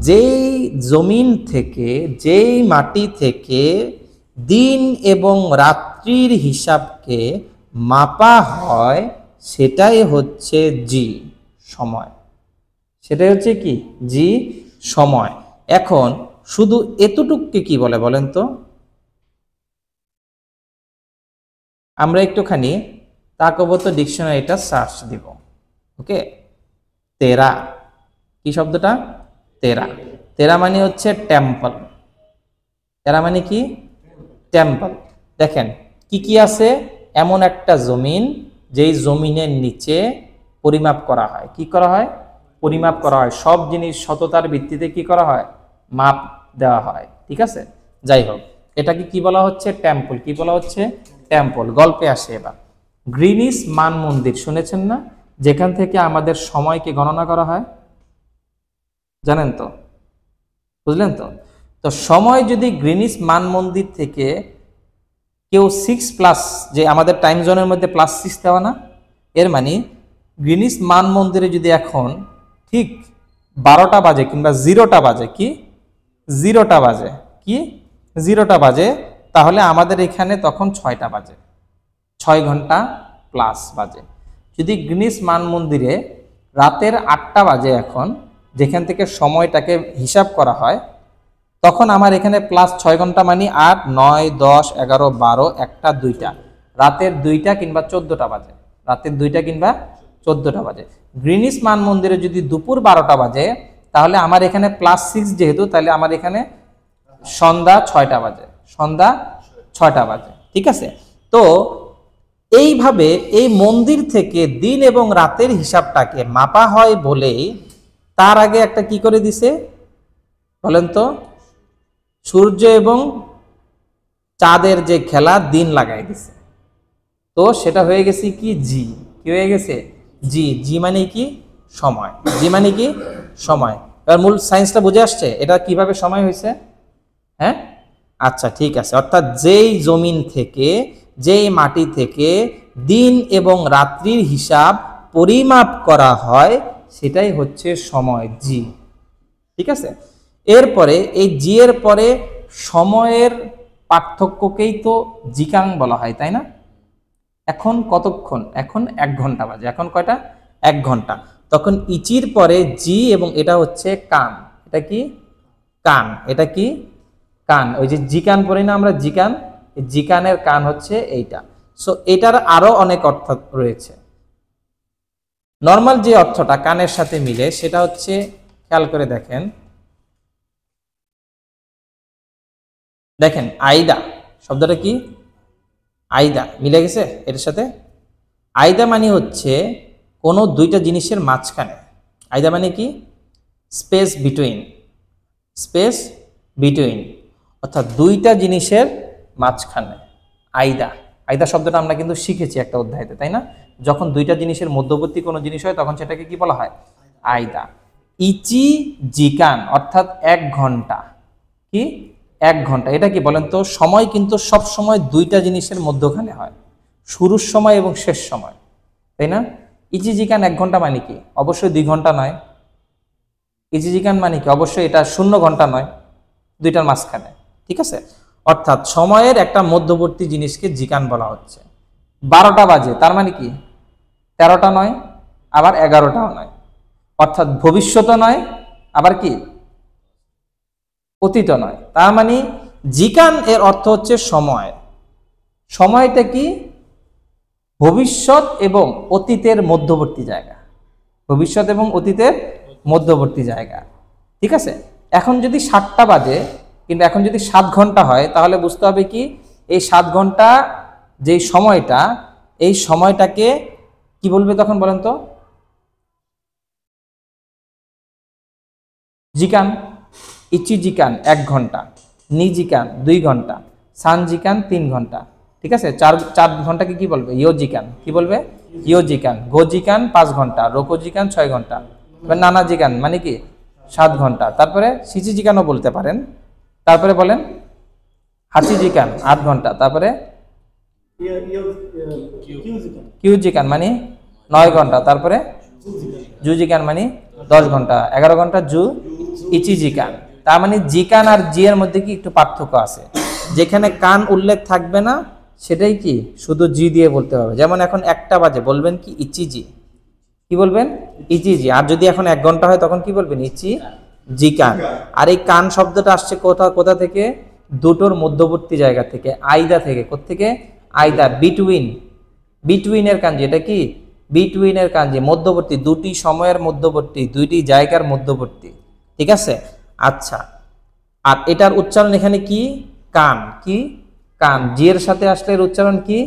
যেই জমিন থেকে, যেই মাটি থেকে দিন এবং রাত্রির হিসাবকে মাপা হয় সেটাই হচ্ছে জি সময়, সেটাই হচ্ছে কি জি সময়। এখন শুধু এতটুকুকে কি বলে বলেন তো? আমরা একটুখানি তাকবত ডিকশনারিটা সার্চ দিব। ওকে, তেরা, কি শব্দটা? তেরা। তেরা মানে হচ্ছে টেম্পল। তেরা মানে কি টেম্পল। দেখেন কি কি আছে, এমন একটা জমিন যেই জমিনের নিচে পরিমাপ করা হয়। কি করা হয়? পরিমাপ করা হয়। সব জিনিস সততার ভিত্তিতে কি করা হয়? মাপ দেওয়া হয়, ঠিক আছে। যাই হোক, এটাকে কি বলা হচ্ছে? টেম্পল। কি বলা হচ্ছে? টেম্পল। গল্পে আসে এবার। গ্রিনিস মান মন্দির শুনেছেন না, যেখান থেকে আমাদের সময়কে গণনা করা হয়, জানেন তো? বুঝলেন তো? তো সময় যদি গ্রিনিস মান মন্দির থেকে কেউ 6+, যে আমাদের টাইম জোনের মধ্যে +6 দেওয়া না, এর মানে গ্রিনিস মান মন্দিরে যদি এখন ঠিক 12টা বাজে কিংবা 0টা বাজে, কি 0টা বাজে, কি 0টা বাজে, তাহলে আমাদের এখানে তখন 6টা বাজে, 6 ঘন্টা প্লাস বাজে। যদি গ্রিনিস মান মন্দিরে রাতের 8টা বাজে এখন, যেখান থেকে সময়টাকে হিসাব করা হয়, তখন আমার এখানে +6 ঘন্টা মানে 8, 9, 10, 11, 12, 1টা 2টা, রাতের 2টা কিংবা 14টা বাজে, রাতের 2টা কিংবা 14টা বাজে। গ্রিনিস মান মন্দিরে যদি দুপুর 12টা বাজে, তাহলে আমার এখানে +6 যেহেতু, তাহলে আমার এখানে সন্ধ্যা 6টা বাজে, সন্ধ্যা 6টা বাজে, ঠিক আছে। তো এইভাবে এই মন্দির থেকে দিন এবং রাতের হিসাবটাকে মাপা হয় বলেই তার আগে একটা কি করে দিছে বলেন তো? সূর্য এবং চাঁদের যে খেলা দিন লাগাই দিছে, তো সেটা হয়ে গেছে কি জি। কি হয়ে গেছে? জি। জি মানে কি সময়। জি মানে কি সময়। এবার মূল সায়েন্সটা বুঝে আসছে এটা কিভাবে সময় হয়েছে? হ্যাঁ, আচ্ছা ঠিক আছে। অর্থাৎ যেই জমিন থেকে, যেই মাটি থেকে দিন এবং রাত্রির হিসাব পরিমাপ করা হয় সেটাই হচ্ছে সময়, জি, ঠিক আছে। এরপরে এই জি এর পরে সময়ের পার্থক্যকেই তো জিকাং বলা হয়, তাই না? এখন কতক্ষণ? এখন 1 ঘন্টা বাজে। এখন কয়টা? 1 ঘন্টা। তখন ইচির পরে জি এবং এটা হচ্ছে কান। এটা কি কান। এটা কি কান। ওই যে জিকান পড়ি না আমরা, জিকান, জিকানের কান হচ্ছে এইটা। সো এটার আরো অনেক অর্থ রয়েছে। নর্মাল যে অর্থটা কানের সাথে মিলে সেটা হচ্ছে, খেয়াল করে দেখেন, দেখেন আইদা শব্দটা কি? আইদা মিলে গেছে এর সাথে। আইদা মানে হচ্ছে কোনো দুইটা জিনিসের মাঝখানে। আইদা মানে কি? স্পেস বিটুইন, স্পেস বিটুইন, অর্থাৎ দুইটা জিনিসের মাঝখানে। আইদা, আইদা শব্দটা আমরা কিন্তু শিখেছি একটা অধ্যায়তে, তাই না? যখন দুইটা জিনিসের মধ্যবর্তী কোনো জিনিস হয় তখন সেটাকে কি বলা হয়? আইদা। ইচি জিকান অর্থাৎ 1 ঘন্টা। কি 1 ঘন্টা? এটা কি বলেন তো? সময় কিন্তু সব সময় দুইটা জিনিসের মধ্যখানে হয়, শুরুর সময় এবং শেষ সময়, তাই না? ইচি জিকান 1 ঘন্টা মানে কি? অবশ্যই 2 ঘন্টা নয়, ইচিজিকান মানে কি? অবশ্যই এটা 0 ঘন্টা নয়, দুইটার মাঝখানে, ঠিক আছে? অর্থাৎ সময়ের একটা মধ্যবর্তী জিনিসকে জিকান বলা হচ্ছে। 12টা বাজে, তার মানে কি 13টা নয়, আবার 11টাও নয়, অর্থাৎ ভবিষ্যৎ নয়, আবার কি অতীত নয়। তার মানে জিকান এর অর্থ হচ্ছে সময়। সময়টা কি? ভবিষ্যৎ এবং অতীতের মধ্যবর্তী জায়গা, ভবিষ্যৎ এবং অতীতের মধ্যবর্তী জায়গা, ঠিক আছে? এখন যদি 7টা বাজে কিন্তু এখন যদি 7 ঘন্টা হয়, তাহলে বুঝতে হবে কি এই 7 ঘন্টা যেই সময়টা, এই সময়টাকে কি বলবে তখন বলেন তো? জিকান। ইচিজিকান 1 ঘন্টা, নিজিকান 2 ঘন্টা, সানজিকান 3 ঘন্টা, ঠিক আছে? 4 ঘন্টাকে কি বলবে? ইয়োজিকান। কি বলবে? ইয়োজিকান। গোজিকান 5 ঘন্টা, রোকোজিকান 6 ঘন্টা, এবার নানাজিকান মানে কি 7 ঘন্টা। তারপরে সিচিজিকানও বলতে পারেন। তারপরে বলেন হাচিজিকান 8 ঘন্টা। তারপরে কিউজিকান মানে 9 ঘন্টা। তারপরে জুজিকান মানে 10 ঘন্টা, 11 ঘন্টা জু ইচিজিকান। তার মানে জিকান আর জি এর মধ্যে কি একটু পার্থক্য আছে। যেখানে কান উল্লেখ থাকবে না সেটাই কি শুধু জি দিয়ে বলতে হবে। যেমন এখন 1টা বাজে, বলবেন কি ইচিজি। কি বলবেন? ইচিজি। আর যদি এখন 1 ঘন্টা হয় তখন কি বলবেন? ইচি জিকান। আর এই কান শব্দটা আসছে কোথা থেকে? দুটোর মধ্যবর্তী জায়গা থেকে, আইদা থেকে। কোত্থেকে? আইদা, বিটুইন। বিটুইনের কাঞ্জি, এটা কি বিটুইনের কাঞ্জি, মধ্যবর্তী, দুটি সময়ের মধ্যবর্তী, দুইটি জায়গার মধ্যবর্তী, ঠিক আছে? আচ্ছা, আর এটার উচ্চারণ এখানে কি? কান। কি? কান। জি এর সাথে আসলে এর উচ্চারণ কি?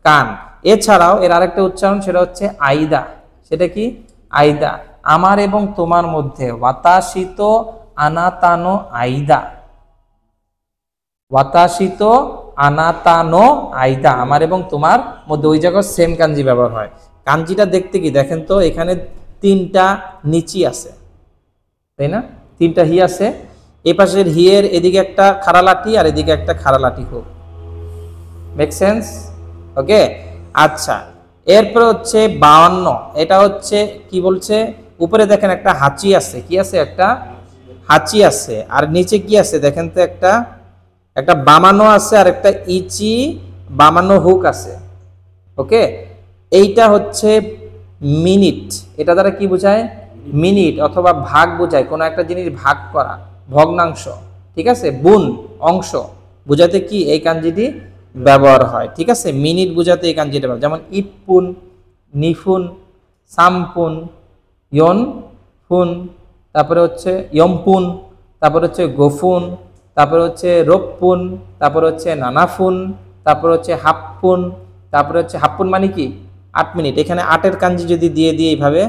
কান। এছাড়াও এর আরেকটা উচ্চারণ, সেটা হচ্ছে আইদা। সেটা কি? আইদা। আমার এবং তোমার মধ্যে, ওয়াতাশিত আনাতানো আইদা। ওয়াতাশিত আনাতানো আইদা, আমার এবং তোমার মধ্যে, ওই জায়গায় সেম কাঞ্জি ব্যবহার হয়। কাঞ্জিটা দেখতে কি দেখেন তো, এখানে 3টা নিচি আছে, তাই না? 3টা হি আছে। এ পাশের হিয়ের এদিকে একটা খাড়া লাঠি আর এদিকে একটা খাড়া লাঠি হোক। Make sense? ওকে। আচ্ছা, এরপর হচ্ছে 52। এটা হচ্ছে কি বলছে? উপরে দেখেন একটা হাঁচি আছে। কি আছে? একটা হাঁচি আছে। আর নিচে কি আছে দেখেন তো? একটা একটা বামানো আছে আর একটা ইচি বামানো হুক আছে। ওকে, এইটা হচ্ছে মিনিট। এটা দ্বারা কি বোঝায়? মিনিট, অথবা ভাগ বোঝায়, কোনো একটা জিনিস ভাগ করা, ভগ্নাংশ, ঠিক আছে? বুন, অংশ বোঝাতে কি এই কাঞ্জিটি ব্যবহার হয়, ঠিক আছে? মিনিট বোঝাতে এই কাঞ্জিটা ব্যবহার, যেমন ইটপুন, নিফুন, সামপুন, ইয়ন ফুন, তারপরে হচ্ছে ইয়মপুন, তারপরে হচ্ছে গোফুন, তারপরে হচ্ছে রোপপুন, তারপরে হচ্ছে নানাফুন, তারপরে হচ্ছে হাপ্পুন, তারপরে হচ্ছে হাপ্পুন মানে কি 8 মিনিট। এখানে 8-এর কাঞ্জি যদি দিয়ে দিই এইভাবে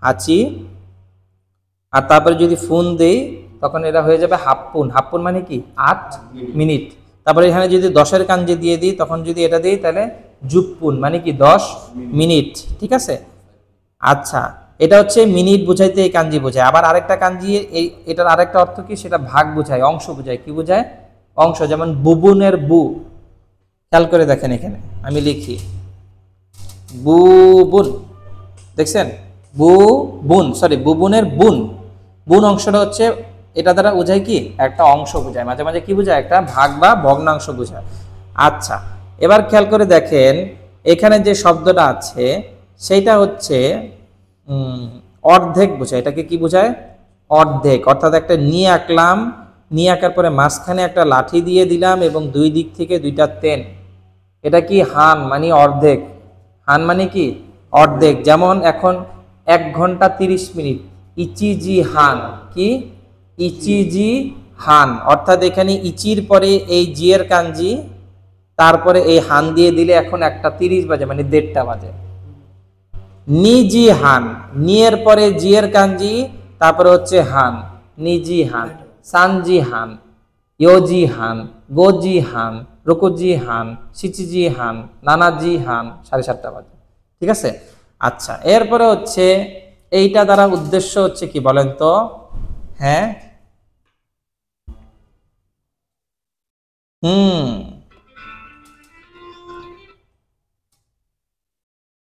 হাঁচি, আর তারপরে যদি ফুন দেই তখন এটা হয়ে যাবে হাপ্পুন। হাপ্পুন মানে কি 8 মিনিট। তারপরে এখানে যদি 10-এর কাঞ্জি দিয়ে দিই, তখন যদি এটা দিই তাহলে জুপ্পুন মানে কি 10 মিনিট, ঠিক আছে? আচ্ছা, এটা হচ্ছে মিনিট বুঝাইতে এই কাঞ্জি বোঝায়। আবার আরেকটা কাঞ্জি, এটার আরেকটা অর্থ কি? সেটা ভাগ বোঝায়, অংশ বোঝায়। কি বোঝায়? অংশ। যেমন বুবুনের বু, খেয়াল করে দেখেন এখানে আমি লিখি বুবুন, দেখছেন? বুবুনের বুন। বুন অংশটা হচ্ছে, এটা দ্বারা বোঝায় কি একটা অংশ বোঝায়। মাঝে মাঝে কি বোঝায়? একটা ভাগ বা ভগ্নাংশ বোঝায়। আচ্ছা, এবার খেয়াল করে দেখেন এখানে যে শব্দটা আছে সেইটা হচ্ছে অর্ধেক বোঝায়। এটাকে কি বোঝায়? অর্ধেক। অর্থাৎ একটা নিয়ে আঁকলাম, নিয়ে আঁকার পরে মাঝখানে একটা লাঠি দিয়ে দিলাম এবং দুই দিক থেকে 2টা তেন। এটা কি হান মানে অর্ধেক। হান মানে কি অর্ধেক। যেমন এখন 1 ঘন্টা 30 মিনিট, ইচিজি হান। কি? ইচিজি হান। অর্থাৎ এখানে ইচির পরে এই জি এর কাঞ্জি, তারপরে এই হান দিয়ে দিলে এখন 1:30 বাজে, মানে 1:30টা বাজে। নিজি হান, নিয়ের পরে জি এর কাঞ্জি, তারপরে হচ্ছে হান, নিজি হান। সানজি হান, ইয়োজি হান, গোজি হান, রুকুজি হান, সিচিজি হান, নানাজি হান, 7:30 বাজে, ঠিক আছে? আচ্ছা, এরপরে হচ্ছে এইটা দ্বারা উদ্দেশ্য হচ্ছে কি বলেন তো? হ্যাঁ,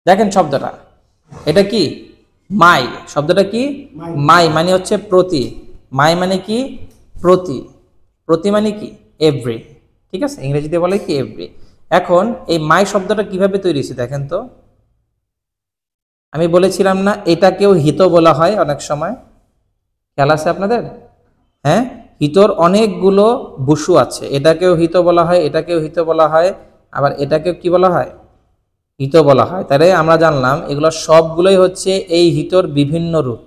দেখেন শব্দটা, এটা কি মাই শব্দটা কি? মাই মানে হচ্ছে প্রতি। মাই মানে কি? প্রতি। প্রতি মানে কি? এভরি। ঠিক আছে, ইংরেজিতে বলে কি এভরি। এখন এই মাই শব্দটা কিভাবে তৈরি হয়েছে দেখেন তো। আমি বলেছিলাম না এটাকেও হিত বলা হয় অনেক সময়, খেয়াল আছে আপনাদের? হ্যাঁ, হিতর অনেকগুলো বুসু আছে, এটাকেও হিত বলা হয়, এটাকেও হিত বলা হয়, আবার এটাকেও কি বলা হয়? হিত বলা হয়। তাহলে আমরা জানলাম এগুলো সবগুলোই হচ্ছে এই হিতর বিভিন্ন রূপ।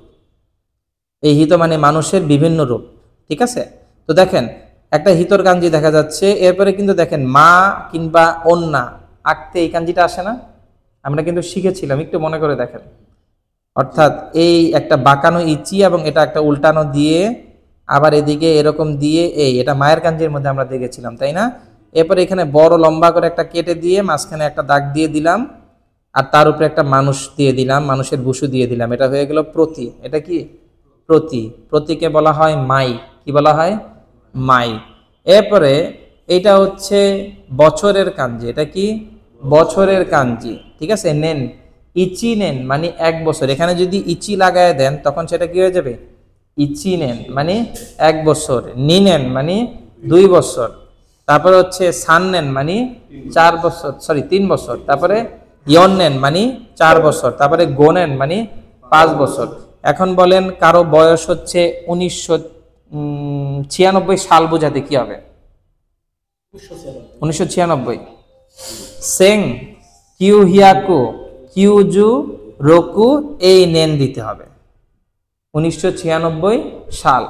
এই হিত মানে মানুষের বিভিন্ন রূপ। ঠিক আছে, তো দেখেন একটা হিতর কাঞ্জি দেখা যাচ্ছে, এরপরে কিন্তু দেখেন মা কিংবা অন্যা আঁকতে এই কাঞ্জিটা আসে না? আমরা কিন্তু শিখেছিলাম, একটু মনে করে দেখেন। অর্থাৎ এই একটা বাঁকানো ইচি এবং এটা একটা উল্টানো দিয়ে আবার এদিকে এরকম দিয়ে এটা মায়ের কাঞ্জির মধ্যে আমরা দেখেছিলাম, তাই না? এরপরে এখানে বড় লম্বা করে একটা কেটে দিয়ে মাঝখানে একটা দাগ দিয়ে দিলাম, আর তার উপরে একটা মানুষ দিয়ে দিলাম, মানুষের বুসু দিয়ে দিলাম, এটা হয়ে গেল প্রতি। এটা কি? প্রতি। প্রতিকে বলা হয় মাই। কি বলা হয়? মাই। এরপরে এটা হচ্ছে বছরের কাঞ্জি। এটা কি? বছরের কাঞ্জি। ঠিক আছে, নেন। ইচি নেন মানে 1 বছর, এখানে যদি ইচি লাগায় দেন তখন সেটা কি হয়ে যাবে? ইচি নেন মানে 1 বছর। নিনেন মানে 2 বছর। তারপরে হচ্ছে সান নেন মানে 4 বছর, সরি 3 বছর। তারপরে ইয়ন নেন মানে 4 বছর। তারপরে গোনেন মানে 5 বছর। এখন বলেন কারো বয়স হচ্ছে 1996 সাল বোঝাতে কি হবে? 1996। সেং কিউ হিয়াকু কিউজু রোকু এই নেন দিতে হবে। 1996 সাল।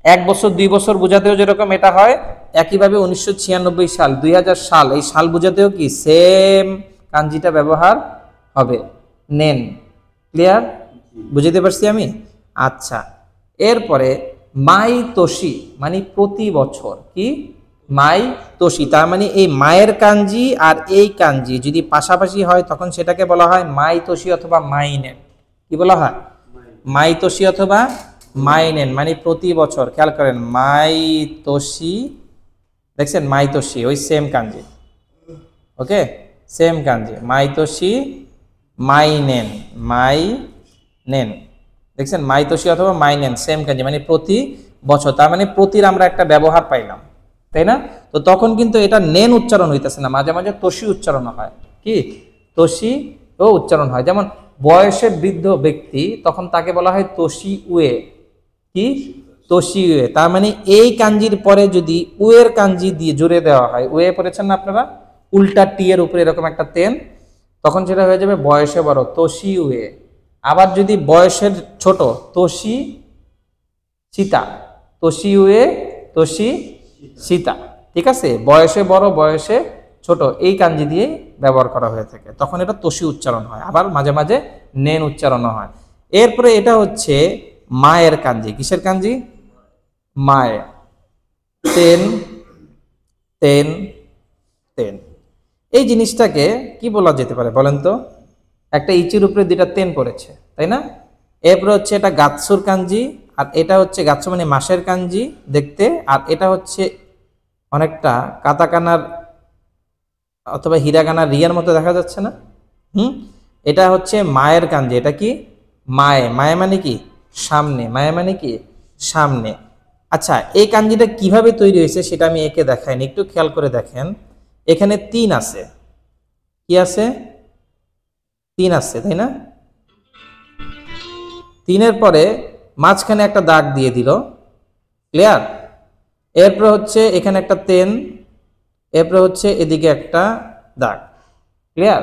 1 বছর 2 বছর বোঝাতেও যেরকম এটা হয়, একইভাবে 1996 সাল, 2000 সাল, এই সাল বোঝাতেও কি সেম কাঞ্জিটা ব্যবহার হবে, নেন। ক্লিয়ার? বুঝতে পারছি আমি? আচ্ছা, এরপরে মাই তোষি মানে প্রতি বছর। কি? মাই তোষি, তার মানে এই মায়ের কাঞ্জি আর এই কাঞ্জি যদি পাশাপাশি হয় তখন সেটাকে বলা হয় মাই তোষি অথবা মাইনেন। কি বলা হয়? মাই তোষি অথবা মাইনেন মানে প্রতি বছর। খেয়াল করেন মাই তোষি, দেখছেন মাই তোষি ওই সেম কাঞ্জি। ওকে, সেম কাঞ্জি মাই তোষি মাইনেন, মাই নেন। দেখছেন মাই তোষি অথবা মাইনেন সেম কাঞ্জি মানে প্রতি বছর। তার মানে প্রতির আমরা একটা ব্যবহার পাইলাম, তাই না? তো তখন কিন্তু এটা নেন উচ্চারণ হইতেছে না, মাঝে মাঝে তোষি উচ্চারণ হয়। কি? তোষি ও উচ্চারণ হয়। যেমন বয়সে বৃদ্ধ ব্যক্তি, তখন তাকে বলা হয় তোষি উয়ে। কি? তোষি উয়ে। তার মানে এই কাঞ্জির পরে যদি উয়ের কাঞ্জি দিয়ে জুড়ে দেওয়া হয়, উয়ে পড়েছেন না আপনারা? উল্টা টি এর উপরে এরকম একটা তেন, তখন সেটা হয়ে যাবে বয়সে বড় তোষি উয়ে। আবার যদি বয়সের ছোট তোষি সীতা, তোষি উয়ে তোষি সীতা। ঠিক আছে, বয়সে বড় বয়সে ছোট এই কাঞ্জি দিয়ে ব্যবহার করা হয়ে থাকে, তখন এটা তোষি উচ্চারণ হয়, আবার মাঝে মাঝে নেন উচ্চারণ হয়। এরপরে এটা হচ্ছে মায়ের কাঞ্জি। কিসের কাঞ্জি? মায়ের। তেন তেন তেন। এই জিনিসটাকে কি বলা যেতে পারে বলেন তো? একটা ইচির উপরে 2টা তেন পড়েছে, তাই না? এরপরে হচ্ছে এটা গাৎসুর কাঞ্জি, আর এটা হচ্ছে গাৎসু মানে মাসের কাঞ্জি দেখতে, আর এটা হচ্ছে অনেকটা কাতাকানার অথবা হিরাগানার রিয়ার মতো দেখা যাচ্ছে না? এটা হচ্ছে মায়ের কাঞ্জি। এটা কি? মায়ে। মায়ে মানে কি? সামনে। মায়ে মানে কি? সামনে। আচ্ছা, এই কাঞ্জিটা কিভাবে তৈরি হয়েছে সেটা আমি একে দেখাইনি, একটু খেয়াল করে দেখেন। এখানে 3 আছে। কি আছে? 3 আছে, তাই না? 3-এর পরে মাঝখানে একটা দাগ দিয়ে দিল। ক্লিয়ার? এরপর হচ্ছে এখানে একটা তেন, এরপর হচ্ছে এদিকে একটা দাগ। ক্লিয়ার?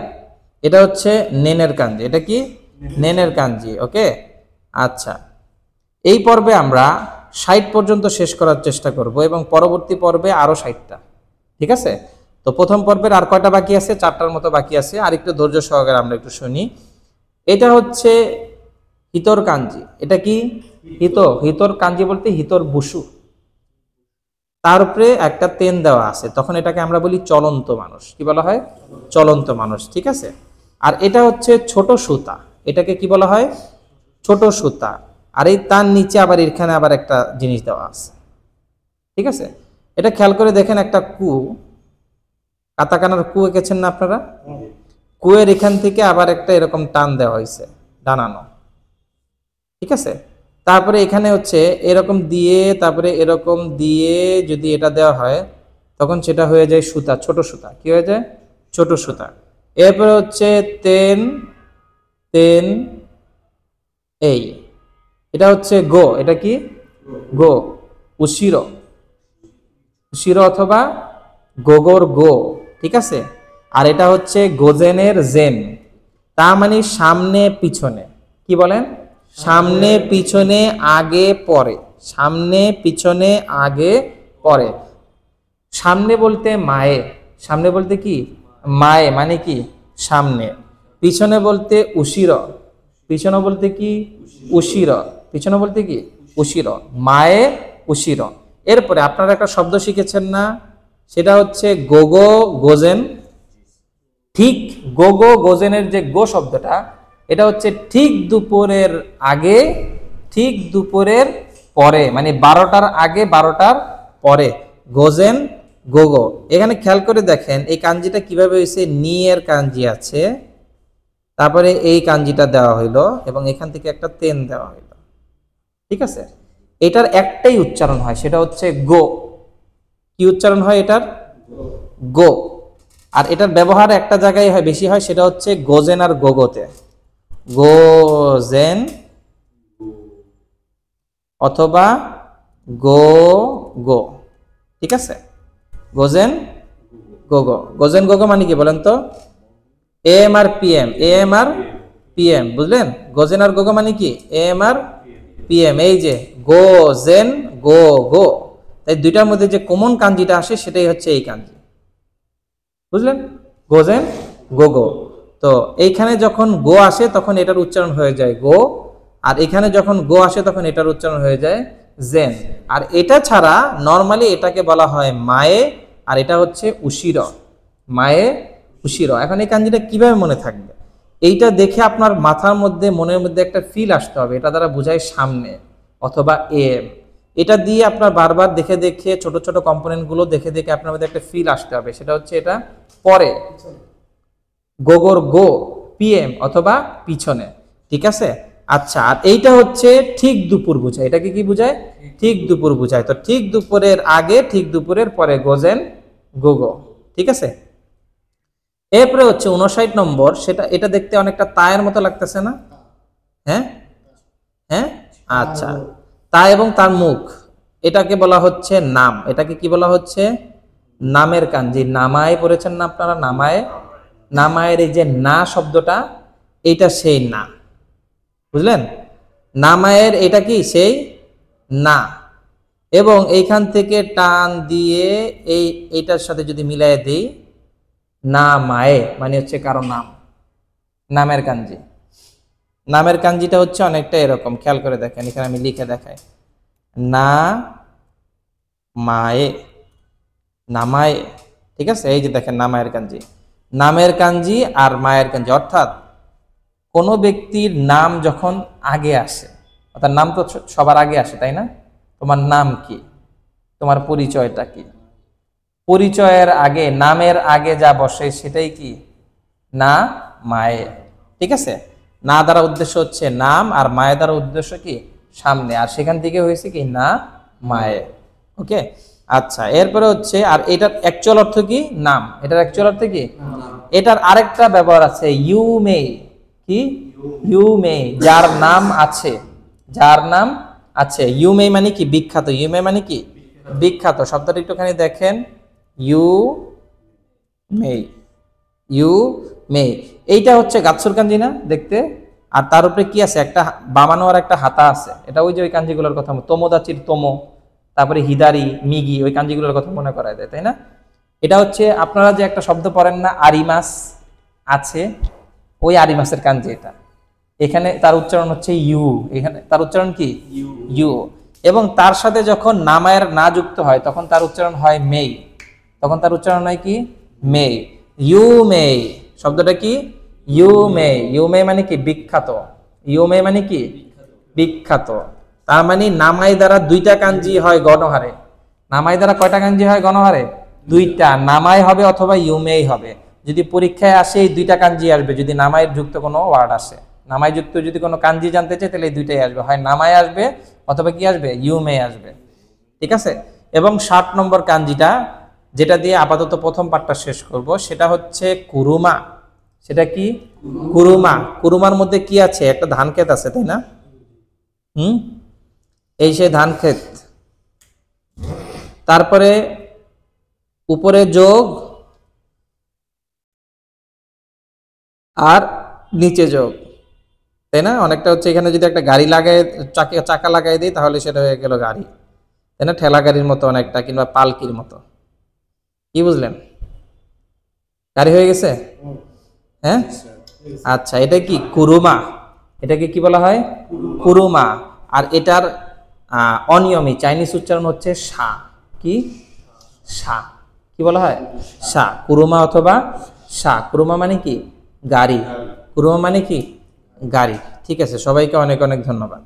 এটা হচ্ছে নেনের কাঞ্জি। এটা কি? নেনের কাঞ্জি। ওকে, আচ্ছা, এই পর্বে আমরা 60 পর্যন্ত শেষ করার চেষ্টা করব এবং পরবর্তী পর্বে আরো 60টা। ঠিক আছে, তো প্রথম পর্বের আর কয়টা বাকি আছে? 4টার মতো বাকি আছে। আর একটু ধৈর্য সহকারে আমরা একটু শুনি। এটা হচ্ছে হিতর কাঞ্জি। এটা কি? হিত। হিতর কাঞ্জি বলতে হিতর বুসু, তার উপরে একটা তেন দেওয়া আছে, তখন এটাকে আমরা বলি চলন্ত মানুষ। কি বলা হয়? চলন্ত মানুষ। ঠিক আছে, আর এটা হচ্ছে ছোট সুতা। এটাকে কি বলা হয়? ছোট সুতা। আর এই তার নিচে আবার এখানে আবার একটা জিনিস দেওয়া আছে। ঠিক আছে, এটা খেয়াল করে দেখেন, একটা কু, কাতাকানার কু এঁকেছেন না আপনারা? কুয়ের এখান থেকে আবার একটা এরকম টান দেওয়া হয়েছে, ডানানো। ঠিক আছে। তারপরে এখানে হচ্ছে এরকম দিয়ে, তারপরে এরকম দিয়ে যদি এটা দেওয়া হয় তখন সেটা হয়ে যায় সুতা, ছোট সুতা। কি হয়ে যায়? ছোট সুতা। এরপরে হচ্ছে তেন, তেন এই, এটা হচ্ছে গো, এটা কি? গো, উশির, উশির অথবা গোগর গো, ঠিক আছে। আর এটা হচ্ছে গোজেনের জেন, তা মানে সামনে পিছনে। কি বলেন? সামনে পিছনে আগে পরে, সামনে পিছনে আগে পরে। সামনে বলতে মায়ে, সামনে বলতে কি? মায়ে মানে কি? সামনে। পিছনে বলতে উশির, পিছনে বলতে কি? উশির, পিছনে বলতে কি? উশির, মায়ে উশির। এরপরে আপনারা একটা শব্দ শিখেছেন না, সেটা হচ্ছে গোগো গোজেন। ঠিক গোগো গোজেনের যে গো শব্দটা, এটা হচ্ছে ঠিক দুপুরের আগে, ঠিক দুপুরের পরে, মানে 12টার আগে 12টার পরে। গোজেন গোগো। এখানে খেয়াল করে দেখেন এই কাঞ্জিটা কিভাবে হয়েছে। নি এর কাঞ্জি আছে, তারপরে এই কাঞ্জিটা দেওয়া হইলো এবং এখান থেকে একটা তেন দেওয়া হইলো, ঠিক আছে। এটার একটাই উচ্চারণ হয়, সেটা হচ্ছে গো। কি উচ্চারণ হয় এটার? গো। আর এটার ব্যবহার একটা জায়গায় হয়, বেশি হয়, সেটা হচ্ছে গোজেন আর গোগোতে। গোজেন অথবা গো গো, ঠিক আছে। গোজেন গোগো, গোজেন গোগো মানে কি বলেন তো? M R PM, M R PM, বুঝলেন? গোজেন আর গোগো মানে কি? M R PM. এই যে গোজেন গো গো, তাই দুইটার মধ্যে যে কমন কাঞ্জিটা আসে সেটাই হচ্ছে এই কাঞ্জি, বুঝলেন? গোজেন গোগো। তো এইখানে যখন গো আসে তখন এটার উচ্চারণ হয়ে যায় গো, আর এখানে যখন গো আসে তখন এটার উচ্চারণ হয়ে যায় জেন। আর এটা ছাড়া নর্মালি এটাকে বলা হয় মায়ে, আর এটা হচ্ছে উশির, মায়ে উশির। এখন এই কাঞ্জিটা কিভাবে মনে থাকবে? এইটা দেখে আপনার মাথার মধ্যে, মনের মধ্যে একটা ফিল আসতে হবে, এটা দ্বারা বোঝায় সামনে অথবা এম। এটা দিয়ে আপনার বারবার দেখে দেখে, ছোট ছোট কম্পোনেন্ট গুলো দেখে দেখে আপনার মধ্যে একটা ফিল আসতে হবে, সেটা হচ্ছে এটা পরে, গোগর গো, পিএম অথবা পিছনে, ঠিক আছে। আচ্ছা, আর এইটা হচ্ছে ঠিক দুপুর বোঝায়। এটাকে কি বোঝায়? ঠিক দুপুর বোঝায়। তো ঠিক দুপুরের আগে, ঠিক দুপুরের পরে গোজেন গোগো, ঠিক আছে। এরপরে হচ্ছে 59 নম্বর, সেটা, এটা দেখতে অনেকটা তায়ের মতো লাগতেছে না? হ্যাঁ, হ্যাঁ, আচ্ছা। তা এবং তার মুখ, এটাকে বলা হচ্ছে নাম। এটাকে কি বলা হচ্ছে? নামের কাঞ্জি। নামায় পড়েছেন না আপনারা? নামায়, নামায়ের এই যে না শব্দটা, এইটা সেই না, বুঝলেন? নামায়ের এটা কি? সেই না। এবং এইখান থেকে টান দিয়ে এইটার সাথে যদি মিলাই দেই, না মায়ে মানে হচ্ছে কারো নাম, নামের কাঞ্জি। নামের কাঞ্জিটা হচ্ছে অনেকটা এরকম, খেয়াল করে দেখেন, এখানে আমি লিখে দেখাই। না মায়ে, নামায়ে, ঠিক আছে। এই যে দেখেন নামায়ের কাঞ্জি, নামের কাঞ্জি আর মায়ের কাঞ্জি। অর্থাৎ কোনো ব্যক্তির নাম যখন আগে আসে, অর্থাৎ নাম তো সবার আগে আসে, তাই না? তোমার নাম কি? তোমার পরিচয়টা কি? পরিচয়ের আগে, নামের আগে যা বসে সেটাই কি? না মায়ে, ঠিক আছে। না দ্বারা উদ্দেশ্য হচ্ছে নাম, আর মায়ের দ্বারা উদ্দেশ্য কি? সামনে। আর সেখান থেকে হয়েছে কি? না মায়ে। ওকে, আচ্ছা। এরপরে হচ্ছে, আর এটার অ্যাকচুয়াল অর্থ কি? নাম। এটার অ্যাকচুয়াল অর্থ কি? এটার আরেকটা ব্যবহার আছে, ইউ মে। কি? ইউ মে, যার নাম আছে, যার নাম আছে। ইউ মে মানে কি? বিখ্যাত। ইউ মে মানে কি? বিখ্যাত। শব্দটা একটুখানি দেখেন, ইউ মে, ইউ মে। এইটা হচ্ছে গাছুর কাঞ্জি না দেখতে? আর তার উপরে কি আছে? একটা বামানো আর একটা হাতা আছে। এটা ওই যে ওই কাঞ্জিগুলোর কথা, তোমোদাচির তোমো, তারপরে হিদারি, মিগি, ওই কাঞ্জিগুলোর কথা মনে করায় দেয়, তাই না? এটা হচ্ছে আপনারা যে একটা শব্দ পড়েন না, আরিমাস আছে, ওই আরিমাসের কাঞ্জি এটা। এখানে তার উচ্চারণ হচ্ছে ইউ, এখানে তার উচ্চারণ কি? ইউ। এবং তার সাথে যখন নামায়ের না যুক্ত হয় তখন তার উচ্চারণ হয় মেই, তখন তার উচ্চারণ হয় কি? মে। ইউ মে শব্দটা কি? You may. ইউ মে মানে কি? বিখ্যাত। ইউ মে মানে কি? বিখ্যাত। তার মানে নামাই দ্বারা দুইটা কাঞ্জি হয় গণহারে। নামাই দ্বারা কয়টা কাঞ্জি হয় গণহারে? দুইটা। নামাই হবে অথবা ইউ মেই হবে। যদি পরীক্ষায় আসে এই দুইটা কাঞ্জি আসবে, যদি নামাইয়ের যুক্ত কোনো ওয়ার্ড আসে। নামায় যুক্ত যদি কোনো কাঞ্জি জানতে চাই তাহলে এই দুইটাই আসবে, হয় নামায় আসবে অথবা কি আসবে, ইউমে আসবে। ঠিক আছে। এবং 60 নম্বর কাঞ্জিটা যেটা দিয়ে আপাতত প্রথম পার্টটা শেষ করব সেটা হচ্ছে কুরুমা। সেটা কি? কুরুমা। কুরুমার মধ্যে কি আছে? একটা ধান ক্ষেত আছে, তাই না? এই সে ধান ক্ষেত, তারপরে উপরে যোগ আর নিচে যোগ, তাই না? অনেকটা হচ্ছে এখানে যদি একটা গাড়ি লাগাই, চাকা লাগাই দিই তাহলে সেটা হয়ে গেল গাড়ি, তাই না? ঠেলা গাড়ির মতো অনেকটা, কিংবা পালকির মতো। কি বুঝলেন? গাড়ি হয়ে গেছে? হ্যাঁ, আচ্ছা। এটা কি? কুরুমা। এটাকে কি বলা হয়? কুরুমা। আর এটার অনিয়মী চাইনিজ উচ্চারণ হচ্ছে সা। কি? সা। কি বলা হয়? সা। কুরুমা অথবা সা। কুরুমা মানে কি? গাড়ি। কুরুমা মানে কি? গাড়ি। ঠিক আছে, সবাইকে অনেক অনেক ধন্যবাদ।